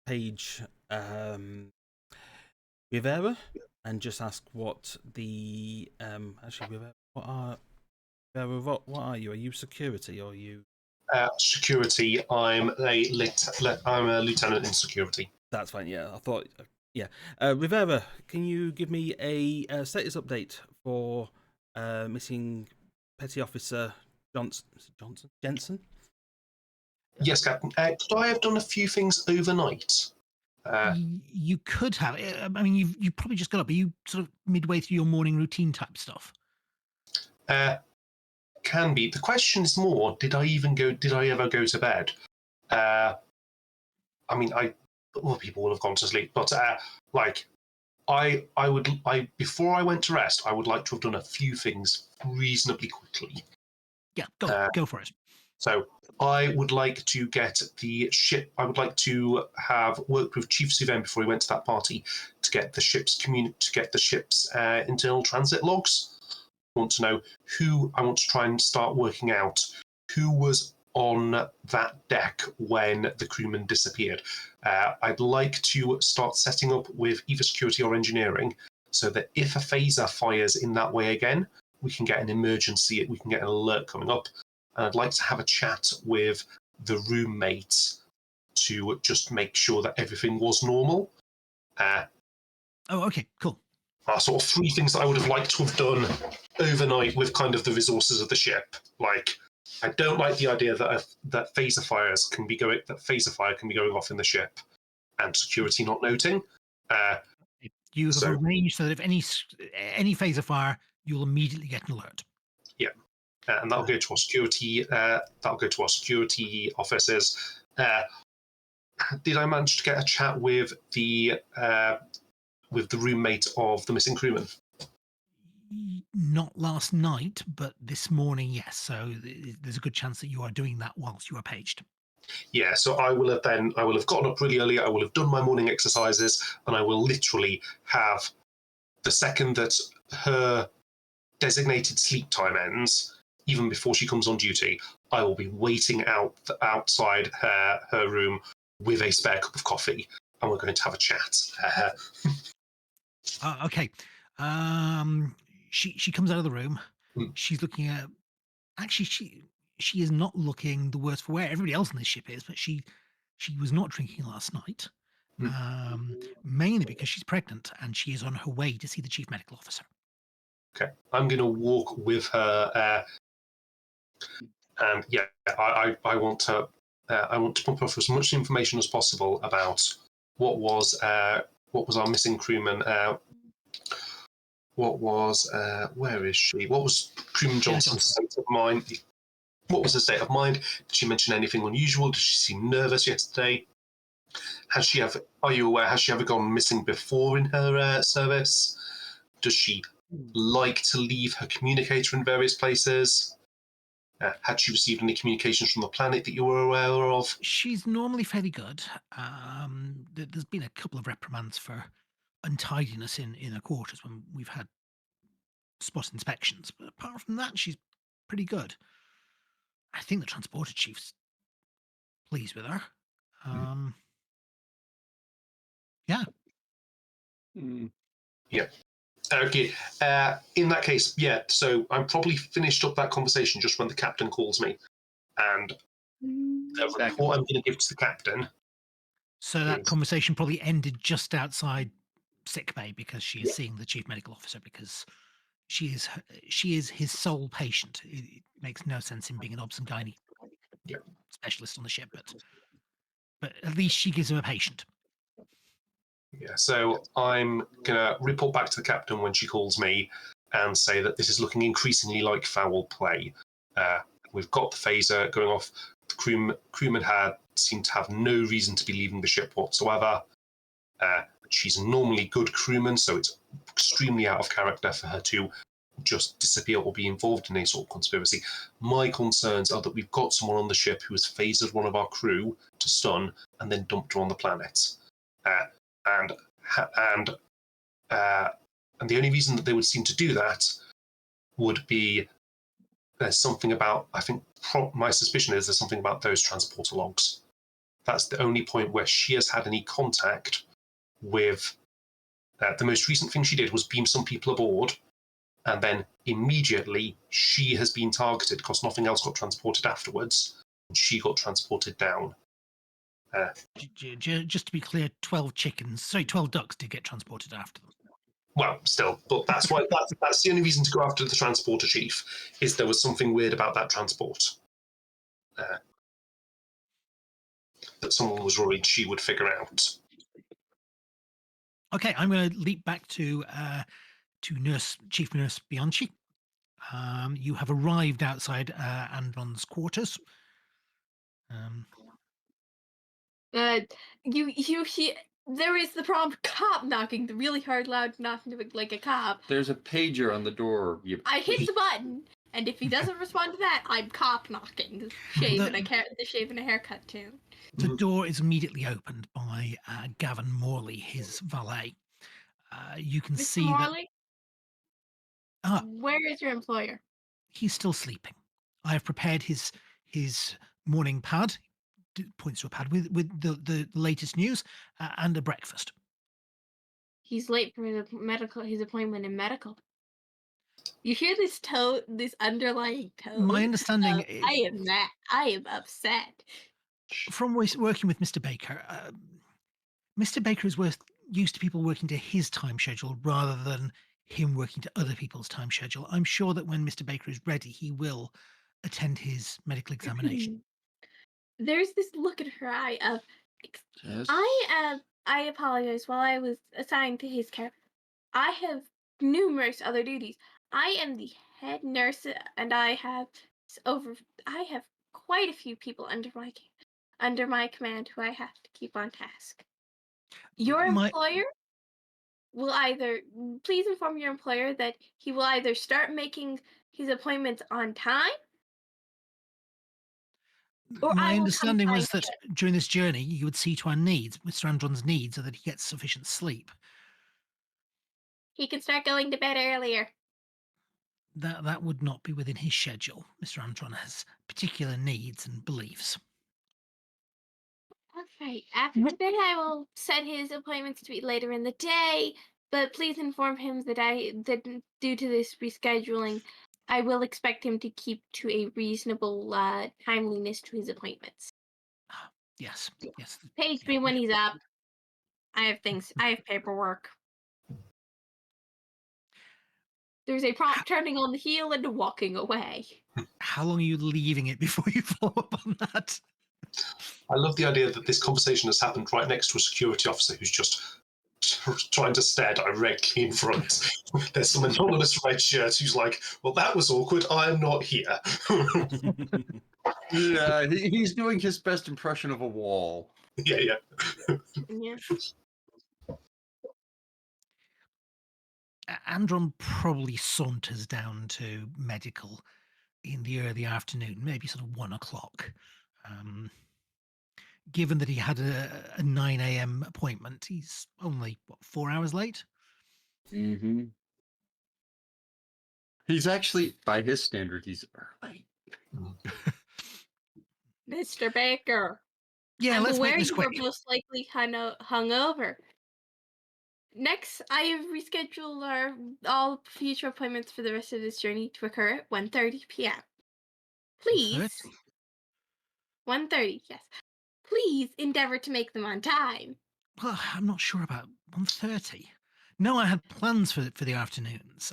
page Rivera and just ask what the actually Rivera, what are you? Are you security or are you? Security. I'm a lieutenant in security. That's fine. Yeah, I thought. Yeah, Rivera, can you give me a status update for missing Petty Officer Jensen? Yes, Captain. Could I have done a few things overnight? You could have. I mean, you've probably just got up. Are you sort of midway through your morning routine type stuff? Can be. The question is more: Did I ever go to bed? I mean, other people will have gone to sleep, but before I went to rest, I would like to have done a few things reasonably quickly. Yeah, go for it. So I would like to get the ship. I would like to have worked with Chief Suven before he went to that party to get the ship's internal transit logs. I want to know I want to try and start working out who was on that deck when the crewman disappeared. I'd like to start setting up with either security or engineering so that if a phaser fires in that way again, we can get an alert coming up. And I'd like to have a chat with the roommates to just make sure that everything was normal. Okay, cool. Sort of three things that I would have liked to have done overnight with kind of the resources of the ship. Like, I don't like the idea that phaser fire can be going off in the ship, and security not noting. You have arranged so that if any phaser fire, you'll immediately get an alert. Yeah. And that'll go to our security. That'll go to our security officers. Did I manage to get a chat with the roommate of the missing crewman? Not last night, but this morning, yes. So there's a good chance that you are doing that whilst you are paged. Yeah. So I will have gotten up really early. I will have done my morning exercises, and I will literally have the second that her designated sleep time ends, even before she comes on duty, I will be waiting outside her room with a spare cup of coffee, and we're going to have a chat. Okay. She comes out of the room. Mm. She's looking at. Actually, she is not looking the worse for wear. Everybody else in this ship is, but she was not drinking last night. Mainly because she's pregnant and she is on her way to see the chief medical officer. Okay, I'm going to walk with her, and yeah, I want to pump up as much information as possible about what was our missing crewman. Where is she? What was crewman Johnson's state of mind? What was her state of mind? Did she mention anything unusual? Did she seem nervous yesterday? Are you aware? Has she ever gone missing before in her service? Does she like to leave her communicator in various places? Had she received any communications from the planet that you were aware of? She's normally fairly good. There's been a couple of reprimands for untidiness in her quarters when we've had spot inspections, but apart from that, she's pretty good. I think the transporter chief's pleased with her. Yeah. Yeah. Okay. In that case, yeah. So I'm probably finished up that conversation just when the captain calls me, and the report I'm going to give to the captain. So that conversation probably ended just outside sickbay because she is seeing the chief medical officer because she is his sole patient. It makes no sense in being an obs and gynae specialist on the ship, but at least she gives him a patient. Yeah, so I'm going to report back to the captain when she calls me and say that this is looking increasingly like foul play. We've got the phaser going off. The crewman seemed to have no reason to be leaving the ship whatsoever. She's a normally good crewman, so it's extremely out of character for her to just disappear or be involved in any sort of conspiracy. My concerns are that we've got someone on the ship who has phasered one of our crew to stun and then dumped her on the planet. And the only reason that they would seem to do that would be there's something about, I think my suspicion is there's something about those transporter logs. That's the only point where she has had any contact with. The most recent thing she did was beam some people aboard, and then immediately she has been targeted because nothing else got transported afterwards. And she got transported down. Just to be clear, 12 ducks did get transported after them. Well, still, but that's why that's the only reason to go after the transporter chief, is there was something weird about that transport. That someone was worried she would figure out. Okay, I'm going to leap back to Chief Nurse Bianchi. You have arrived outside Andron's quarters. There is the prompt cop knocking, the really hard, loud knocking like a cop. There's a pager on the door. I hit the button, and if he doesn't respond to that, I'm cop knocking. Shaving a haircut too. The door is immediately opened by Gavin Morley, his valet. You can Mr. see Morley? that. Where is your employer? He's still sleeping. I have prepared his morning pad. Points to a pad with the latest news and a breakfast. He's late for his appointment in medical. You hear this tone, this underlying tone. My understanding I am upset. From working with Mr. Baker, Mr. Baker is used to people working to his time schedule rather than him working to other people's time schedule. I'm sure that when Mr. Baker is ready, he will attend his medical examination. There's this look in her eye of, Yes. I apologize. While I was assigned to his care, I have numerous other duties. I am the head nurse, and I have quite a few people under my command who I have to keep on task. Your employer will please inform your employer that he will either start making his appointments on time. My understanding was that during this journey, you would see to our needs, Mr. Andron's needs, so that he gets sufficient sleep. he can start going to bed earlier. That would not be within his schedule. Mr. Antron has particular needs and beliefs. Okay, after today I will set his appointments to be later in the day, but please inform him that due to this rescheduling, I will expect him to keep to a reasonable timeliness to his appointments. Yes. Page me when he's up. I have paperwork. There's a prompt turning on the heel and walking away. How long are you leaving it before you follow up on that? I love the idea that this conversation has happened right next to a security officer who's just trying to stare directly in front. There's some anonymous red shirt who's like, well, that was awkward. I'm not here. Yeah, he's doing his best impression of a wall. Yeah. Yeah. Andron probably saunters down to medical in the early afternoon, maybe sort of 1 o'clock. Given that he had a 9 a.m. appointment, he's only, 4 hours late? Mm-hmm. He's actually, by his standard, he's early. Mr. Baker. Yeah, I'm let's aware make this you quick. were most likely hungover. Next, I have rescheduled all future appointments for the rest of this journey to occur at 1:30 p.m. Please. 1:30, yes. Please endeavor to make them on time. Well, I'm not sure about 1:30. No, I had plans for the afternoons.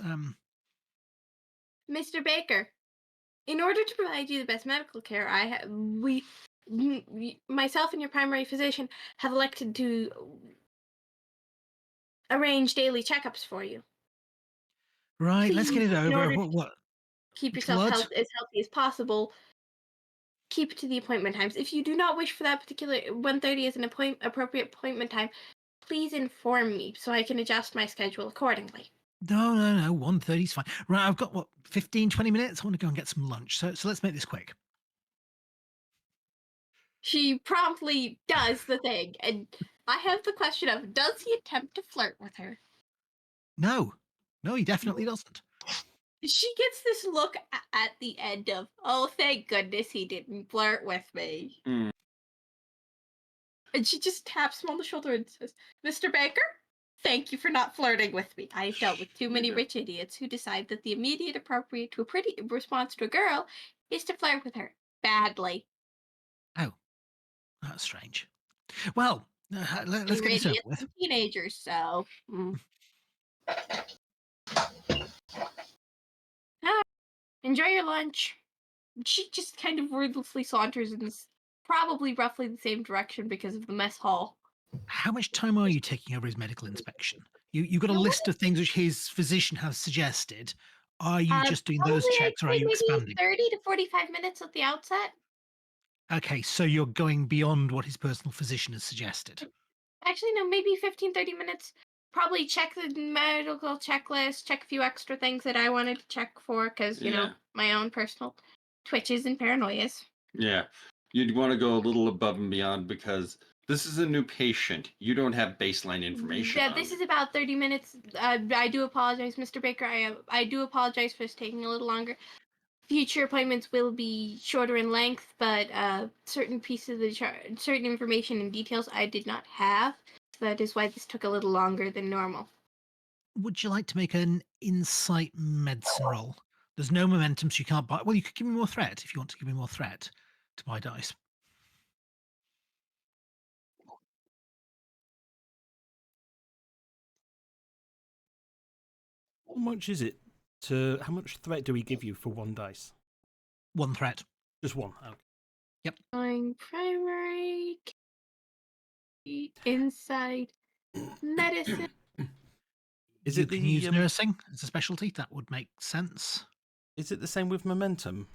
Mr. Baker, in order to provide you the best medical care, myself and your primary physician have elected to arrange daily checkups for you. Right, let's get it In over. order to What? keep yourself as healthy as possible, keep to the appointment times. If you do not wish for that particular 1:30 as an appropriate appointment time, please inform me so I can adjust my schedule accordingly. No, 1:30 is fine. Right, I've got 15, 20 minutes. I want to go and get some lunch. So let's make this quick. She promptly does the thing, and I have the question of, does he attempt to flirt with her? No, he definitely doesn't. She gets this look at the end of, oh, thank goodness he didn't flirt with me. Mm. And she just taps him on the shoulder and says, Mr. Baker, thank you for not flirting with me. I've dealt with too many rich idiots who decide that the immediate appropriate to a pretty response to a girl is to flirt with her badly. Oh, that's strange. Well, let's get this over with. Teenagers, so. Enjoy your lunch. She just kind of wordlessly saunters in probably roughly the same direction because of the mess hall. How much time are you taking over his medical inspection? You've got a list of things which his physician has suggested. Are you just doing those checks, or are you expanding? 30 to 45 minutes at the outset. Okay, so you're going beyond what his personal physician has suggested. Actually, no, maybe 15, 30 minutes. Probably check the medical checklist, check a few extra things that I wanted to check for, because, you know, my own personal twitches and paranoias. Yeah, you'd want to go a little above and beyond because this is a new patient. You don't have baseline information. Yeah, this is about 30 minutes. I do apologize, Mr. Baker. I do apologize for this taking a little longer. Future appointments will be shorter in length, but certain pieces of certain information and details I did not have. So that is why this took a little longer than normal. Would you like to make an insight medicine roll? There's no momentum, so you can't buy. Well, you could give me more threat if you want to give me more threat to buy dice. How much is it? How much threat do we give you for 1 dice? 1 threat. Just 1. Okay. Yep. Going primary insight medicine. Is you it can use nursing as a specialty? That would make sense. Is it the same with momentum?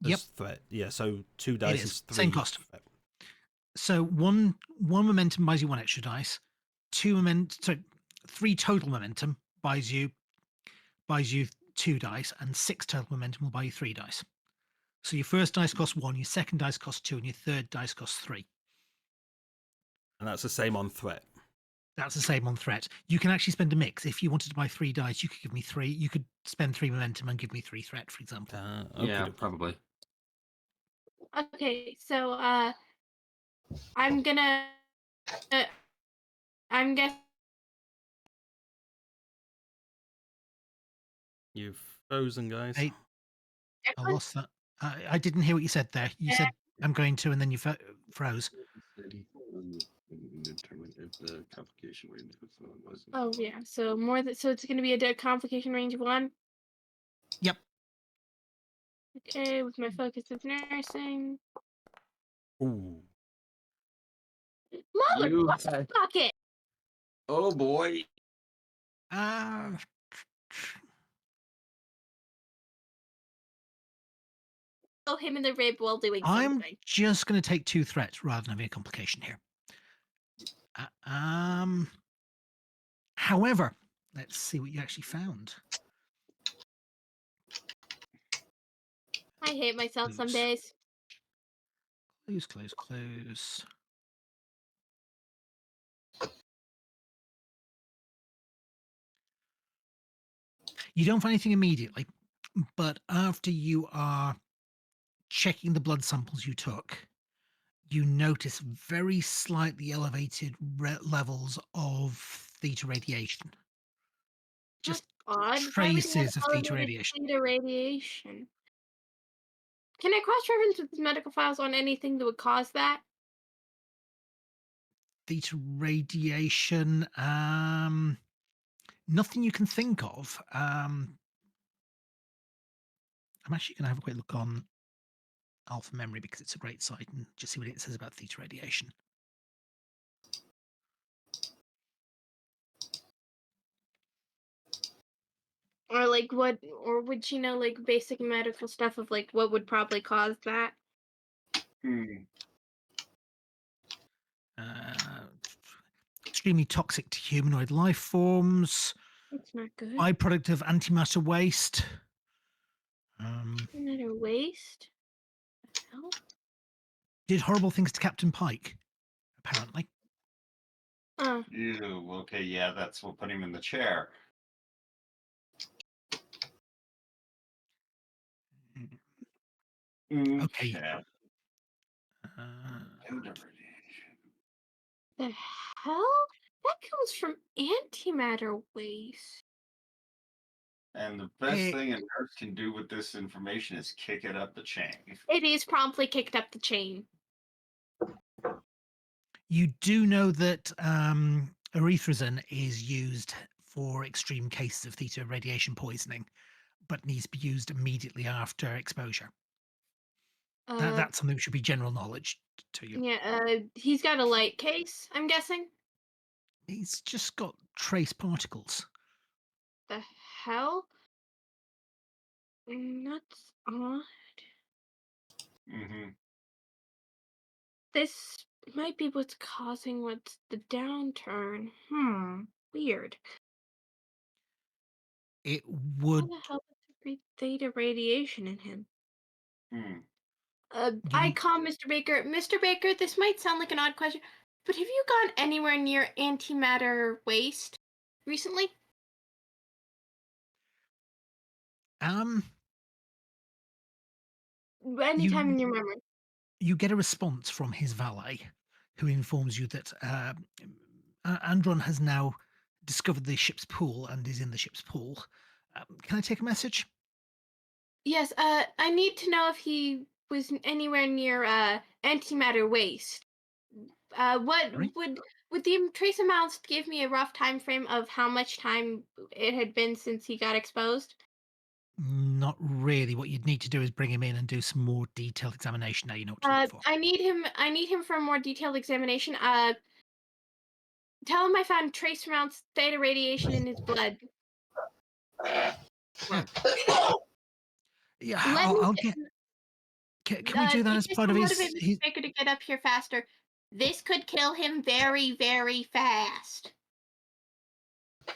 Yep. Threat. Yeah. So 2 dice is 3. Same cost. So one momentum buys you 1 extra dice. 3 total momentum buys you 2 dice, and 6 total momentum will buy you 3 dice. So your first dice costs 1, your second dice costs 2, and your third dice costs 3. And that's the same on threat. That's the same on threat. You can actually spend a mix. If you wanted to buy 3 dice, you could give me 3. You could spend 3 momentum and give me 3 threat, for example. Yeah, probably. Okay, so I'm gonna I'm guessing You've frozen, guys. I lost that. I didn't hear what you said there. You said I'm going to, and then you froze. Determine if the complication rate was. Oh yeah, so so it's gonna be a complication range of 1. Yep. Okay, with my focus of nursing. Ooh. Motherfucker! Oh boy. Oh, him in the rib while doing I'm something. just going to take 2 threats rather than having a complication here. However, let's see what you actually found. I hate myself some Close. days. Close. You don't find anything immediately, but after you are checking the blood samples you took, you notice very slightly elevated levels of theta radiation. Just Odd. traces of theta radiation. Theta radiation. Can I cross-reference with medical files on anything that would cause that? Theta radiation, nothing you can think of. I'm actually going to have a quick look on Alpha Memory because it's a great site and just see what it says about theta radiation. Or like what? Or would she know like basic medical stuff of like what would probably cause that? Extremely toxic to humanoid life forms. That's not good. Byproduct of antimatter waste. Antimatter waste. What the hell? Did horrible things to Captain Pike, apparently. Ew, okay, yeah, that's what put him in the chair. Okay. The hell? That comes from antimatter waste. And the best thing a nurse can do with this information is kick it up the chain. It is promptly kicked up the chain. You do know that erythrozin is used for extreme cases of theta radiation poisoning, but needs to be used immediately after exposure. That's something that should be general knowledge to you. Yeah, he's got a light case, I'm guessing. He's just got trace particles. The hell? That's odd. This might be what's causing what's the downturn. Weird. It would. How the hell is there theta radiation in him? You I need- call Mr. Baker. Mr. Baker, this might sound like an odd question, but have you gone anywhere near antimatter waste recently? Anytime in your memory. You get a response from his valet, who informs you that Andron has now discovered the ship's pool and is in the ship's pool. Can I take a message? Yes, I need to know if he was anywhere near antimatter waste. What Sorry? would the trace amounts give me a rough time frame of how much time it had been since he got exposed? Not really. What you'd need to do is bring him in and do some more detailed examination. Now you know what to look for. I need him for a more detailed examination. Tell him I found trace amounts theta radiation in his blood. Yeah, I'll get. Can we do that as part of his? Mr. Baker to get up here faster. This could kill him very, very fast.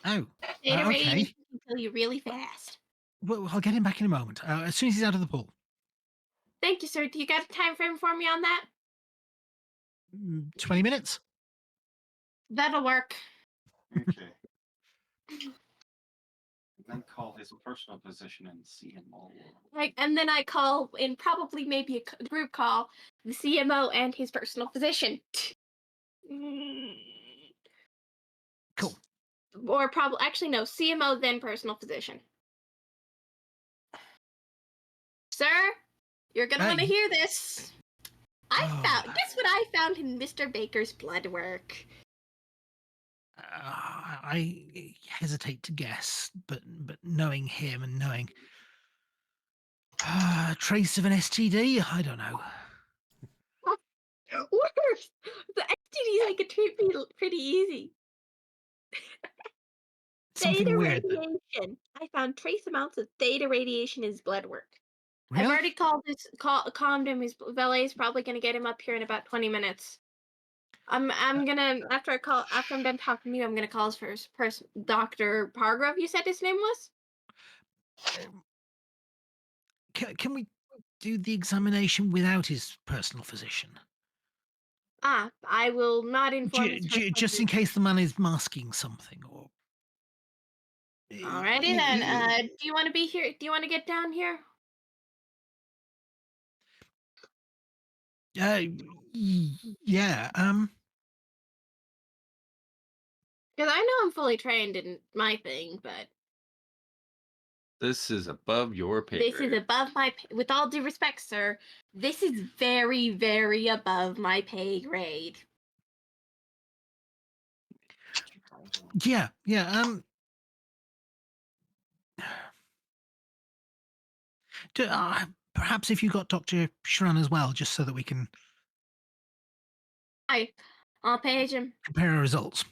Oh, Theta okay. radiation can kill you really fast. Well, I'll get him back in a moment. As soon as he's out of the pool. Thank you, sir. Do you got a time frame for me on that? 20 minutes. That'll work. Okay. Then call his personal physician and see him all over. Like, and then I call in probably maybe a group call the CMO and his personal physician. Cool. Or probably actually no, CMO then personal physician. Sir, you're gonna want to hear this. Guess what I found in Mr. Baker's blood work. I hesitate to guess, but knowing him and knowing trace of an STD, I don't know. Worse, the STDs I could treat pretty easy. Something Theta weird. radiation. I found trace amounts of theta radiation in his blood work. Really? I've already calmed him. His valet is probably gonna get him up here in about 20 minutes. I'm gonna after I'm done talking to you, I'm gonna call his first person, Dr. Pargrove. You said his name was? Can we do the examination without his personal physician? I will not inform his Just in case the man is masking something, or. Alrighty then. Do you want to be here? Do you want to get down here? Yeah. Because I know I'm fully trained in my thing, but This is above your pay grade. this is above my. With all due respect, sir, this is very, very above my pay grade. Yeah. Perhaps if you got Dr. Shran as well, just so that we can. I'll page him. Compare our results.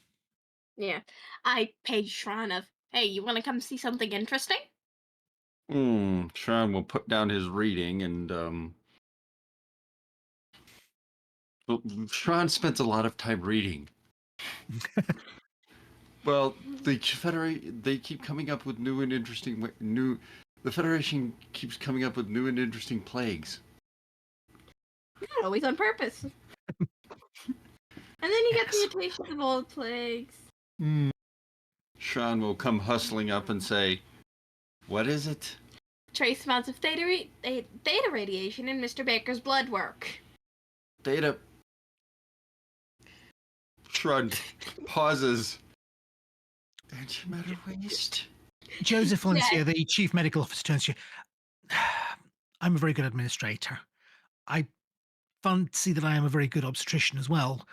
Yeah, I page Shran of. Hey, you want to come see something interesting? Shran will put down his reading and well, Shran spends a lot of time reading. Well, they keep coming up with new and interesting the Federation keeps coming up with new and interesting plagues. Not always on purpose. And then you get the mutations of old plagues. Shran will come hustling up and say, "What is it?" Trace amounts of theta radiation in Mr. Baker's blood work. Data. Shran pauses. Antimatter waste. Joseph Valencia, the chief medical officer, turns to you. I'm a very good administrator. I fancy that I am a very good obstetrician as well.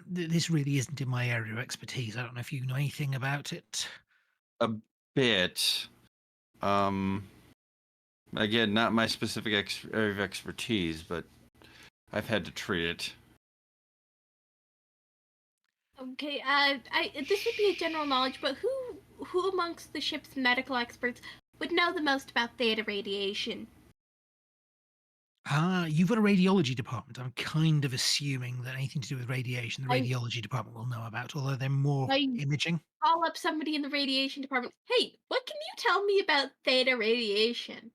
This really isn't in my area of expertise. I don't know if you know anything about it. A bit. Again, not my specific area of expertise, but I've had to treat it. Okay, this would be a general knowledge, but who amongst the ship's medical experts would know the most about theta radiation? You've got a radiology department. I'm kind of assuming that anything to do with radiation, the radiology department will know about, although they're more imaging. Call up somebody in the radiation department. Hey, what can you tell me about theta radiation?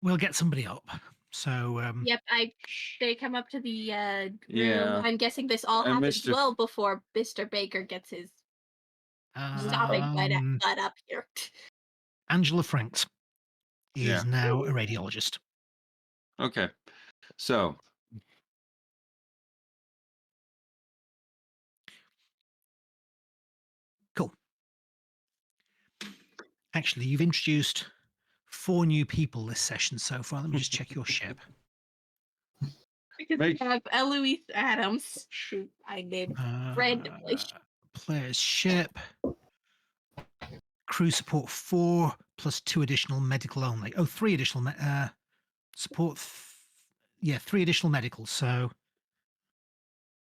We'll get somebody up. So Yep, they come up to the room. Yeah. I'm guessing this all And happens well before Mr. Baker gets his stopping butt up here. Angela Franks is now a radiologist. Okay. So cool. Actually, you've introduced 4 new people this session so far. Let me just check your ship. Because we have Eloise Adams, who I named randomly. Player's ship. Crew support 4 plus 2 additional medical only. Oh, 3 additional support. 3 additional medical. So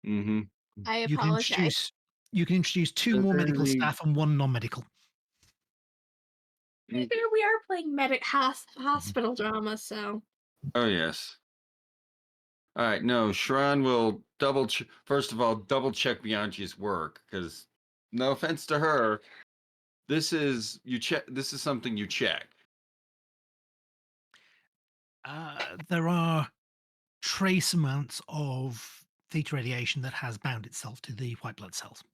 I apologize. You can introduce 2 more medical staff and 1 non-medical. Here we are playing hospital drama, so. Oh yes. All right. No, Shran will first of all double check Bianchi's work, because no offense to her, this is something you check. There are trace amounts of theta radiation that has bound itself to the white blood cells.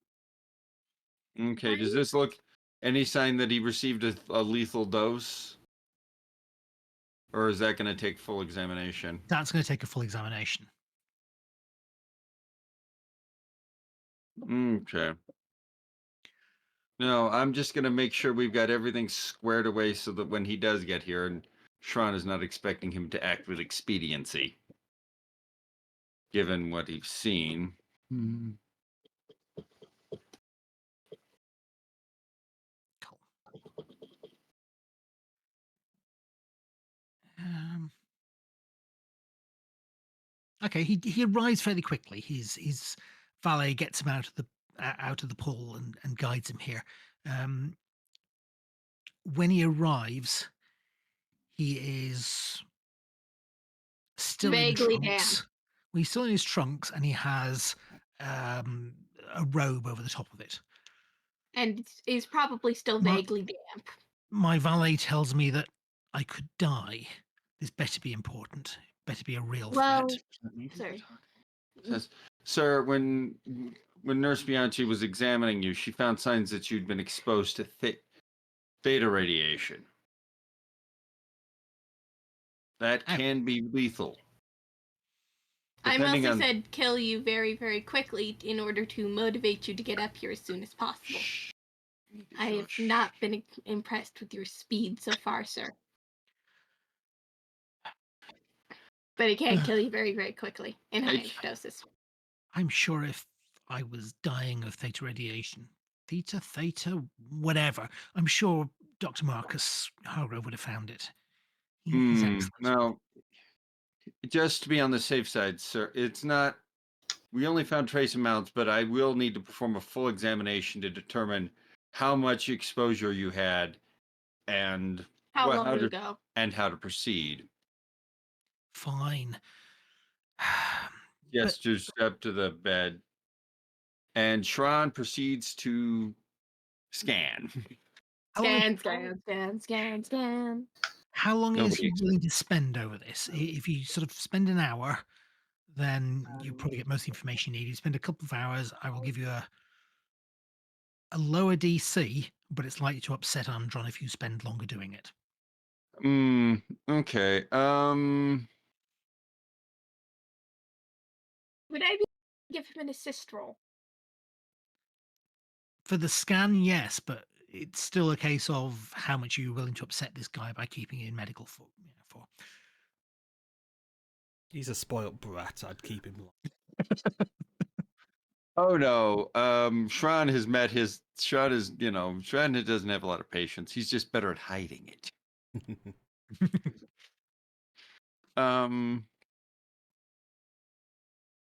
Okay, does this look any sign that he received a lethal dose? Or is that going to take full examination? That's going to take a full examination. Okay. No, I'm just going to make sure we've got everything squared away so that when he does get here, and Shran is not expecting him to act with expediency, given what he's seen. Cool. Okay, he arrives fairly quickly. His valet gets him out of the pool and guides him here. When he arrives, he is still Vaguely in trunks. Well, he's still in his trunks, and he has a robe over the top of it. And is probably still vaguely damp. My valet tells me that I could die. This better be important. Better be a real threat. Sorry. Says, sir, when Nurse Bianchi was examining you, she found signs that you'd been exposed to theta radiation. That can be lethal. I Depending mostly on- said kill you very, very quickly in order to motivate you to get up here as soon as possible. I have not been impressed with your speed so far, sir. But it can kill you very, very quickly in high doses. I'm sure if I was dying of theta radiation, theta, whatever, I'm sure Dr. Marcus Hargrove would have found it. He's excellent. Now, just to be on the safe side, sir, it's not. We only found trace amounts, but I will need to perform a full examination to determine how much exposure you had and How long ago? And how to proceed. Fine. Yes, to step to the bed. And Shran proceeds to scan. Scan. How long is Nobody he willing to spend over this? If you sort of spend an hour, then you probably get most of the information you need. You spend a couple of hours, I will give you a lower DC, but it's likely to upset Andron if you spend longer doing it. Okay. Would I be give him an assist roll? For the scan, yes, but it's still a case of how much you're willing to upset this guy by keeping it in medical for. He's a spoilt brat. I'd keep him. Oh no. Shran has met his. Shran is, Shran doesn't have a lot of patience. He's just better at hiding it.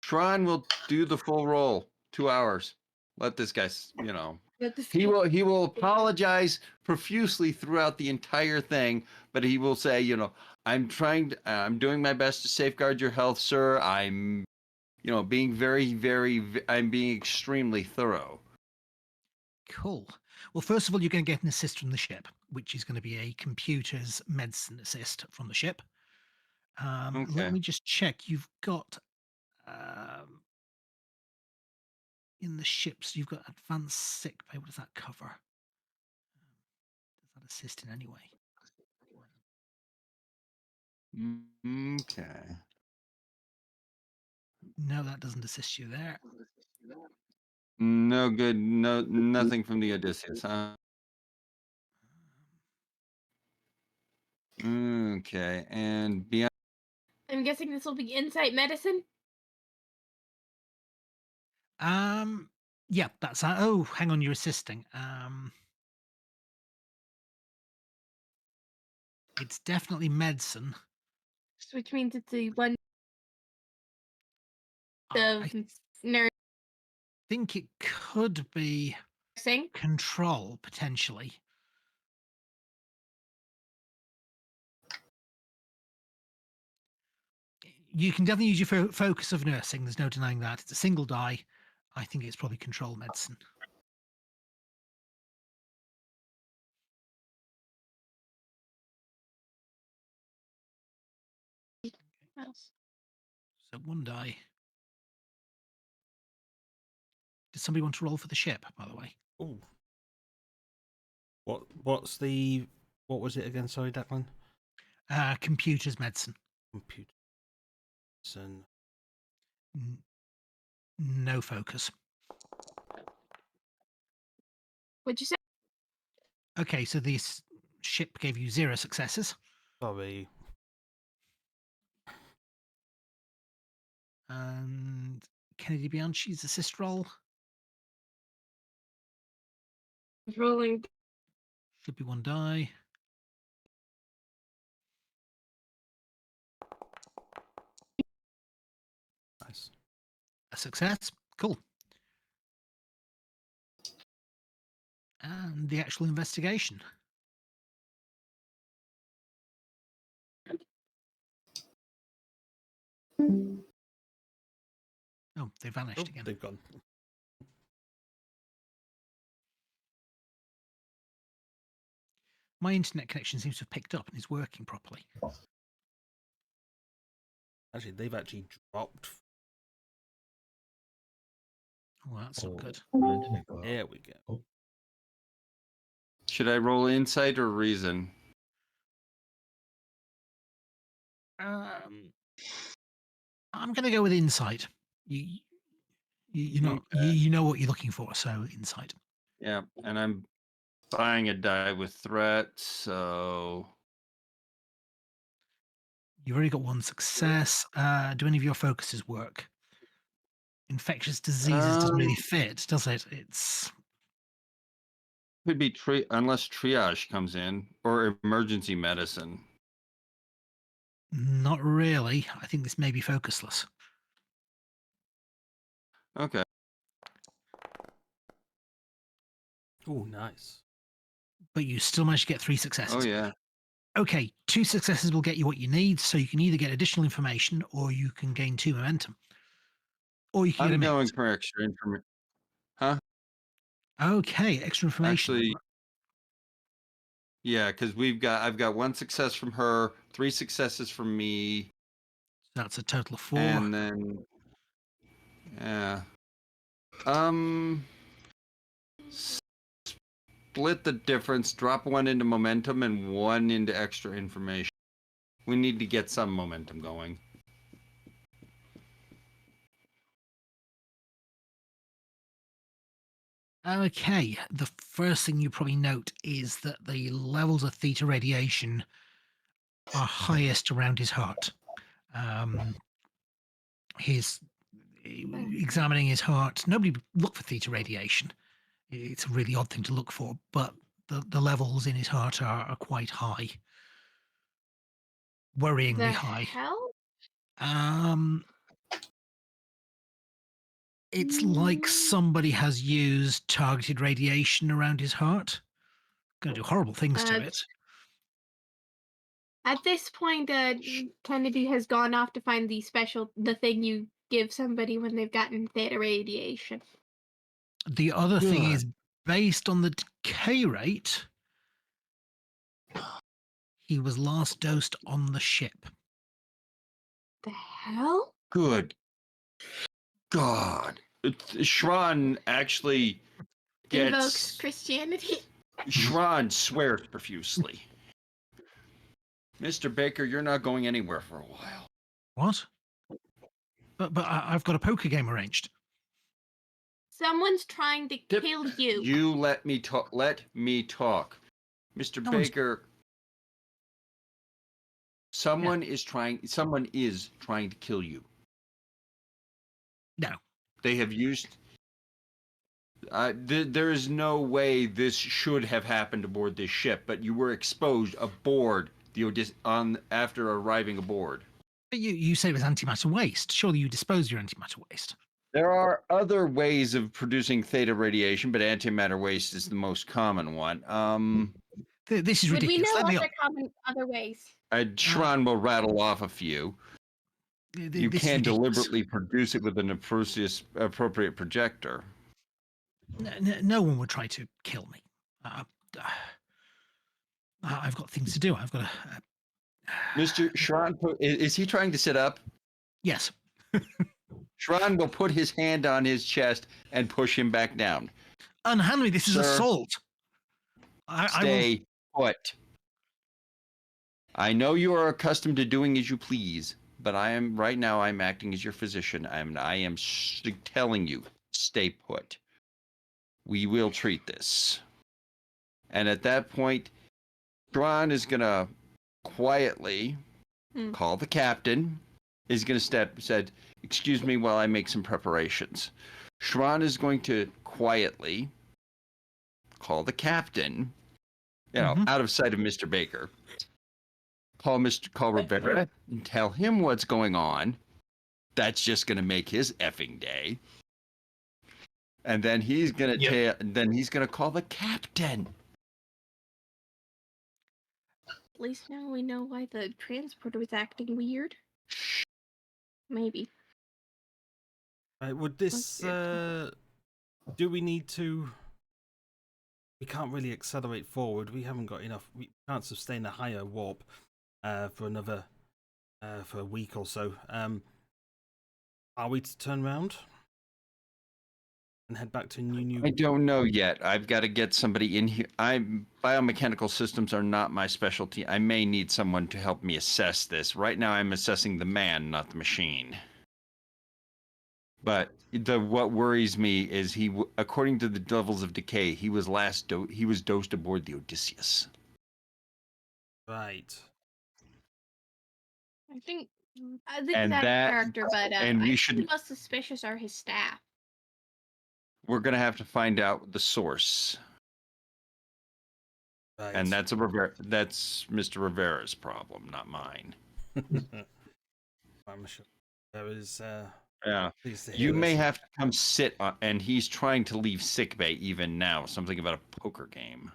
Shran will do the full roll. 2 hours. Let this guy, he will apologize profusely throughout the entire thing, but he will say, I'm doing my best to safeguard your health, sir. I'm, being I'm being extremely thorough. Cool. Well, first of all, you're going to get an assist from the ship, which is going to be a computer's medicine assist from the ship. Let me just check. You've got in the ships, you've got advanced sick pay. What does that cover? Does that assist in any way? Okay. No, that doesn't assist you there. No good. No, nothing from the Odysseus, huh? Okay, and beyond. I'm guessing this will be insight medicine. Yeah, that's oh, hang on, you're assisting. It's definitely medicine. Which means it's the one I nurse. think it could be Nursing? Control, potentially. You can definitely use your focus of nursing. There's no denying that. It's a single die. I think it's probably control medicine. So 1 die. Does somebody want to roll for the ship, by the way? Ooh. What was it again? Sorry, Declan. Computers medicine. Computer. No focus. What'd you say? Okay, so this ship gave you 0 successes. Sorry. And Kennedy Bianchi's assist roll Rolling. should be 1 die. Nice. A success. Cool. And the actual investigation. Oh, they vanished again. They've gone. My internet connection seems to have picked up and is working properly. Actually, they've actually dropped. Oh, that's not good. There we go. Should I roll insight or reason? I'm going to go with insight. You know what you're looking for, so insight. Yeah, and I'm buying a die with threat, so You've already got 1 success. Do any of your focuses work? Infectious diseases doesn't really fit, does it? It's could be unless triage comes in or emergency medicine. not really. I think this may be focusless. Okay. Oh, nice. But you still managed to get 3 successes. Oh yeah. Okay, 2 successes will get you what you need, so you can either get additional information or you can gain 2 momentum. Or you can I'm get a going mix. for extra information. Huh? Okay, extra information. Actually, yeah, because I've got 1 success from her, 3 successes from me, That's a total of 4. and then yeah. Split the difference, drop 1 into momentum and 1 into extra information. We need to get some momentum going. Okay, the first thing you probably note is that the levels of theta radiation are highest around his heart. Examining his heart, nobody would look for theta radiation. It's a really odd thing to look for, but the levels in his heart are quite high. Worryingly The high. hell? It's like somebody has used targeted radiation around his heart. Going to do horrible things to it. At this point, Kennedy has gone off to find the thing you give somebody when they've gotten theta radiation. The other thing is, based on the decay rate, he was last dosed on the ship. The hell? Good God. Shran actually Invokes gets... Christianity. Shran swears profusely. Mr. Baker, you're not going anywhere for a while. What? But I've got a poker game arranged. Someone's trying to kill you. You let me talk. Let me talk. Mr. Baker, someone is trying to kill you. No. They have used... there is no way this should have happened aboard this ship, but you were exposed aboard the Odysseus after arriving aboard. But you said it was antimatter waste. Surely you disposed your antimatter waste. There are other ways of producing theta radiation, but antimatter waste is the most common one. This is ridiculous. Would we know other ways? Shran will rattle off a few. You can't deliberately produce it with an appropriate projector. No one would try to kill me. I've got things to do. I've got to... Mr. Shran, is he trying to sit up? Yes. Shran will put his hand on his chest and push him back down. Unhandy, this is Sir, assault. I will. Stay put. I know you are accustomed to doing as you please, but right now I'm acting as your physician. I am telling you, stay put. We will treat this. And at that point, Shran is gonna quietly call the captain. Is gonna said, "Excuse me while I make some preparations." Shran is going to quietly call the captain, out of sight of Mr. Baker. Call Rivera and tell him what's going on. That's just gonna make his effing day. And then he's gonna call the captain. At least now we know why the transporter was acting weird. Maybe. Right, would this do we need to? We can't really accelerate forward. We haven't got enough. We can't sustain a higher warp for another for a week or so. Are we to turn around and head back to New? I don't know yet. I've got to get somebody in here. Biomechanical systems are not my specialty. I may need someone to help me assess this. Right now, I'm assessing the man, not the machine. But what worries me is according to the levels of decay, he was dosed aboard the Odysseus. Right. I think this is out of character, but should. The most suspicious are his staff. We're gonna have to find out the source. Right. And that's Mr. Rivera's problem, not mine. I'm sure there is. Yeah. You may have to come sit on, and he's trying to leave sickbay even now. Something about a poker game.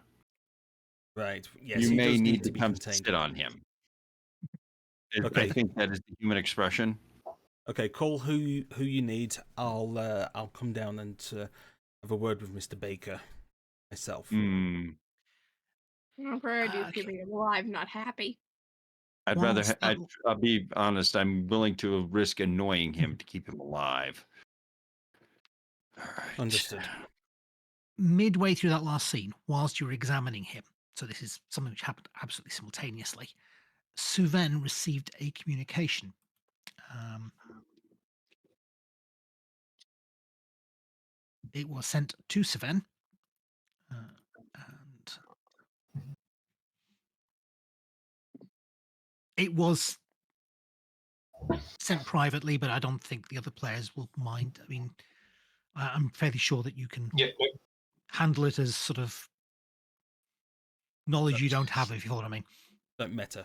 Right. Yes. You may need to come contained. sit on him. Okay. I think that is the human expression. Okay. Call who you need. I'll come down and have a word with Mr. Baker myself. I'm pretty keeping him alive, not happy. I'd rather. I'll be honest. I'm willing to risk annoying him to keep him alive. All right. Understood. Midway through that last scene, whilst you were examining him, so this is something which happened absolutely simultaneously, Suven received a communication. It was sent to Suven, and it was sent privately, but I don't think the other players will mind. I mean, I'm fairly sure that you can handle it as sort of knowledge you don't have, if you know what I mean. Don't matter.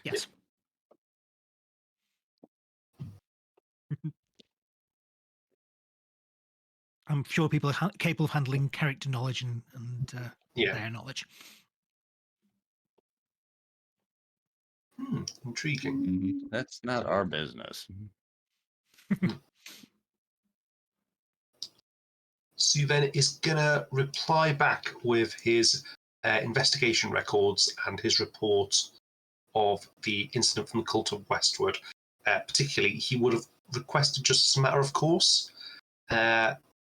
Yes. I'm sure people are capable of handling character knowledge and their knowledge. Intriguing. That's not our business. Suven is going to reply back with his investigation records and his report of the incident from the cult of Westwood. Particularly, he would have requested, just as a matter of course,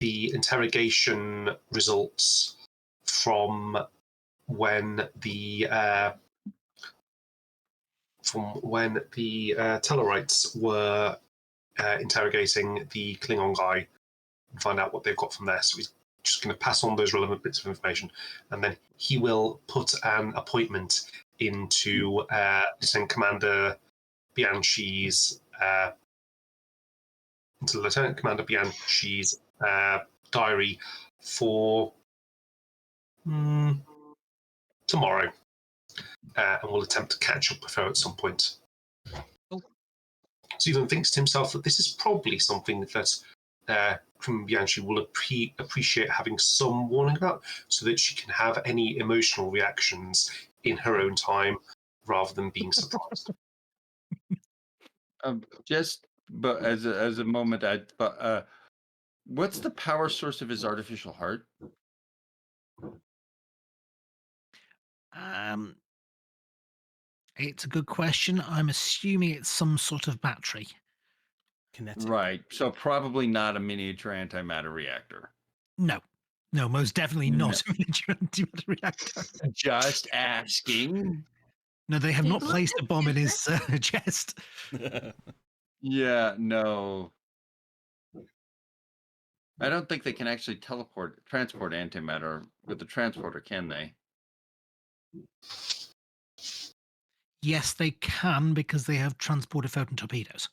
the interrogation results from when the Tellarites were interrogating the Klingon guy and find out what they've got from there. So he's just going to pass on those relevant bits of information, and then he will put an appointment into Lieutenant Commander Bianchi's diary for tomorrow, and we'll attempt to catch up with her at some point. Suven thinks to himself that this is probably something that Bianchi will appreciate having some warning about, so that she can have any emotional reactions in her own time rather than being surprised. But as a moment, what's the power source of his artificial heart? It's a good question. I'm assuming it's some sort of battery. kinetic. Right. So probably not a miniature antimatter reactor. No, most definitely No. not a miniature antimatter reactor. Just asking. No, they have Take not a look placed at a bomb in it. his chest. Yeah, no. I don't think they can actually transport antimatter with the transporter, can they? Yes, they can because they have transporter photon torpedoes.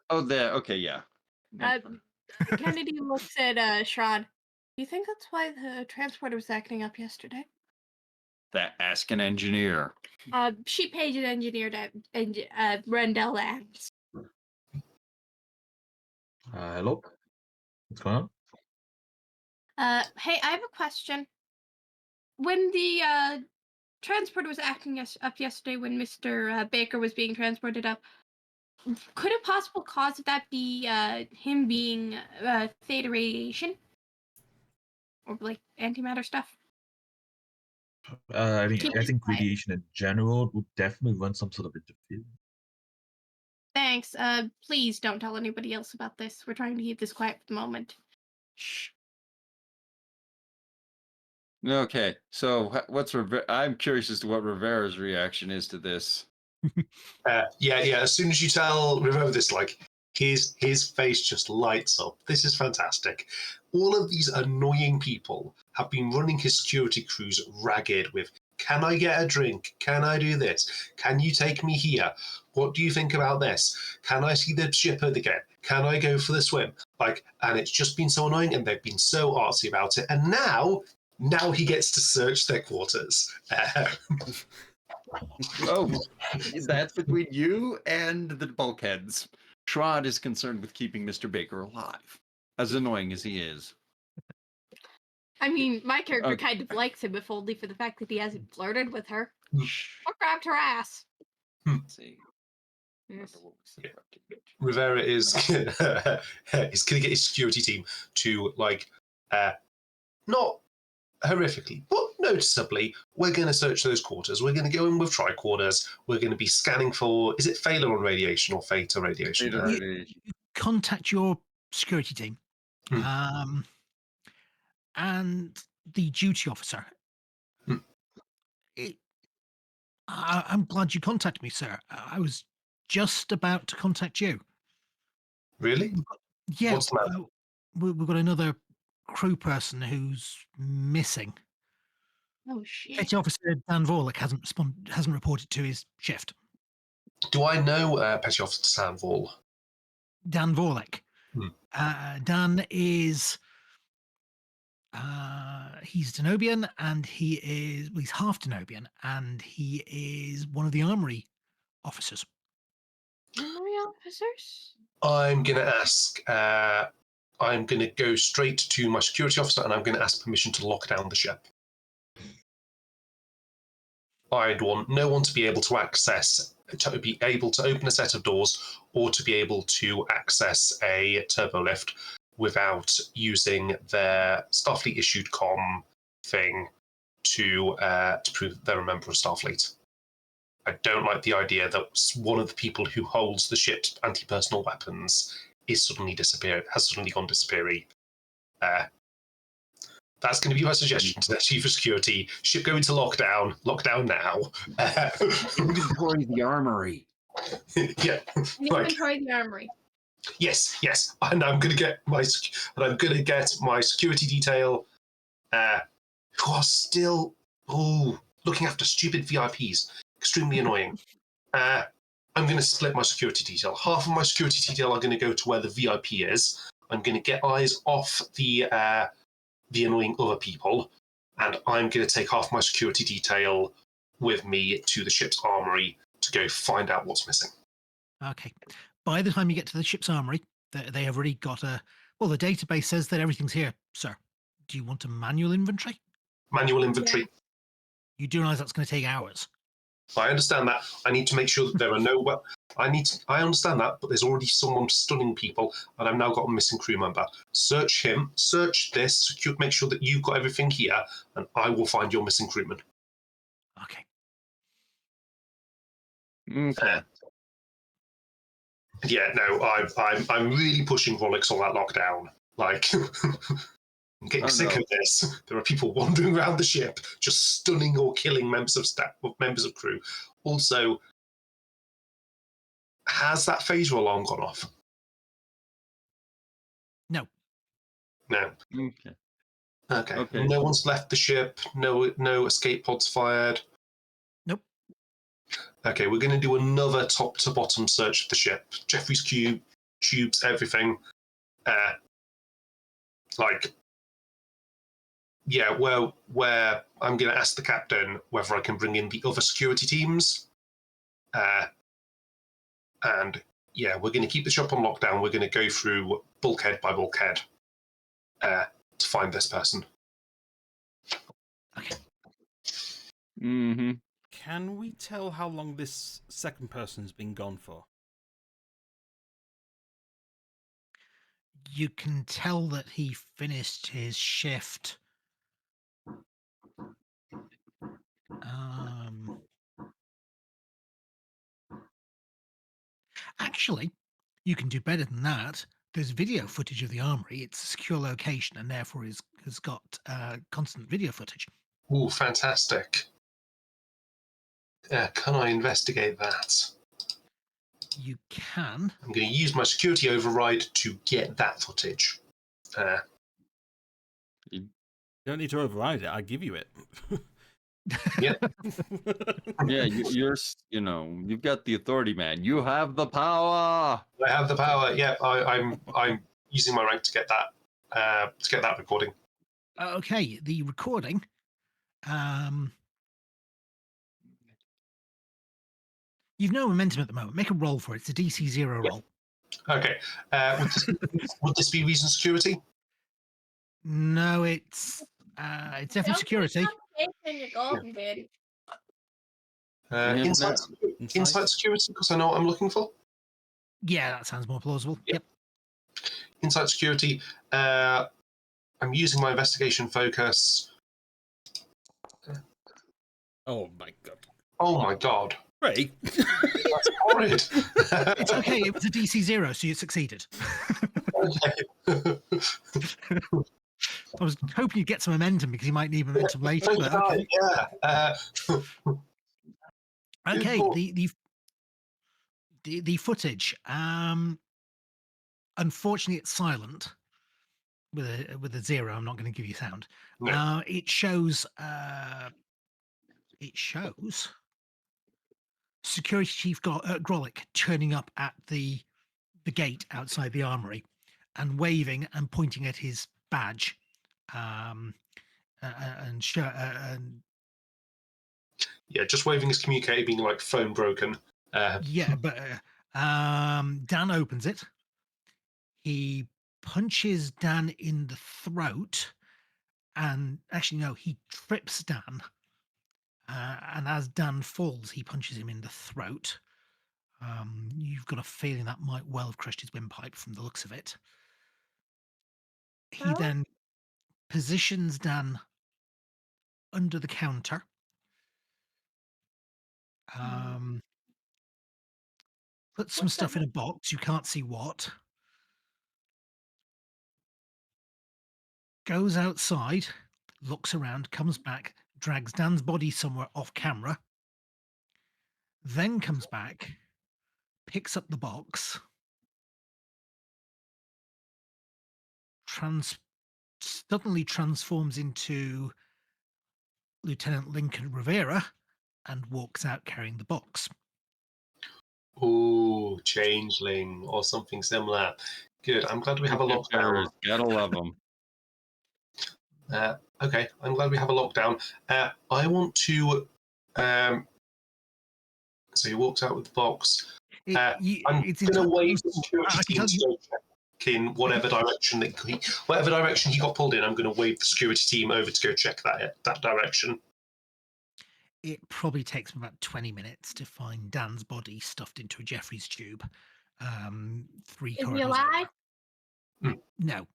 Oh, there. Okay, yeah. Kennedy looks at Shrod. Do you think that's why the transporter was acting up yesterday? That ask an engineer. She paged an engineer to Rendell Adams. Hello? What's going on? Hey, I have a question. When the transporter was acting up yesterday, when Mr. Baker was being transported up, could a possible cause of that be him being theta radiation? Or like antimatter stuff? I Keep think this quiet. radiation in general would definitely run some sort of interference. Thanks. Please don't tell anybody else about this. We're trying to keep this quiet for the moment. Shh. Okay, so I'm curious as to what Rivera's reaction is to this. Yeah. As soon as you tell Rivera this, like his face just lights up. This is fantastic. All of these annoying people have been running his security crews ragged with, "Can I get a drink? Can I do this? Can you take me here? What do you think about this? Can I see the ship again? Can I go for the swim?" And it's just been so annoying, and they've been so artsy about it. And now he gets to search their quarters. Oh, that's between you and the bulkheads. Shrod is concerned with keeping Mr. Baker alive, as annoying as he is. I mean, my character kind of likes him, if only for the fact that he hasn't flirted with her or grabbed her ass. Let's see. Yes. Rivera is going to get his security team to, not horrifically, but noticeably, we're going to search those quarters. We're going to go in with tricorders. We're going to be scanning for, is it Phaeton radiation or Theta radiation? Theta radiation. Contact your security team and the duty officer. I'm glad you contacted me, sir. I was just about to contact you. Really? Yeah, What's the matter? we've got another crew person who's missing. Oh shit. Petty Officer Dan Vorlick hasn't reported to his shift. Do I know Petty Officer Sam Vall? Dan Vorlick. Dan is he's Denobian, and he's half Denobian, and he is one of the armory officers. Armory officers? I'm going to ask, I'm going to go straight to my security officer, and I'm going to ask permission to lock down the ship. I'd want no one to be able to open a set of doors or to be able to access a turbo lift without using their Starfleet issued comm thing to prove that they're a member of Starfleet. I don't like the idea that one of the people who holds the ship's anti-personnel weapons has suddenly gone disappearing. That's going to be my suggestion to the Chief of Security. Ship go into lockdown. Lockdown now. Inventory the armory. Yeah. Inventory the armory. Yes. And I'm going to get my security detail who are still looking after stupid VIPs. Extremely annoying. I'm going to split my security detail. Half of my security detail are going to go to where the VIP is. I'm going to get eyes off the annoying other people, and I'm going to take half my security detail with me to the ship's armory to go find out what's missing. Okay. By the time you get to the ship's armory, they have already got the database says that everything's here, sir. Do you want a manual inventory? Manual inventory. Yeah. You do realize that's going to take hours. I understand that. I need to make sure that there are no... I understand that, but there's already someone stunning people, and I've now got a missing crew member. Search him, search this, make sure that you've got everything here, and I will find your missing crewman. Okay. Okay. Yeah, no, I'm really pushing Rolex on that lockdown. Like, I'm getting sick of this. There are people wandering around the ship, just stunning or killing members of staff, members of crew. Also, has that phaser alarm gone off? No. No. Okay. Okay. No one's left the ship. No escape pods fired. Nope. Okay, we're going to do another top to bottom search of the ship. Jeffrey's cube, tubes, everything. Where I'm going to ask the captain whether I can bring in the other security teams. And yeah, we're going to keep the shop on lockdown. We're going to go through bulkhead by bulkhead to find this person. Okay. Mm-hmm. Can we tell how long this second person's been gone for? You can tell that he finished his shift. Actually, you can do better than that. There's video footage of the armory. It's a secure location and therefore has got constant video footage. Ooh, fantastic. Can I investigate that? You can. I'm going to use my security override to get that footage. You don't need to override it. I give you it. Yeah. Yeah, you've got the authority, man. You have the power. I have the power. Yeah, I'm using my rank to get that recording. Okay, the recording. You've no momentum at the moment. Make a roll for it. It's a DC 0 roll. Okay. Would this be reason security? No, it's definitely security. Inside security, because I know what I'm looking for. Yeah, that sounds more plausible. Yep. Inside security. I'm using my investigation focus. Oh my god. Oh my god. Ray. That's horrid. It's okay. It was a DC 0, so you succeeded. Okay. I was hoping you'd get some momentum because you might need momentum later. But okay. Yeah. Okay. The footage. Unfortunately, it's silent with a 0. I'm not going to give you sound. No. It shows. Security Chief Grolic turning up at the gate outside the armory and waving and pointing at his badge, and yeah, just waving his communicator being like phone broken. yeah, but Dan opens it. He punches Dan in the throat, and actually no, he trips Dan. And as Dan falls, he punches him in the throat. You've got a feeling that might well have crushed his windpipe from the looks of it. He then positions Dan under the counter. Puts some stuff in a box. You can't see what. Goes outside, looks around, comes back, drags Dan's body somewhere off camera. Then comes back, picks up the box, suddenly transforms into Lieutenant Lincoln Rivera and walks out carrying the box. Ooh, changeling or something similar. Good. I'm glad we have a lockdown. Gotta love them. Okay, I'm glad we have a lockdown. I want to. So he walks out with the box. I'm going to wait for security team to go check in whatever direction he got pulled in. I'm going to wave the security team over to go check that direction. It probably takes about 20 minutes to find Dan's body stuffed into a Jeffrey's tube. 3 Is corridors. he alive? No.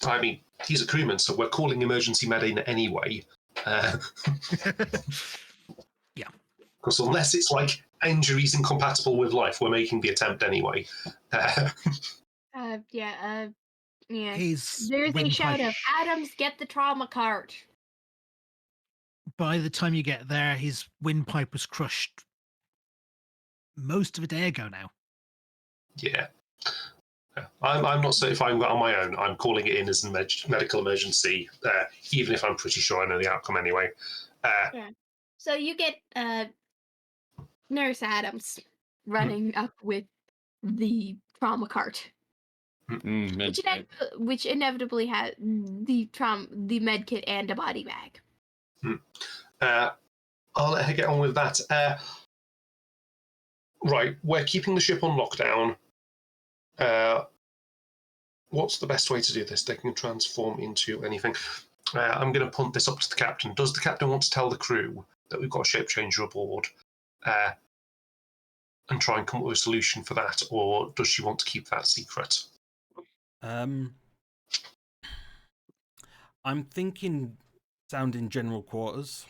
I mean, he's a crewman, so we're calling emergency med in anyway. Yeah. Because unless it's like injuries incompatible with life. We're making the attempt anyway. Yeah. His There's a windpipe, shout of Adams, get the trauma cart. by the time you get there, his windpipe was crushed most of a day ago now. Yeah. I'm not certifying that on my own. I'm calling it in as a medical emergency, even if I'm pretty sure I know the outcome anyway. So you get Nurse Adams running up with the trauma cart, which inevitably has the med kit and a body bag. I'll let her get on with that. Right, we're keeping the ship on lockdown. What's the best way to do this? They can transform into anything. I'm going to punt this up to the captain. Does the captain want to tell the crew that we've got a shape changer aboard and try and come up with a solution for that, or does she want to keep that secret? I'm thinking sounding general quarters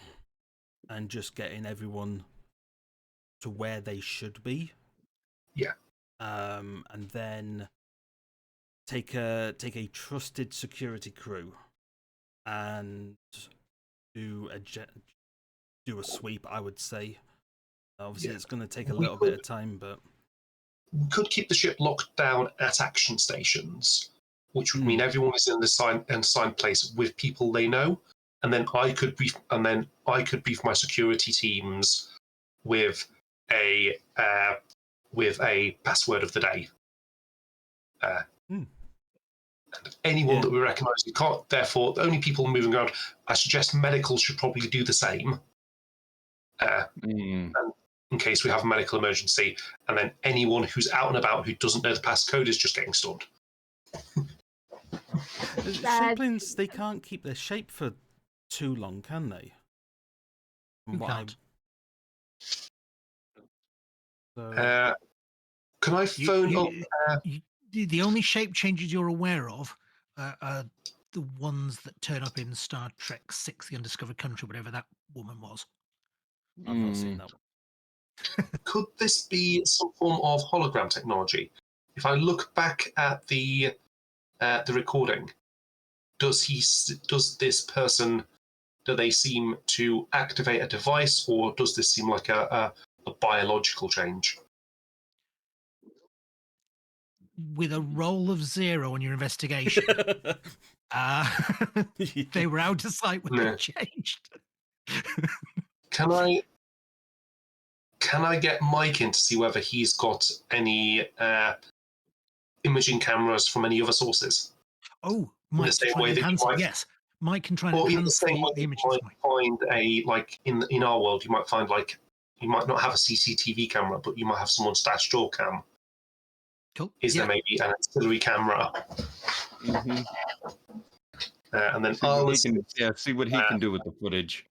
and just getting everyone to where they should be. Yeah. And then take a trusted security crew and do a sweep, I would say. Obviously, it's going to take a little bit of time, but we could keep the ship locked down at action stations, which would mean everyone is in the assigned place with people they know, and then I could brief my security teams with a password of the day. And anyone that we recognise, we can't. Therefore, the only people moving around, I suggest medical should probably do the same. And in case we have a medical emergency, and then anyone who's out and about who doesn't know the passcode is just getting stunned. Shapelings, they can't keep their shape for too long, can they? You can't. Can I phone up? The only shape changes you're aware of are the ones that turn up in Star Trek VI, The Undiscovered Country, whatever that woman was. I've not seen that one. Could this be some form of hologram technology? If I look back at the recording, does this person, do they seem to activate a device, or does this seem like a biological change? With a roll of 0 on your investigation, they were out of sight when they changed. Can I get Mike in to see whether he's got any imaging cameras from any other sources? Oh, Mike can try and enhance it. Yes, Mike can try and enhance the images. You might find in our world, you might find you might not have a CCTV camera, but you might have someone's dash door cam. Cool. Is there maybe an auxiliary camera? And then see what he can do with the footage.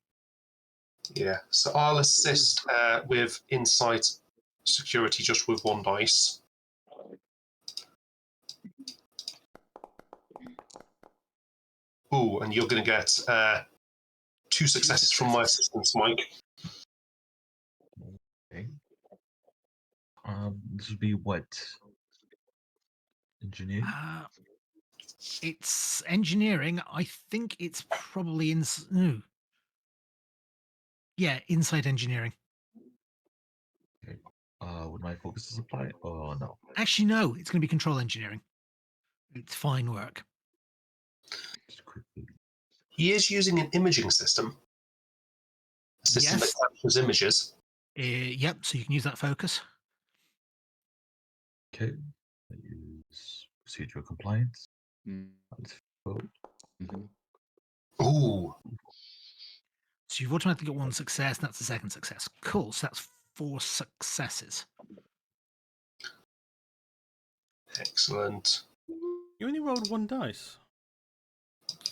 Yeah, so I'll assist with insight security just with 1 dice. Ooh, and you're going to get 2 successes from my assistance, Mike. Okay. This would be what? Engineering? It's engineering. I think it's probably inside engineering. Okay. Would my focuses apply? Oh no. Actually, no. It's going to be control engineering. It's fine work. He is using an imaging system. A system that captures images. Yep. So you can use that focus. Okay. I use procedural compliance. Let's vote. Ooh. So you've automatically got 1 success, and that's the second success. Cool. So that's 4 successes. Excellent. You only rolled 1 dice.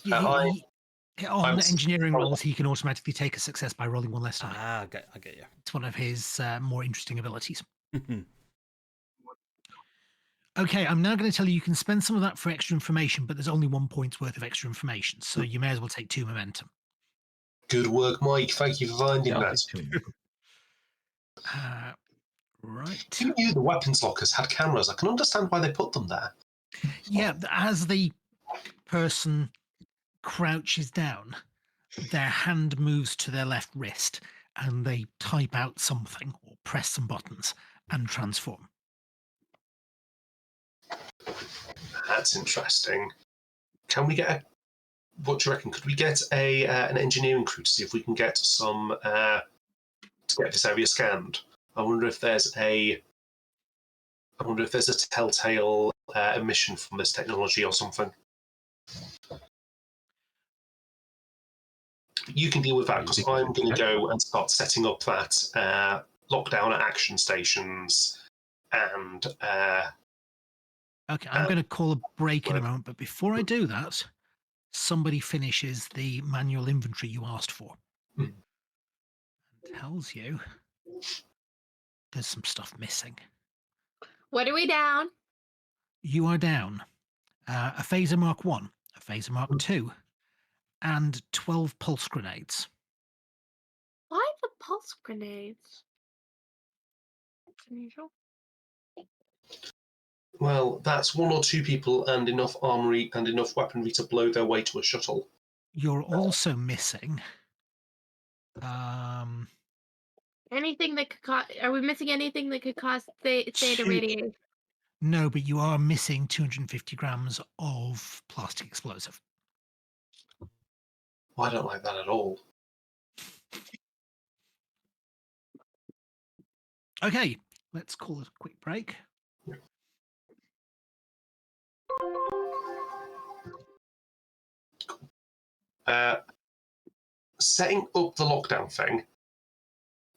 Yeah, on engineering rolls, he can automatically take a success by rolling 1 less time. I get you. It's one of his more interesting abilities. Okay, I'm now going to tell you can spend some of that for extra information, but there's only 1 point's worth of extra information, so you may as well take 2 momentum. Good work, Mike. Thank you for finding that. Right. Who knew the weapons lockers had cameras? I can understand why they put them there. Yeah, as the person crouches down, their hand moves to their left wrist and they type out something or press some buttons and transform. That's interesting. Can we get what do you reckon? Could we get an engineering crew to see if we can get some to get this area scanned? I wonder if there's a telltale emission from this technology or something. You can deal with that because I'm going to go and start setting up that lockdown at action stations and. Okay, I'm going to call a break in a moment, but before I do that, somebody finishes the manual inventory you asked for. And tells you there's some stuff missing. What are we down? You are down a phaser Mark 1, a phaser Mark 2, and 12 pulse grenades. Why the pulse grenades? That's unusual. Well, that's one or two people and enough armory and enough weaponry to blow their way to a shuttle. You're also missing. Anything that could cause? Are we missing anything that could cause theta radiation? No, but you are missing 250 grams of plastic explosive. I don't like that at all. Okay, let's call it a quick break. Setting up the lockdown thing,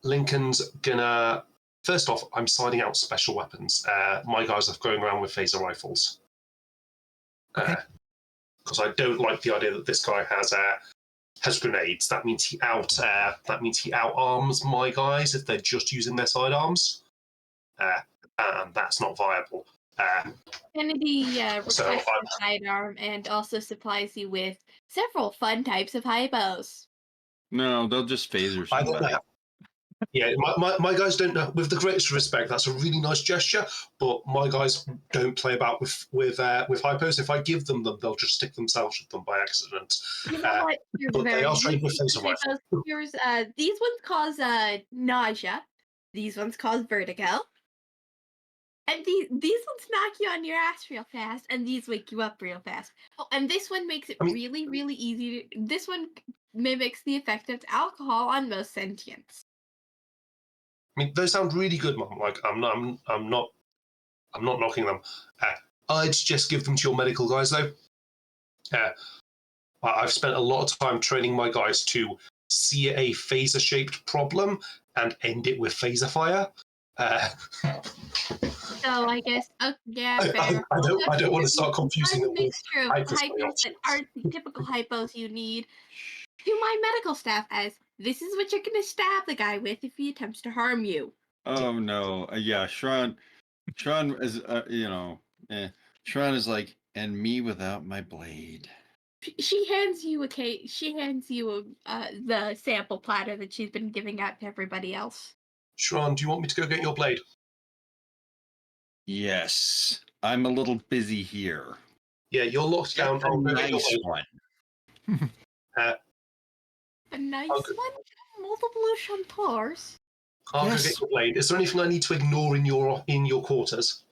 Lincoln's gonna. First off, I'm signing out special weapons. My guys are going around with phaser rifles. Because I don't like the idea that this guy has grenades. That means he outarms my guys if they're just using their sidearms, and that's not viable. Kennedy requests a sidearm and also supplies you with several fun types of hypos. No, they'll just phaser somebody. Yeah, my guys don't know. With the greatest respect, that's a really nice gesture, but my guys don't play about with hypos. If I give them, they'll just stick themselves with them by accident. You know what? But they are trained with phaser rifles. These ones cause nausea. These ones cause vertigo. And these ones knock you on your ass real fast, and these wake you up real fast. Oh, and this one makes it really, really easy. This one mimics the effect of alcohol on most sentients. I mean, those sound really good, Mum. Like, I'm not knocking them. I'd just give them to your medical guys, though. I've spent a lot of time training my guys to see a phaser-shaped problem and end it with phaser fire. So I guess, yeah, fair. I don't want to start confusing them with mixture of hypos that aren't the typical hypos you need. To my medical staff as, this is what you're going to stab the guy with if he attempts to harm you. Oh no, yeah, Shran is, Shran is like, and me without my blade. She hands you the sample platter that she's been giving out to everybody else. Shran, do you want me to go get your blade? Yes, I'm a little busy here. Yeah, you're locked down. A nice one. A nice one? Multiple chanteurs? I'll go get your blade. Is there anything I need to ignore in your quarters?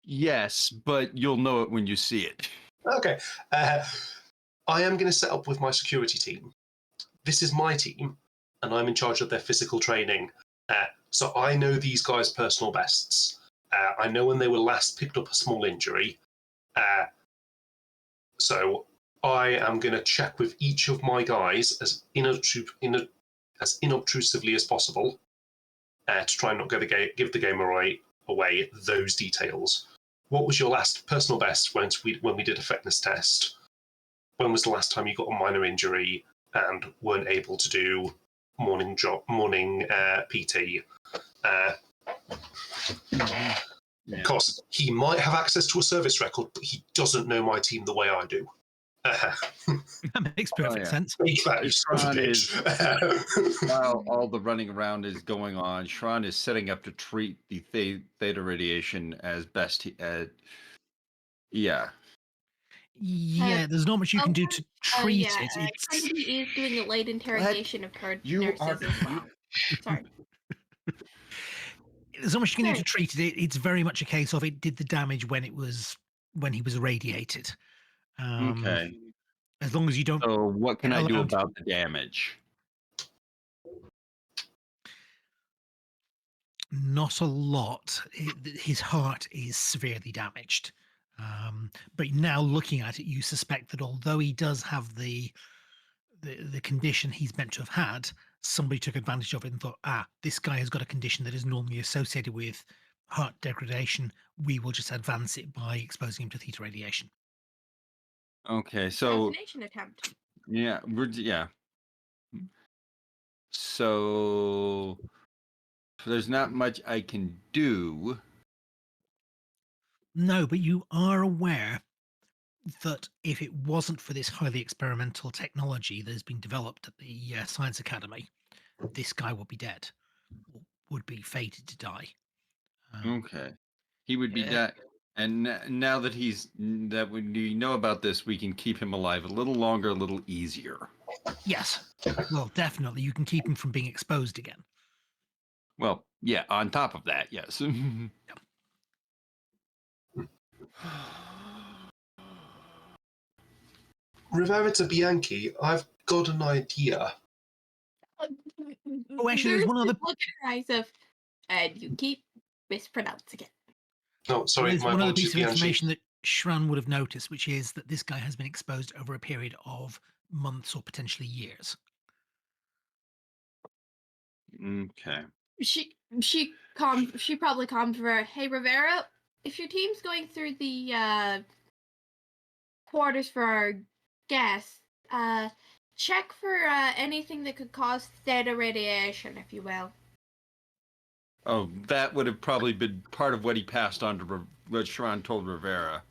Yes, but you'll know it when you see it. Okay. I am going to set up with my security team. This is my team, and I'm in charge of their physical training. So I know these guys' personal bests. I know when they were last picked up a small injury. So I am going to check with each of my guys as inobtrusively as possible to try and not give the game away those details. What was your last personal best when we did a fitness test? When was the last time you got a minor injury and weren't able to do morning PT? Of course, he might have access to a service record, but he doesn't know my team the way I do. That makes perfect yeah. sense. Make that, you son of a bitch. While all the running around is going on, Shran is setting up to treat the theta radiation as best he. Yeah. Yeah, there's not much you can do to treat yeah, it. It's Kennedy is doing a light interrogation of her You nurses are- as well. Sorry. there's not much you can do to Sorry. treat it. It's very much a case of it did the damage when he was irradiated. Okay. As long as you don't. So what can I do allowed- about the damage? Not a lot. His heart is severely damaged. But now looking at it, you suspect that although he does have the condition he's meant to have had, somebody took advantage of it and thought, this guy has got a condition that is normally associated with heart degradation. We will just advance it by exposing him to theta radiation. Okay, so Assassination attempt. yeah, So there's not much I can do. No, but you are aware that if it wasn't for this highly experimental technology that has been developed at the Science Academy, this guy would be dead, or would be fated to die. Okay, he would be Yeah. dead. And now that we know about this, we can keep him alive a little longer, a little easier. Yes. Well, definitely. You can keep him from being exposed again. Well, yeah, on top of that, yes. Rivera to Bianchi, I've got an idea. Oh, actually, there's one other. Look at her eyes of, and you keep mispronouncing it. No, sorry, There's my one other apologies, piece of Bianchi. information that Shran would have noticed, which is that this guy has been exposed over a period of months or potentially years. Okay. She probably calmed Rivera. Hey Rivera, if your team's going through the quarters for our guests, check for anything that could cause theta radiation, if you will. Oh, that would have probably been part of what he passed on to what Shran told Rivera.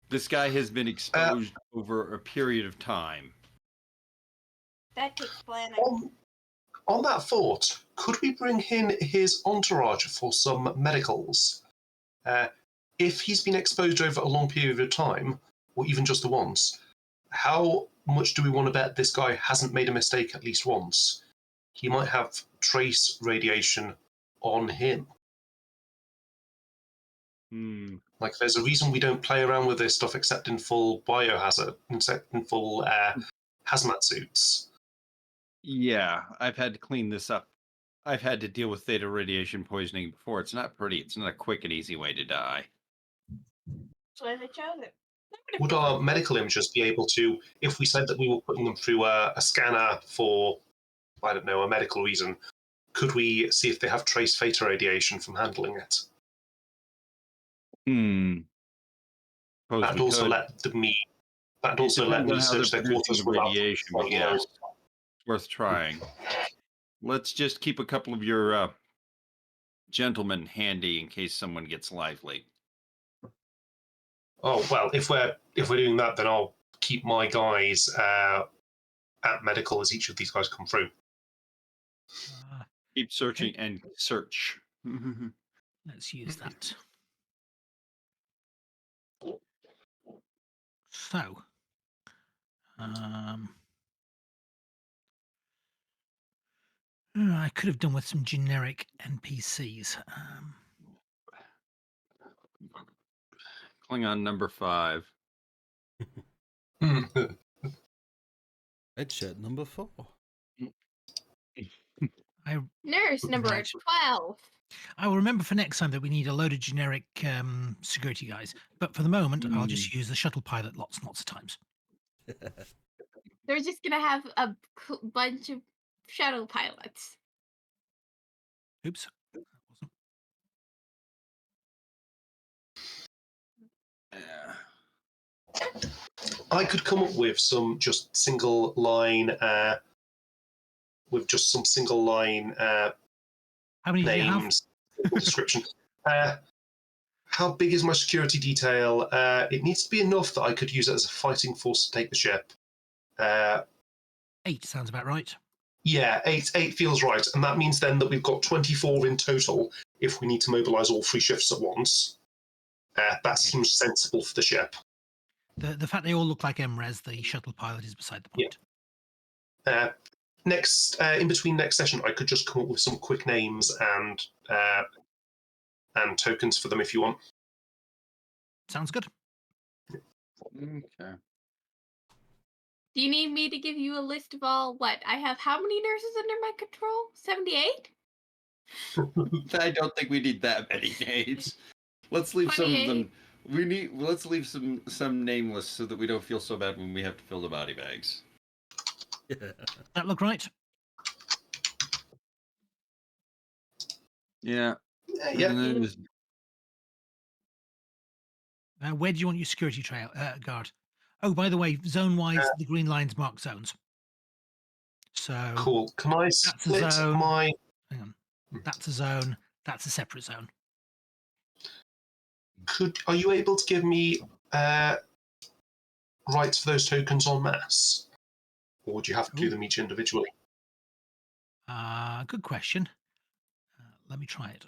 This guy has been exposed over a period of time. That takes planning. On that thought, could we bring in his entourage for some medicals? If he's been exposed over a long period of time, or even just the once, how much do we want to bet this guy hasn't made a mistake at least once? He might have trace radiation on him. Like, there's a reason we don't play around with this stuff except in full biohazard, except in full hazmat suits. Yeah, I've had to clean this up. I've had to deal with theta radiation poisoning before. It's not pretty. It's not a quick and easy way to die. That's why they chose it. Would our medical imagers be able to, if we said that we were putting them through a scanner for, I don't know, a medical reason, could we see if they have trace theta radiation from handling it? That'd also let me search their quarters without radiation, but yes, worth trying. Let's just keep a couple of your gentlemen handy in case someone gets lively. Oh well, if we're doing that, then I'll keep my guys at medical as each of these guys come through. Keep searching and search. Let's use that. So, I could have done with some generic NPCs. Klingon number 5. Red shirt number 4. Nurse number 12. I will remember for next time that we need a load of generic security guys. But for the moment, I'll just use the shuttle pilot lots and lots of times. They're just going to have a bunch of shuttle pilots. Oops. I could come up with some just single line How many names, description. How big is my security detail? It needs to be enough that I could use it as a fighting force to take the ship. 8 sounds about right. Yeah, eight feels right. And that means then that we've got 24 in total if we need to mobilise all 3 shifts at once. That seems sensible for the ship. The fact they all look like MRES, the shuttle pilot, is beside the point. Yeah. In between next session, I could just come up with some quick names and tokens for them if you want. Sounds good. Okay. Do you need me to give you a list of all what? I have how many nurses under my control? 78? I don't think we need that many names. Let's leave some of them. Let's leave some nameless so that we don't feel so bad when we have to fill the body bags. That look right? Yeah. Yeah. Where do you want your security trail guard? Oh, by the way, zone-wise, the green lines mark zones. So Cool. Can I split my... Hang on. That's a zone. That's a separate zone. Are you able to give me rights for those tokens en masse? Or would you have to do them each individually? Good question. Let me try it.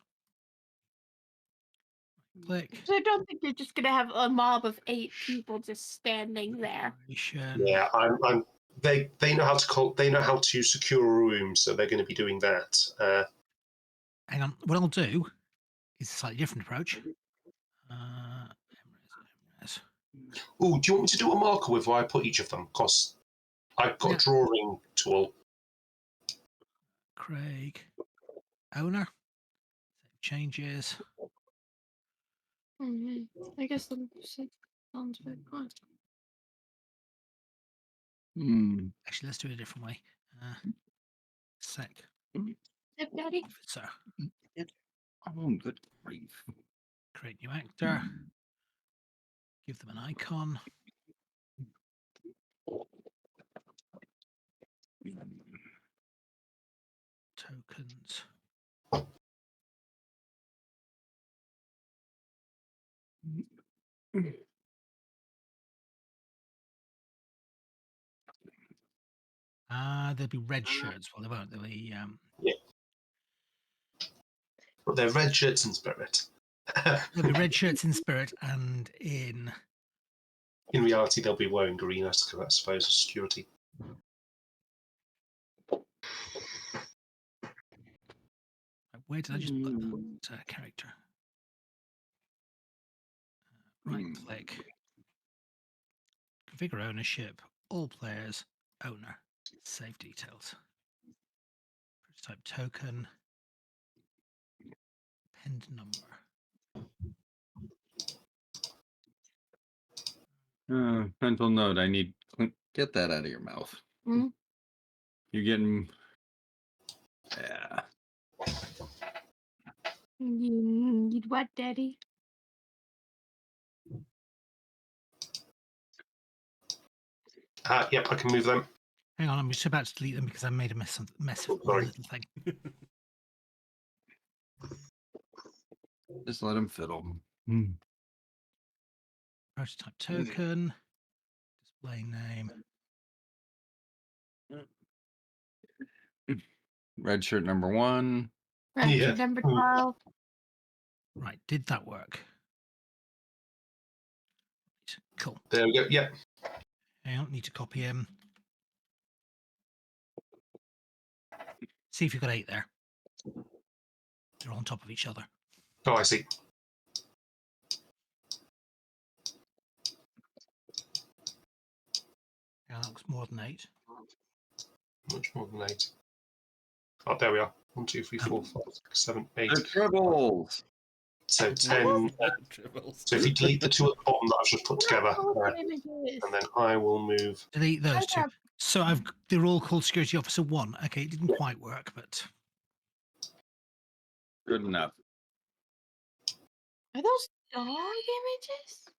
Click. So I don't think you're just going to have a mob of 8 people just standing there. Yeah, they know how to secure a room, so they're going to be doing that. Hang on. What I'll do is a slightly different approach. Oh, do you want me to do a marker with where I put each of them? Because I've got a drawing tool. Craig. Owner. Changes. I guess the sounds a bit fun. Actually, let's do it a different way. Sec. Yep, Daddy. Officer. Oh, good grief. Create new actor. Give them an icon. Tokens. There'll be red shirts. Well, they won't. They'll be Yeah. But they're red shirts in spirit. There'll be red shirts in spirit and in... In reality, they'll be wearing green, I suppose, as security. Where did I just put that character? Right click. Configure ownership. All players. Owner. Save details. Prototype token. Append number. Mental note. I need get that out of your mouth. You're getting. Yeah. You need what, Daddy? Yep, I can move them. Hang on, I'm just about to delete them because I made a mess of one little thing. Just let him fiddle. Prototype token. Display name. Red shirt number 1. Red shirt number 12. Right, did that work? Cool. There we go. Yep. I don't need to copy him. See if you've got 8 there. They're on top of each other. Oh, I see. Yeah, that looks more than 8. Much more than 8. Oh, there we are. 1, 2, 3, 4, 5, 6, 7, 8. The triples. So 10. So if you delete the 2 at the bottom that I've just put together, and then I will move. Delete those 2. So they're all called Security Officer 1. Okay, it didn't quite work, but Good enough. Are those dog images?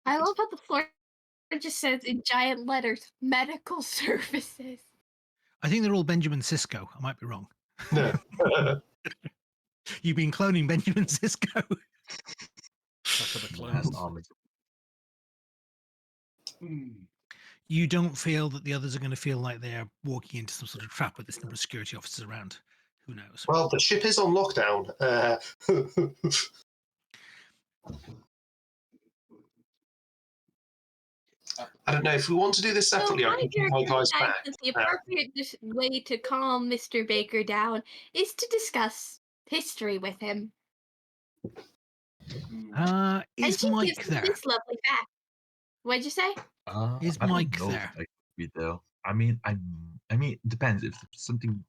I love how the floor just says in giant letters, medical services. I think they're all Benjamin Sisko. I might be wrong. No. You've been cloning Benjamin Sisko. Back of the Last clones. army. You don't feel that the others are going to feel like they're walking into some sort of trap with this number of security officers around. Who knows? Well, the ship is on lockdown. I don't know if we want to do this separately. I can keep my guys back. The appropriate way to calm Mr. Baker down is to discuss history with him. Is Mike there? This lovely fact. What'd you say? Is I don't Mike know if there? I could be there. I mean, it depends. If it's something,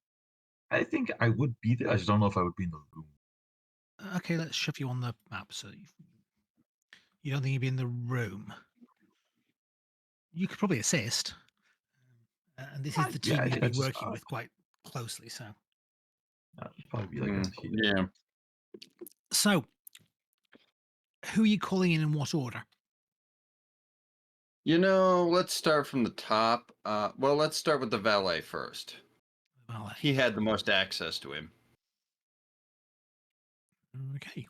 I think I would be there. I just don't know if I would be in the room. Okay, let's shove you on the map. So you don't think you'd be in the room? You could probably assist. And this is the team Yeah, you've I been just- working with quite closely. So, It'd probably be like a few. Yeah. so who are you calling in what order? Let's start from the top. Well, let's start with the valet first. Well, He had the most access to him. okay.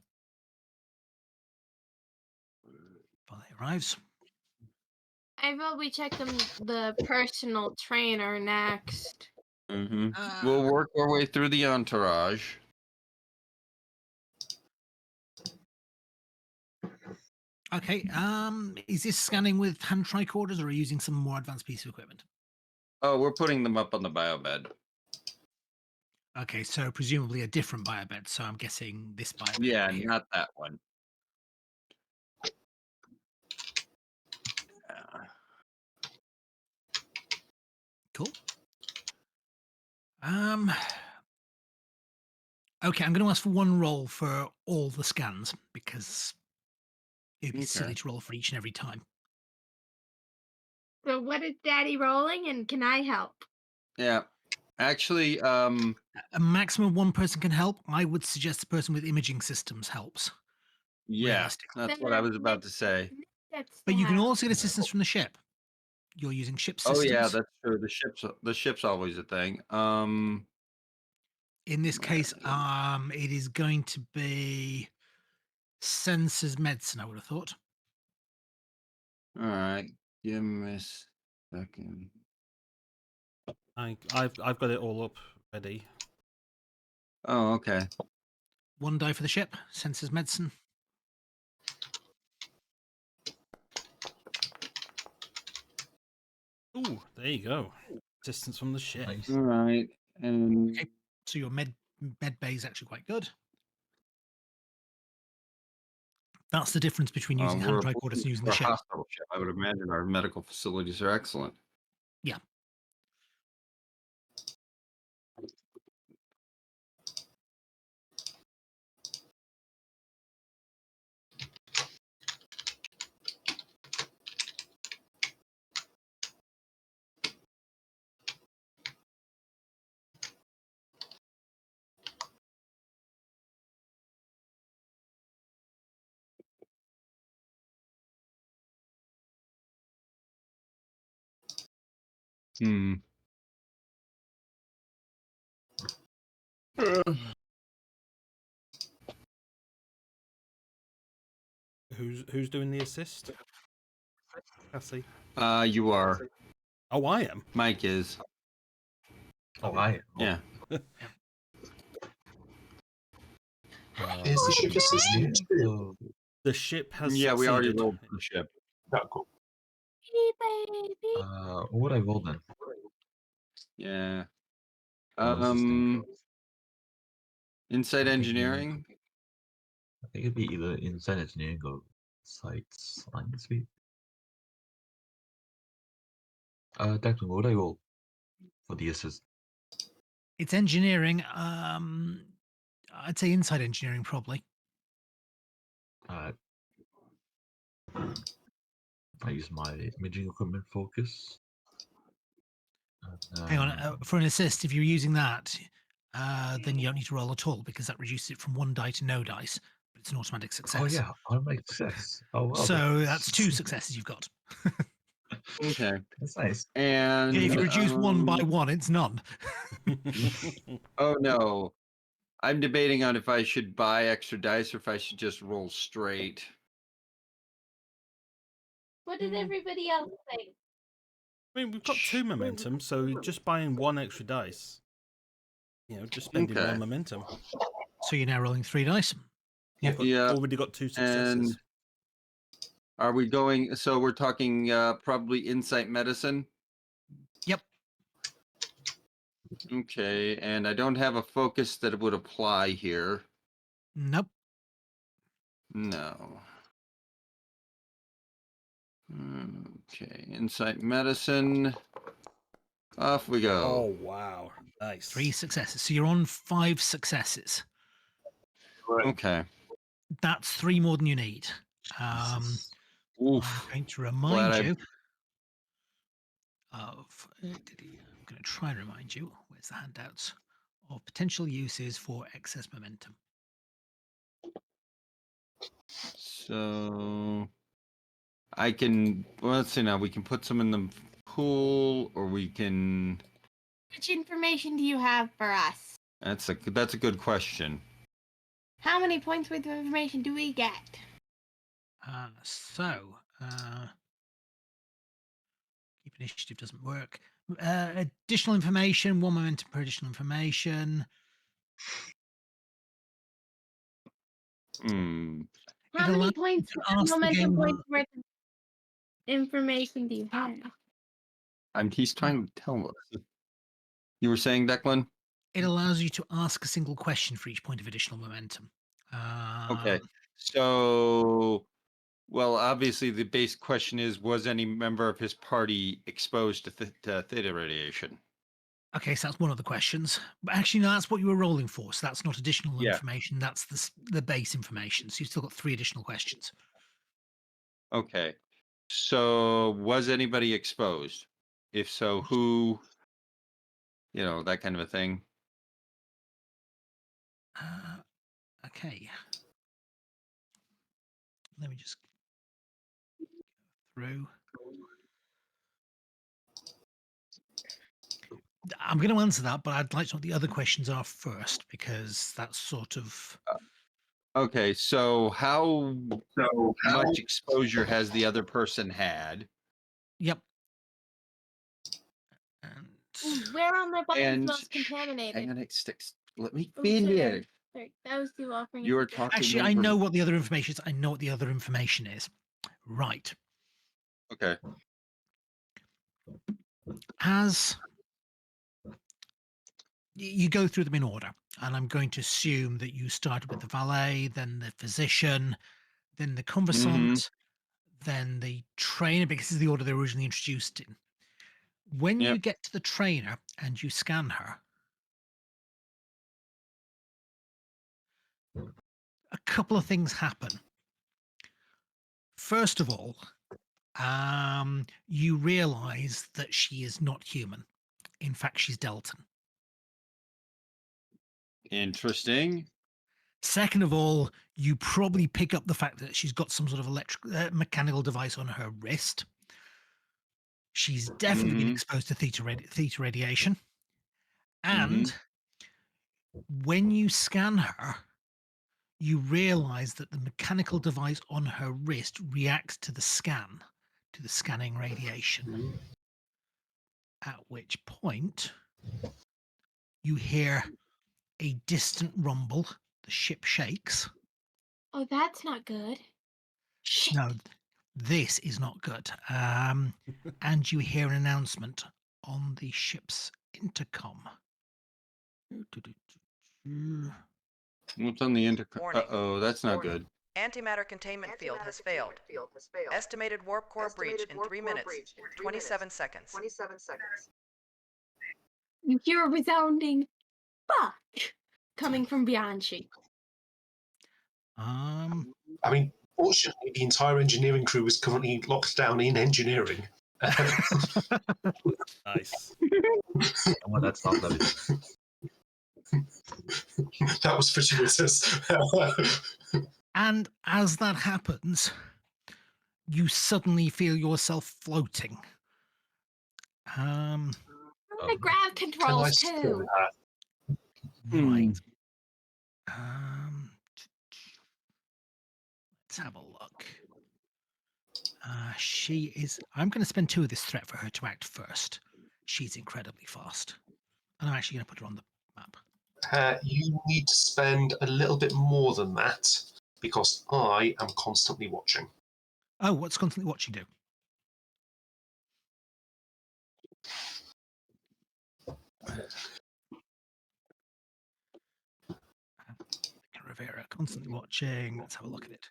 Valet arrives. I vote we check the personal trainer next. Mm-hmm. We'll work our way through the entourage. Okay. Is this scanning with hand tricorders or are you using some more advanced piece of equipment? Oh, we're putting them up on the biobed. Okay, so presumably a different biobed. So I'm guessing this biobed. Yeah, over here. not that one. Cool. Okay, I'm going to ask for one roll for all the scans because it'd be silly Okay. to roll for each and every time. So what is Daddy rolling, and can I help? Yeah. Actually, A maximum one person can help. I would suggest the person with imaging systems helps. yeah, Realistically. that's what I was about to say. But you can also get assistance from the ship. You're using ship systems. Oh yeah, that's true. The ship's always a thing. In this case, it is going to be sensors medicine, I would have thought. All right. Give me a second. I've got it all up ready. Oh, okay. One die for the ship, sensors medicine. Ooh, there you go. Assistance from the ship. Nice. All right. And Okay, so your med bay is actually quite good. That's the difference between using hand tricorders and using the for a ship. hospital ship. I would imagine our medical facilities are excellent. Yeah. Hmm. Who's doing the assist? Cassie. You are. Oh, I am. Mike is. Oh, I. Yeah. Is the ship assisting too? The ship has Yeah, we already succeeded. rolled for the ship. Oh, cool. Hey, baby. What would I roll then? Yeah. What was this thing? Insight Okay, engineering. I think it'd be either inside engineering or site science. Maybe. Declan, what would I roll for the assist? It's engineering. I'd say inside engineering probably. I use my imaging equipment focus. Hang on, for an assist, if you're using that, then you don't need to roll at all because that reduces it from one die to no dice, but it's an automatic success. Oh yeah, automatic success. Oh wow. So that's 2 successes you've got. Okay. That's nice. And If you reduce one by one, it's none. oh no, I'm debating on if I should buy extra dice or if I should just roll straight. What did everybody else think? I mean, we've got 2 momentum, so just buying 1 extra dice. Just spending Okay. 1 momentum. So you're now rolling 3 dice. You've Yeah. already got 2 successes. And are we going? So we're talking probably insight medicine. Yep. Okay, and I don't have a focus that would apply here. Nope. No. Okay, insight medicine. Off we go. Oh, wow. Nice. 3 successes. So you're on 5 successes. Okay. That's 3 more than you need. Oof. I'm going to remind Glad you of. I'm going to try and remind you. Where's the handouts of potential uses for excess momentum? So I can. Well, let's see now. We can put some in the pool, or we can. Which information do you have for us? That's a good question. How many points worth of information do we get? Keep initiative doesn't work. Additional information, 1 momentum per additional information. How many points, momentum game, points worth of information do you have? He's trying to tell us. You were saying, Declan? It allows you to ask a single question for each point of additional momentum. Okay. So, well, obviously the base question is, was any member of his party exposed to theta radiation? Okay, so that's one of the questions. But actually, no, that's what you were rolling for. So that's not additional information. That's the base information. So you've still got 3 additional questions. Okay. So, was anybody exposed? If so, who? That kind of a thing. Okay. Let me just go through. I'm going to answer that, but I'd like to know what the other questions are first, because that's sort of. Okay, so how much exposure has the other person had? Yep. And Where on their body is And most contaminated? hang on, sticks. Let me Oh, finish. sorry, that was you offering. You were talking. actually, I know what the other information is. I know what the other information is. Right. Okay. As you go through them in order, and I'm going to assume that you started with the valet, then the physician, then the conversant, then the trainer, because this is the order they were originally introduced in. When you get to the trainer and you scan her, a couple of things happen. First of all, you realize that she is not human. In fact, she's Deltan. Interesting. Second of all, you probably pick up the fact that she's got some sort of mechanical device on her wrist. She's definitely been exposed to theta radiation. And when you scan her, you realize that the mechanical device on her wrist reacts to the scanning radiation. At which point, you hear a distant rumble. The ship shakes. Oh, that's not good. Shit. No, this is not good. And you hear an announcement on the ship's intercom. What's on the intercom? Warning. Uh-oh, that's not good. Antimatter containment field has failed. Estimated warp core breach in 3 minutes, 27 seconds. You hear a resounding fuck coming from beyond you. I mean, fortunately, the entire engineering crew is currently locked down in engineering. Nice. Well, that's not lovely. That was fortuitous. And as that happens, you suddenly feel yourself floating I'm gonna grab Can I controls stun too. her? Right. Let's have a look. She is. I'm going to spend 2 of this threat for her to act first. She's incredibly fast. And I'm actually going to put her on the map. You need to spend a little bit more than that because I am constantly watching. Oh, what's constantly watching do? Rivera, constantly watching. Let's have a look at it.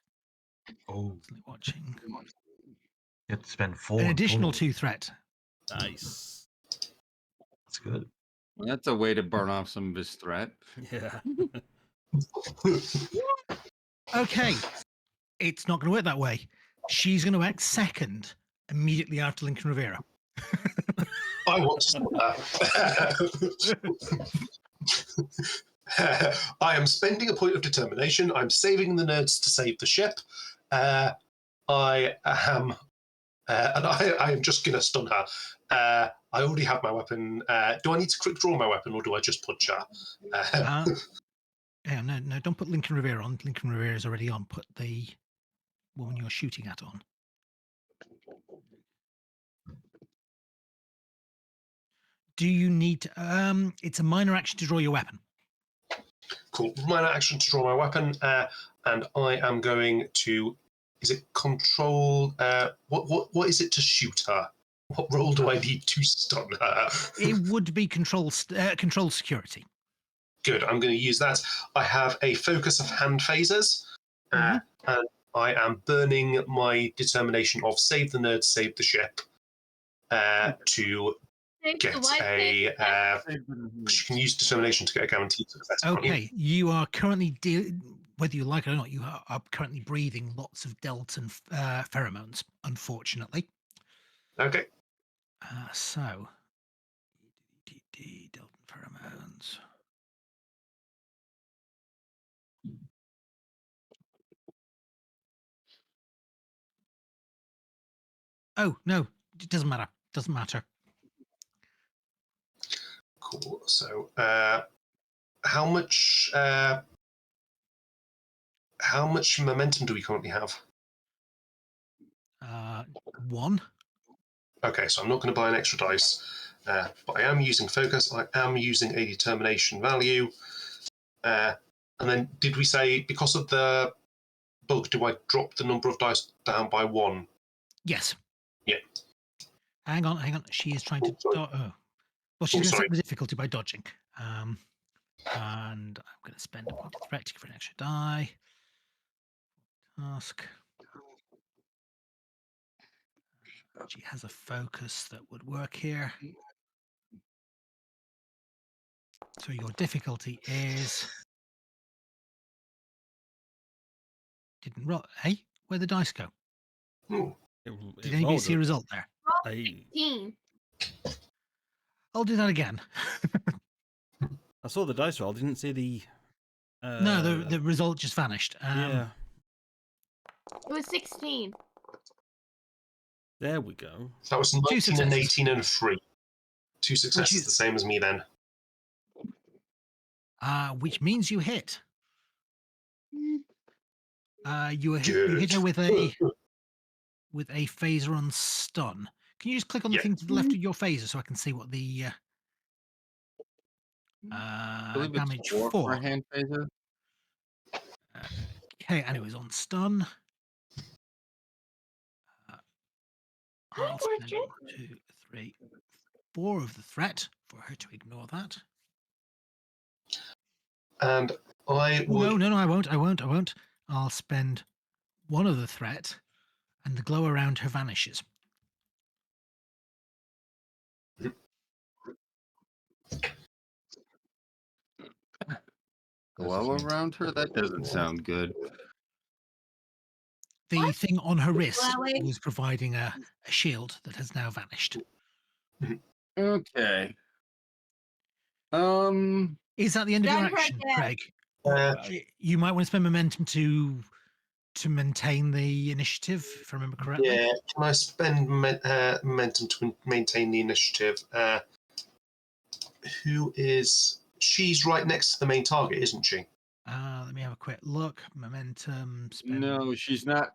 Oh, Constantly watching. you have to spend 4 An in additional total. 2 threat. Nice. That's good. Well, that's a way to burn off some of his threat. Yeah. Okay. It's not going to work that way. She's going to act second immediately after Lincoln Rivera. I want to stop that. I am spending a point of determination. I'm saving the nerds to save the ship. I am, and I am just going to stun her. I already have my weapon. Do I need to quick draw my weapon, or do I just punch her? Yeah, no, don't put Lincoln Rivera on. Lincoln Rivera is already on. Put the woman you're shooting at on. Do you need to, it's a minor action to draw your weapon. Cool. Minor action to draw my weapon, and I am going to. Is it control? What is it to shoot her? What role do I need to stun her? It would be control security. Good. I'm going to use that. I have a focus of hand phasers, and I am burning my determination of save the nerds, save the ship to get a. She can use determination to get a guaranteed success. Okay, you are currently whether you like it or not, you are currently breathing lots of Delta pheromones, unfortunately. Okay. So, Delta pheromones. Oh no, it doesn't matter. Doesn't matter. Cool. So, how much momentum do we currently have? 1. Okay, so I'm not going to buy an extra dice, but I am using focus. I am using a determination value. And then, did we say because of the bug, do I drop the number of dice down by 1? Yes. Yeah. Hang on. She is trying to. Well, she's going to set the difficulty by dodging. And I'm going to spend a point of threat for an extra die. Task. She has a focus that would work here. So your difficulty is. Didn't roll. Hey, where'd the dice go? Did anybody see a result there? 16. I'll do that again. I saw the dice roll. I didn't see the. No, the result just vanished. Yeah. It was 16. There we go. That was 19 and 18 and 3. 2 successes, the same as me then. Which means you hit. You hit her with a phaser on stun. Can you just click on the thing to the left of your phaser so I can see what the damage 4 for a hand phaser? Okay, and it was on stun. I'll spend 1, 2, 3, 4 of the threat for her to ignore that. And I would... No, I won't. I'll spend 1 of the threat, and the glow around her vanishes. Glow around her? That doesn't sound good. The thing on her wrist was providing a shield that has now vanished. Okay. Is that the end of your action, Craig? You might want to spend momentum to to maintain the initiative, if I remember correctly. Yeah, can I spend momentum to maintain the initiative? Who is... She's right next to the main target, isn't she? Let me have a quick look. Momentum. Spend. No, she's not.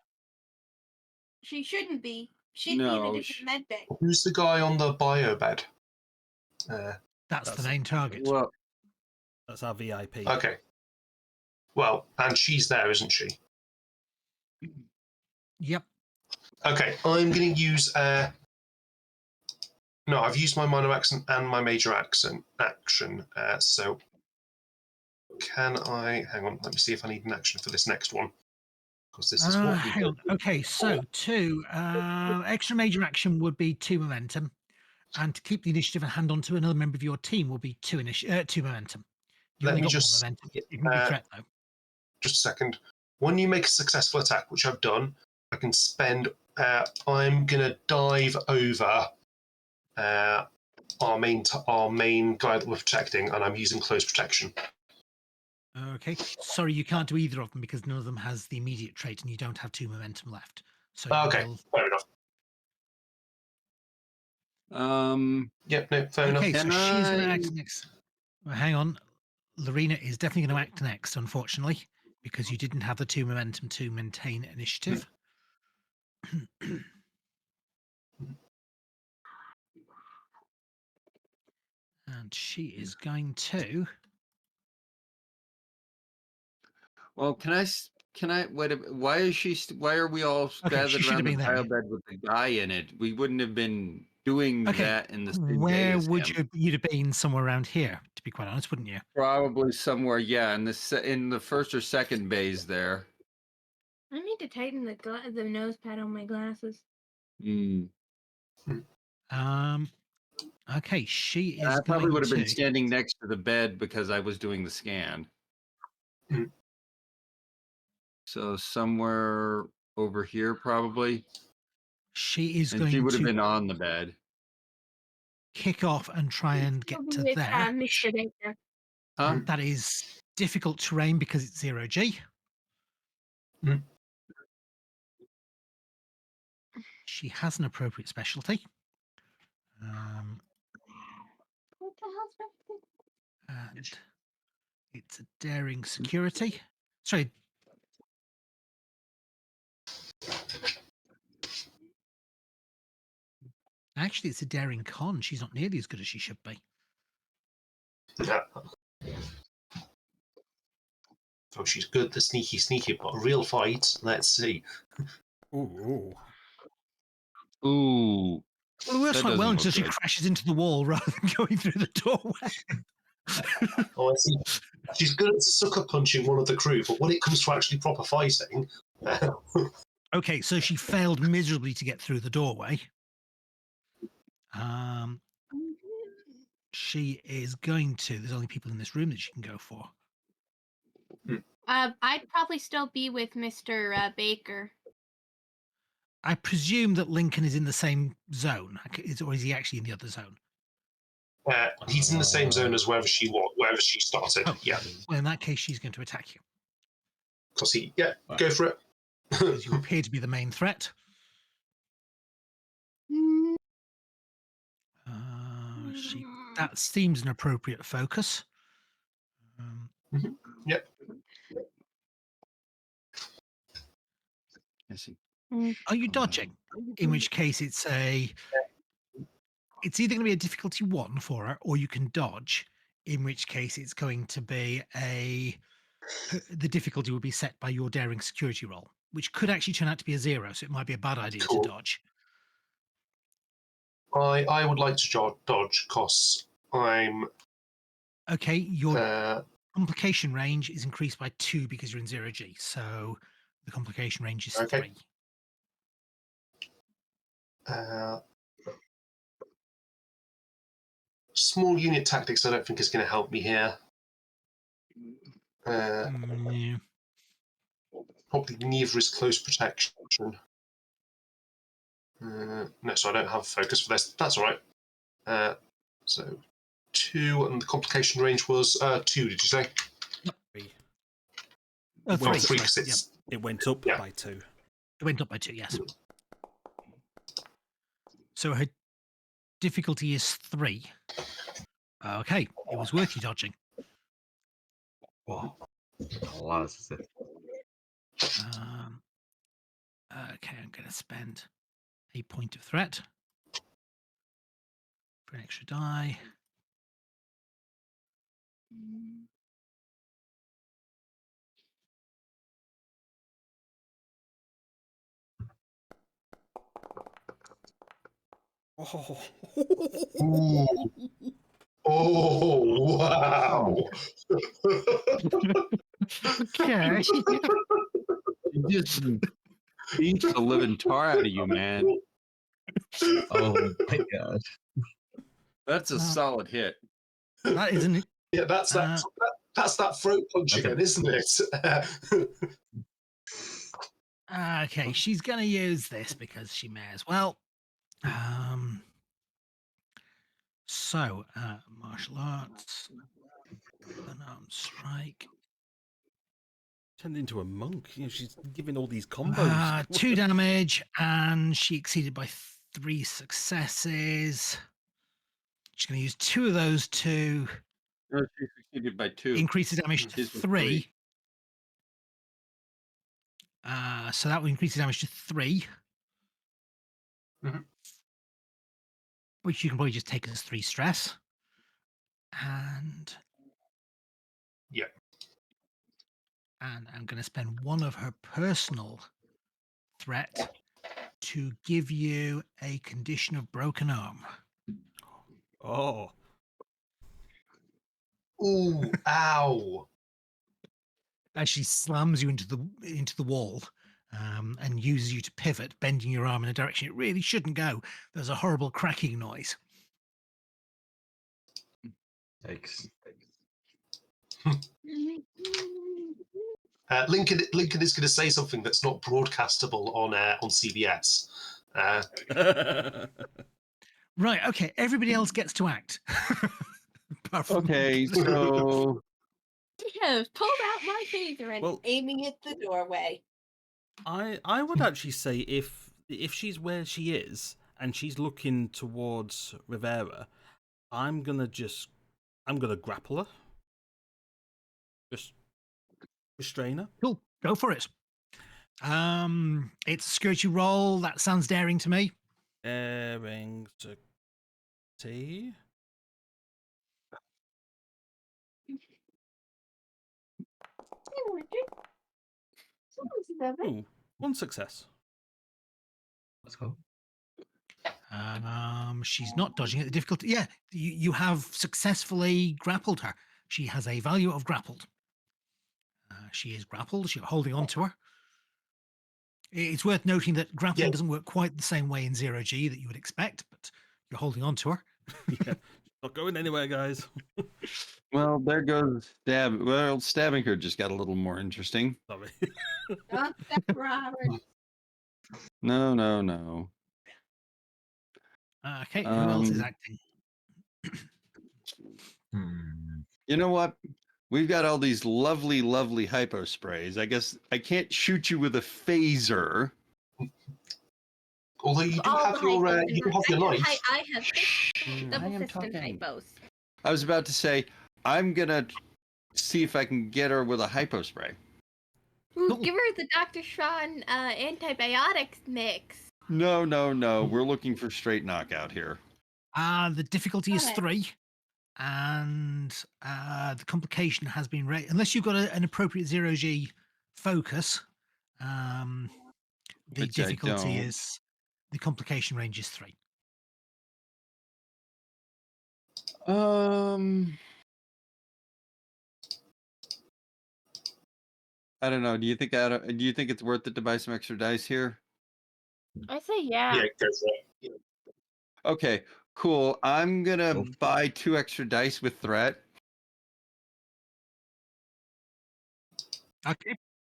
She shouldn't be. She'd be in a different med bay. Who's the guy on the bio bed? That's the main target. Well, That's our VIP. Okay. Well, and she's there, isn't she? Yep. Okay, I'm going to use... No, I've used my minor accent and my major accent action. So can I... Hang on, let me see if I need an action for this next one. Because this is what we Hang on. Okay, so 2 extra major action would be 2 momentum, and to keep the initiative and hand on to another member of your team will be 2 momentum. You Let only me got just- 1 momentum. You can be threat though. Just a second. When you make a successful attack, which I've done, I can spend... I'm going to dive over our main guy that we're protecting, and I'm using close protection. Okay. Sorry, you can't do either of them because none of them has the immediate trait, and you don't have 2 momentum left. So you Okay, will... fair enough. Yep, no, fair enough. Okay, so Can she's going to I- act next. Well, hang on. Lorena is definitely going to act next, unfortunately, because you didn't have the 2 momentum to maintain initiative. And she is going to... Well, can I? Why is she? Why are we all Okay, she gathered should have around the been there, bio yeah. bed with the guy in it? We wouldn't have been doing Okay, that in the same day where as would him. you'd have been? Somewhere around here, to be quite honest, wouldn't you? Probably somewhere, yeah, in the first or second bays there. I need to tighten the nose pad on my glasses. Mm. Okay, she is I probably going would have been to... standing next to the bed because I was doing the scan. Mm. So somewhere over here, probably. She is And going she would have to been on the bed. kick off and try and get to With, there. Mr. Baker. Huh? That is difficult terrain because it's 0G. Mm. She has an appropriate specialty. What the hell's And it's a daring security. Sorry. Actually, it's a daring con. She's not nearly as good as she should be. Yeah. Oh, she's good, the sneaky, but a real fight. Let's see. Ooh. Ooh. Well, it works That quite well doesn't until look she good. crashes into the wall rather than going through the doorway. Oh, I see. She's good at sucker punching one of the crew, but when it comes to actually proper fighting... Okay, so she failed miserably to get through the doorway. She is going to... There's only people in this room that she can go for. I'd probably still be with Mr. Baker. I presume that Lincoln is in the same zone, or is he actually in the other zone? He's in the same zone as wherever she started. Oh, Yeah, well, in that case, she's going to attack you. because go for it. Because you appear to be the main threat. That seems an appropriate focus. Yep. I see. Are you dodging? In which case, it's either going to be a difficulty 1 for her, or you can dodge. In which case, it's going to be the difficulty will be set by your daring security roll, which could actually turn out to be a 0. So it might be a bad idea Cool. to dodge. I would like to dodge because I'm... Okay, your complication range is increased by 2 because you're in 0G. So the complication range is 3. Small unit tactics I don't think is going to help me here. Yeah. Probably neither is close protection. No, so I don't have focus for this. That's all right. So 2, and the complication range was 2, did you say? Yep. 3. Oh, Well, 3, 3 because sorry. it's It went up Yeah. by 2. It went up by 2, yes. So her difficulty is 3. Okay, it was worth you dodging. Wow. A lot of success. Okay, I'm going to spend a point of threat for an extra die. Oh. Ooh. Oh, wow. Okay. He just beats the living tar out of you, man. Oh my god. That's a solid hit. That isn't. Yeah, that's that throat punch Okay. again, isn't it? Okay, she's going to use this because she may as well. So, martial arts, unarmed strike. Turned into a monk. You know, she's giving all these combos. 2 damage, and she exceeded by 3 successes. She's going to use 2 of those to No, she succeeded by 2. increase the damage to His was 3. So that will increase the damage to 3. Mhm. Which you can probably just take as 3 stress. And Yeah. And I'm going to spend 1 of her personal threat to give you a condition of broken arm. Oh. Ooh, ow. As she slams you into the wall and uses you to pivot, bending your arm in a direction it really shouldn't go. There's a horrible cracking noise. Yikes. Lincoln is going to say something that's not broadcastable on CBS. Right, okay, everybody else gets to act. Apart from- Okay, so Have pulled out my phaser and Well- aiming at the doorway. I would actually say if she's where she is and she's looking towards Rivera, I'm gonna grapple her. Just restrain her. Cool, go for it. It's a security roll. That sounds daring to me. Daring to see. Ooh, 1 success. Let's go. She's not dodging it. The difficulty, yeah, you have successfully grappled her. She has a value of grappled. She is grappled. You're holding on to her. It's worth noting that grappling doesn't work quite the same way in 0G that you would expect, but you're holding on to her. Yeah, not going anywhere, guys. well, there goes stab. Well, stabbing her just got a little more interesting. Sorry. Not that, Robert. No. Okay, who else is acting? You know what? We've got all these lovely, lovely hypo sprays. I guess I can't shoot you with a phaser. Although you do have your knife. I have double I am fisted talking. hypos. I was about to say, I'm gonna see if I can get her with a hypo spray. Ooh, Cool. give her the Dr. Sean antibiotics mix. No. We're looking for straight knockout here. The difficulty is Okay. 3, and the complication has been raised. Unless you've got an appropriate 0G focus, the Which I difficulty don't. is the complication range is 3. I don't know. Do you think it's worth it to buy some extra dice here? I say yeah. Yeah, go for it. Okay, cool. I'm gonna Go. buy 2 extra dice with threat. Okay.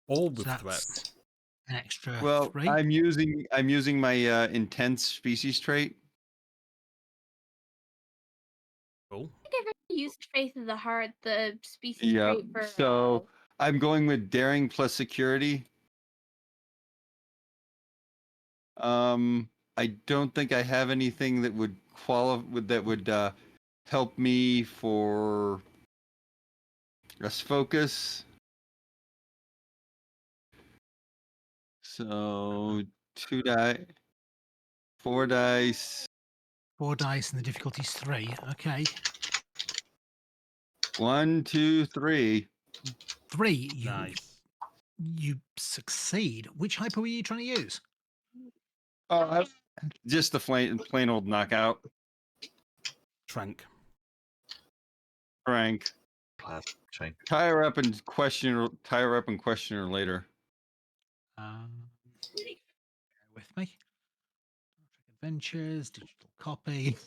All So with threat. that's an extra Well, 3. I'm using my intense species trait. Cool. I think I used Faith of the Heart, the species Yeah. trait for. So I'm going with daring plus security. I don't think I have anything that would help me for rest focus. So 2 die, 4 dice. 4 dice and the difficulty's 3. Okay. 1, 2, 3. 3. You Nice. you succeed. Which hyper were you trying to use? Oh, just the plain old knockout. Trank. Frank. Trank. Tie her up and question her later. Bear with me. Adventures, digital copy.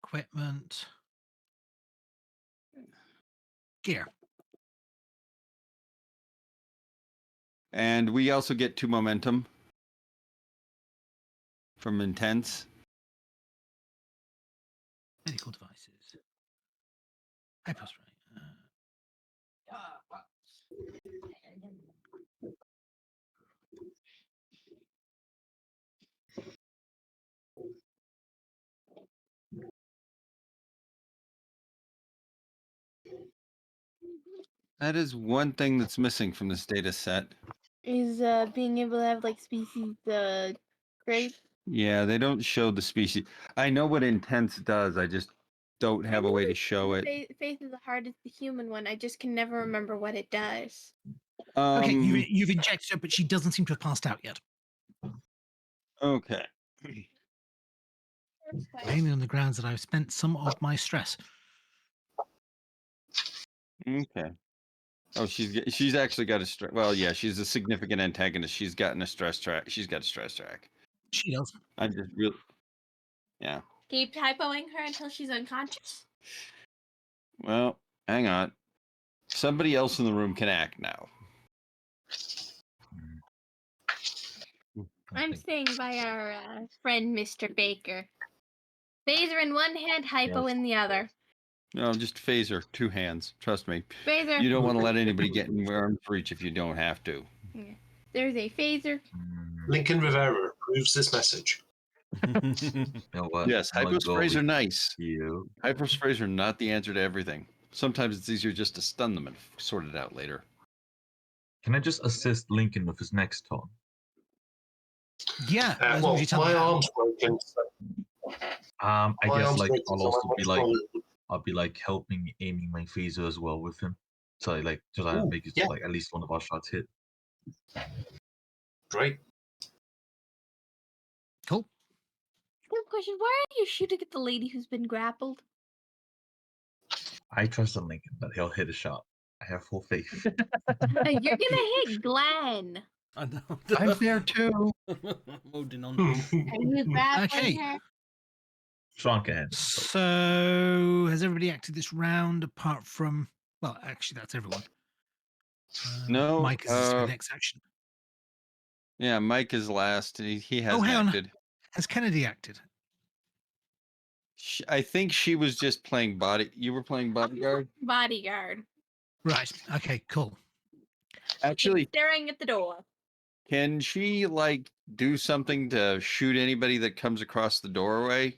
Equipment. Gear. And we also get 2 momentum from intense. Medical devices. Hyperspray. That is one thing that's missing from this data set. Is being able to have like species great? Yeah, they don't show the species. I know what intense does. I just don't have a way to show it. Faith is the hardest, the human one. I just can never remember what it does. Okay, you've injected her, but she doesn't seem to have passed out yet. Okay. Mainly on the grounds that I've spent some of my stress. Okay. Oh, she's actually got a stress. Well, yeah, she's a significant antagonist. She's gotten a stress track. She's got a stress track. She does. I'm just real. Yeah. Keep hypoing her until she's unconscious. Well, hang on. Somebody else in the room can act now. I'm staying by our friend Mr. Baker. Phaser in one hand, hypo in the other. No, just phaser, 2 hands. Trust me. Phaser. You don't want to let anybody get in arm's reach if you don't have to. Yeah. There's a phaser. Lincoln Rivera approves this message. You know what? Yes, I'm gonna hypo go sprays are with nice. You. Hyper sprays are not the answer to everything. Sometimes it's easier just to stun them and sort it out later. Can I just assist Lincoln with his next turn? Yeah. As long Well, as you tell me my how. arm's broken. So I my guess arm's like broken, I'll so also I'm be not like strong. I'll be like helping aiming my phaser as well with him. So like just Ooh, make it yeah. like at least one of our shots hit. Great. Cool. Good question. Why are you shooting at the lady who's been grappled? I trust in Lincoln that he'll hit a shot. I have full faith. You're gonna hit Glenn. I know. I'm there too. Holding on. Are you grappling Okay. her? Strong hand. So has everybody acted this round apart from? Well, actually, that's everyone. No, Mike is the next action. Yeah, Mike is last. He hasn't hang on. acted. Has Kennedy acted? I think she was just playing body. You were playing bodyguard? Bodyguard. Right. Okay, cool. Actually, Staring at the door. can she like do something to shoot anybody that comes across the doorway?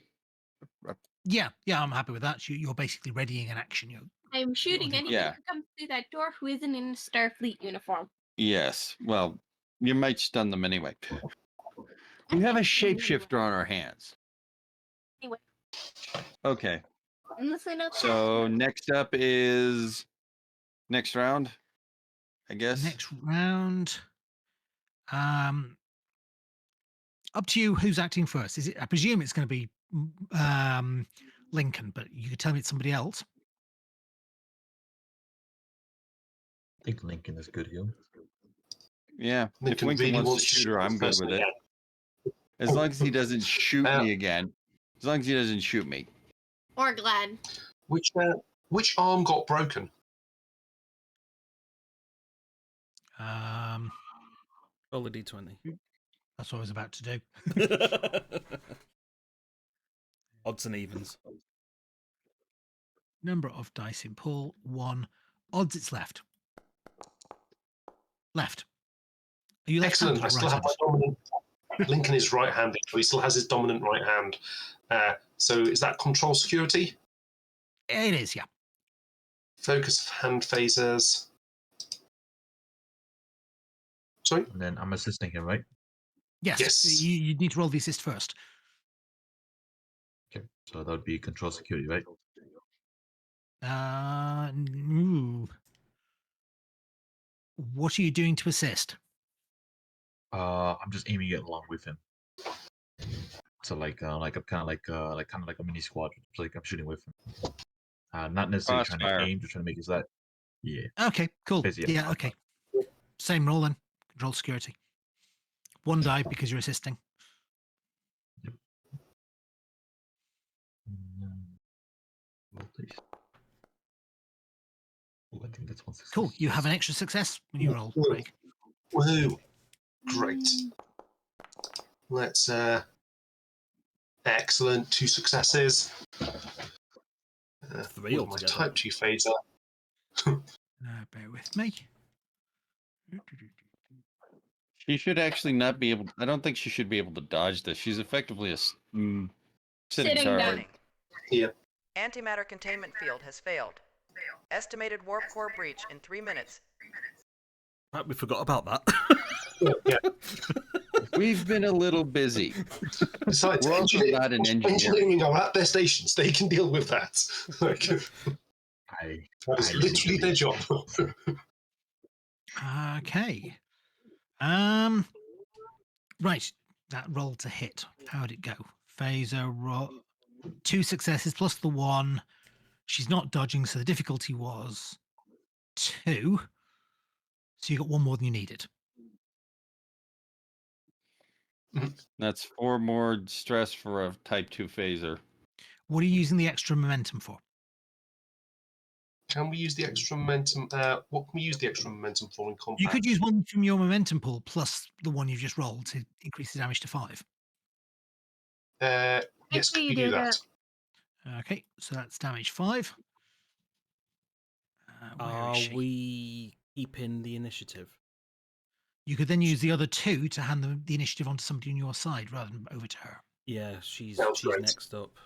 Yeah, I'm happy with that. You're basically readying an action. I'm shooting anybody Yeah. who comes through that door who isn't in a Starfleet uniform. Yes. Well, you might stun them anyway. We have a shapeshifter on our hands. Anyway. Okay. Unless I know. So next up is next round, I guess. Next round. Up to you. Who's acting first? Is it? I presume it's going to be Lincoln, but you could tell me it's somebody else. I think Lincoln is good here. Yeah. Lincoln if Lincoln really wants wants to to shoot her, I'm good person with it. again. As long as he doesn't shoot me again. As long as he doesn't shoot me. Or Glenn. Which arm got broken? Roll a d20. That's what I was about to do. Odds and evens. Number of dice in pool, 1. Odds it's left. Left. Are you left-handed Excellent. I or still have my right-handed? dominant. Lincoln is right-handed, so he still has his dominant right hand. So is that control security? It is, yeah. Focus of hand phasers. Sorry? And then I'm assisting him, right? Yes. Yes. You need to roll the assist first. Okay. So that would be control security, right? Ooh. What are you doing to assist? I'm just aiming it along with him. So I'm kind of like a mini squad. So like I'm shooting with him. Not necessarily trying Crossfire. to aim, just trying to make his that. Yeah. Okay, cool. Basically, Yeah, okay. Same roll then. Control security. 1 die because you're assisting. Roll, please. Oh, I think that's one success. Cool. You have an extra success when you roll, Craig. Woohoo. Great. Let's excellent. 2 successes. 3 with my altogether. type 2 phaser. Bear with me. She should actually not be able. I don't think she should be able to dodge this. She's effectively a sitting Sitting tower. down. Warning. Yeah. Antimatter containment field has failed. Estimated warp core breach in 3 minutes. Right, we forgot about that. Yeah. We've been a little busy. Besides, We're also not an engineer. engineering are at their stations. They can deal with that. Like, that is literally their job. Okay. Right. That roll to hit. How'd it go? Phaser roll. 2 successes plus the 1. She's not dodging, so the difficulty was 2. So you got 1 more than you needed. That's 4 more stress for a type 2 phaser. What are you using the extra momentum for? Can we use the extra momentum? What can we use the extra momentum for in combat? You could use 1 from your momentum pool plus the 1 you've just rolled to increase the damage to 5. Yes, Actually, can we you do do that? Okay, so that's damage 5. Where Are is she? we keeping the initiative? You could then use the other 2 to hand the initiative onto somebody on your side rather than over to her. Yeah, she's Sounds great. next up.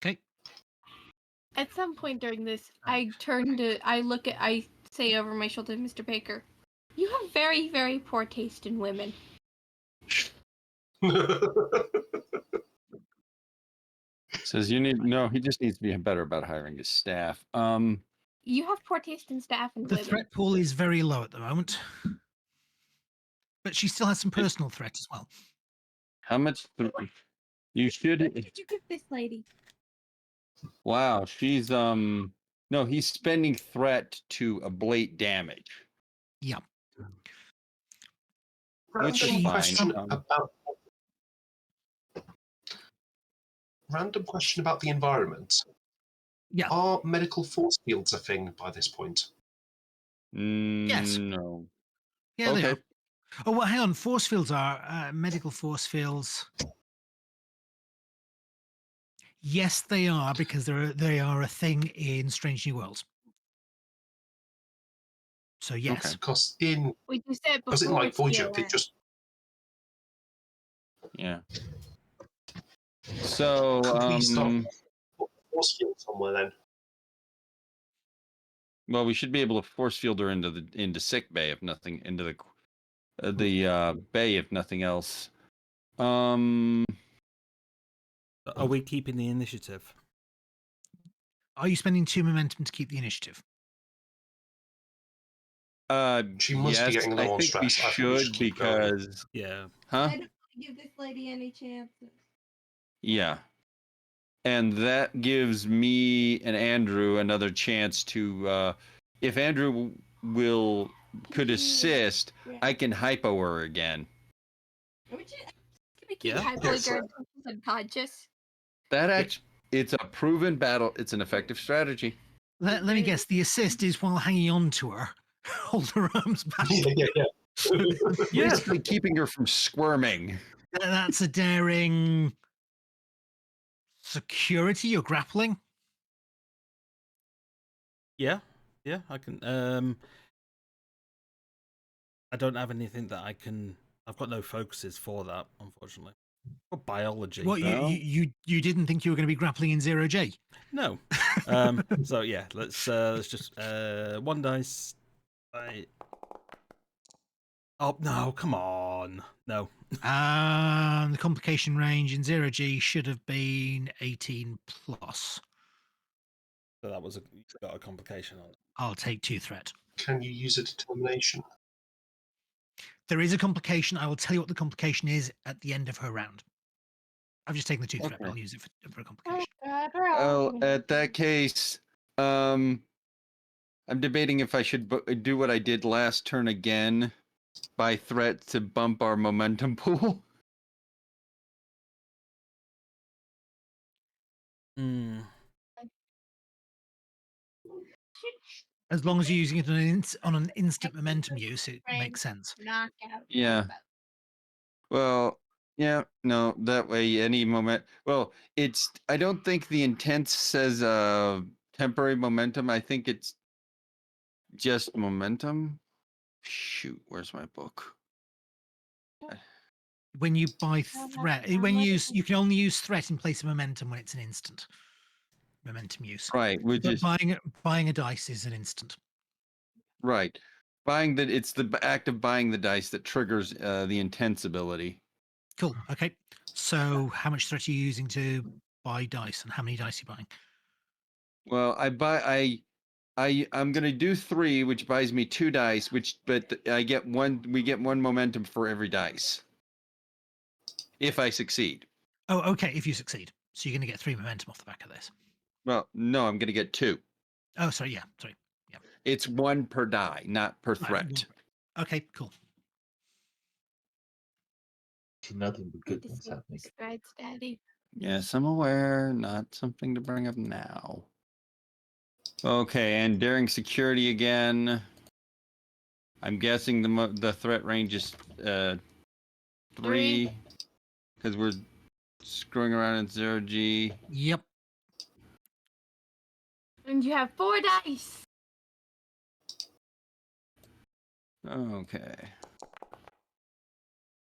Okay. At some point during this, I say over my shoulder to Mr. Baker, you have very, very poor taste in women. Says you need he just needs to be better about hiring his staff. You have poor taste in staff and The women. threat pool is very low at the moment. But she still has some personal threat as well. How much you should What did you give this lady? Wow, she's no, he's spending threat to ablate damage. Yeah. Which is Random fine. question about the environment. Yeah. Are medical force fields a thing by this point? Yes. No. Yeah, they Okay. are. Oh, well, hang on. Force fields are medical force fields. Yes, they are, because they are a thing in Strange New Worlds. So yes. Okay. Because in We just said before. because in like Voyager, they CLN. just Yeah. So could we stop force field somewhere then? well, we should be able to force field her into sick bay if nothing, into the bay if nothing else. Are we keeping the initiative? Are you spending 2 momentum to keep the initiative? She must be yes, getting low I on think we stress. I think we should should keep going. because Yeah. huh? I don't want to give this lady any chances. Yeah. And that gives me and Andrew another chance to if Andrew could assist, I can hypo her again. Can we keep Yeah. hypoallergenic unconscious? It's a proven battle. It's an effective strategy. Let me guess. The assist is while hanging on to her. Hold her arms back. Yeah. Basically keeping her from squirming. That's a daring Security, you're grappling? Yeah, I can. I don't have anything that I can. I've got no focuses for that, unfortunately. Or biology. What, but- you didn't think you were going to be grappling in 0G? No. So yeah, let's just one dice. Oh no! Come on, no. The complication range in 0G should have been 18 plus. So that was got a complication on it. I'll take 2 threat. Can you use a determination? There is a complication. I will tell you what the complication is at the end of her round. I've just taken the 2 threat, but Okay. I'll use it for a complication. Oh, at that case, I'm debating if I should do what I did last turn again by threat to bump our momentum pool. Hmm. As long as you're using it on an instant momentum use, it makes sense. Knockout. Yeah. Well, yeah, no, that way any moment. Well, I don't think the intent says temporary momentum. I think it's just momentum. Shoot, where's my book? When you buy threat, you can only use threat in place of momentum when it's an instant momentum use. Right, which But is buying a dice is an instant. right. It's the act of buying the dice that triggers the intense ability. Cool. Okay. So how much threat are you using to buy dice, and how many dice are you buying? Well, I'm gonna do 3, which buys me 2 dice, but I get one. We get 1 momentum for every dice. If I succeed. Oh, okay. If you succeed, so you're going to get 3 momentum off the back of this. Well, no, I'm gonna get 2. Oh, sorry. Yeah. Sorry. It's 1 per die, not per Right, threat. Okay. Cool. Nothing but good things happening. Strides, Daddy. Yes, I'm aware. Not something to bring up now. Okay, and daring security again. I'm guessing the threat range is 3 because we're screwing around in 0G. Yep. And you have 4 dice. Okay.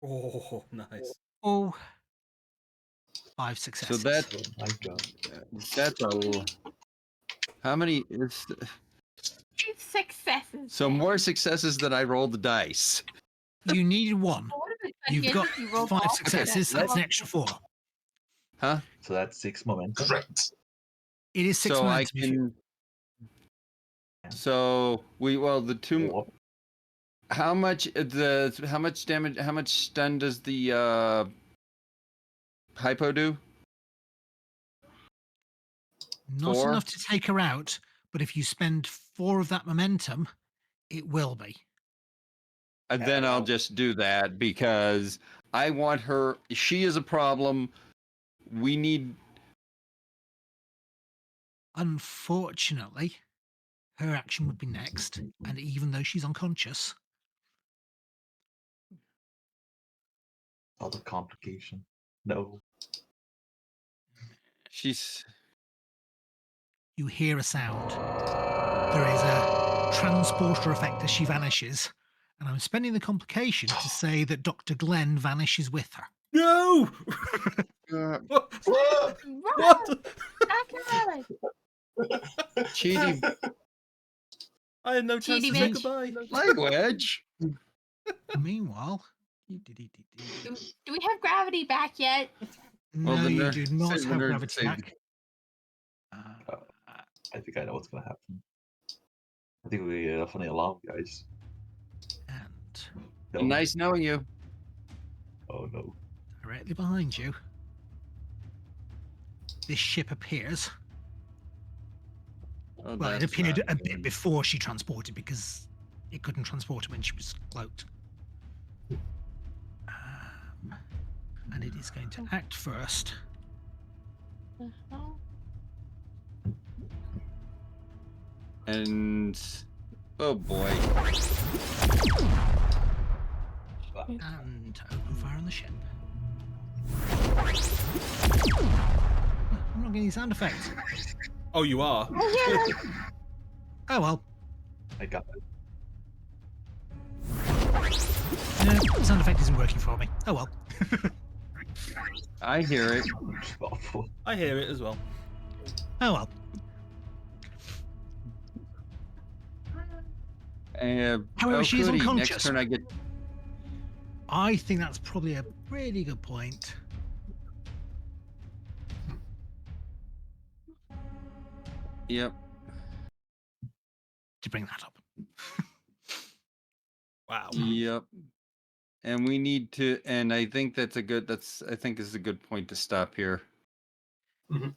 Oh, nice. Oh, 5 successes. So Oh my god. that's a. How many is? 2 successes. So more successes than I rolled the dice. You needed 1. What if it's You've again got if you roll 5 all successes. That's an extra 4. Huh? So that's 6 momentum. Correct. It is 6 So I momentum. if you- can. So the 2. What? How much damage? How much stun does the hypo do? Not 4? enough to take her out, but if you spend 4 of that momentum, it will be. And then I'll just do that because I want her. She is a problem. We need. Unfortunately, her action would be next, and even though she's unconscious, Other complication. No. She's. you hear a sound. There is a transporter effect as she vanishes, and I'm spending the complication to say that Dr. Glenn vanishes with her. No! What? What? What? Cheating I had no chance Cheaty to say bitch. goodbye. language. Meanwhile, Do we have gravity back yet? no, the you nerd- do not say the have nerd gravity saved- back. I think I know what's gonna happen. I think we get a funny alarm, guys. And No. Nice knowing you. Oh no. directly behind you, this ship appears. Oh, Well, it that's appeared not a bit good. before she transported because it couldn't transport her when she was cloaked. And it is going to act first. And oh boy. And open fire on the ship. I'm having any sound effects. Oh, you are? Oh, yeah. Oh well. I got it. No, the sound effect isn't working for me. Oh well. I hear it. Awful. I hear it as well. Oh well. However, she's Cody, unconscious. Next turn I get. I think that's probably a really good point. Yep. To bring that up. Wow. Yep. And we need to, and I think that's a good. I think this is a good point to stop here. Mhm.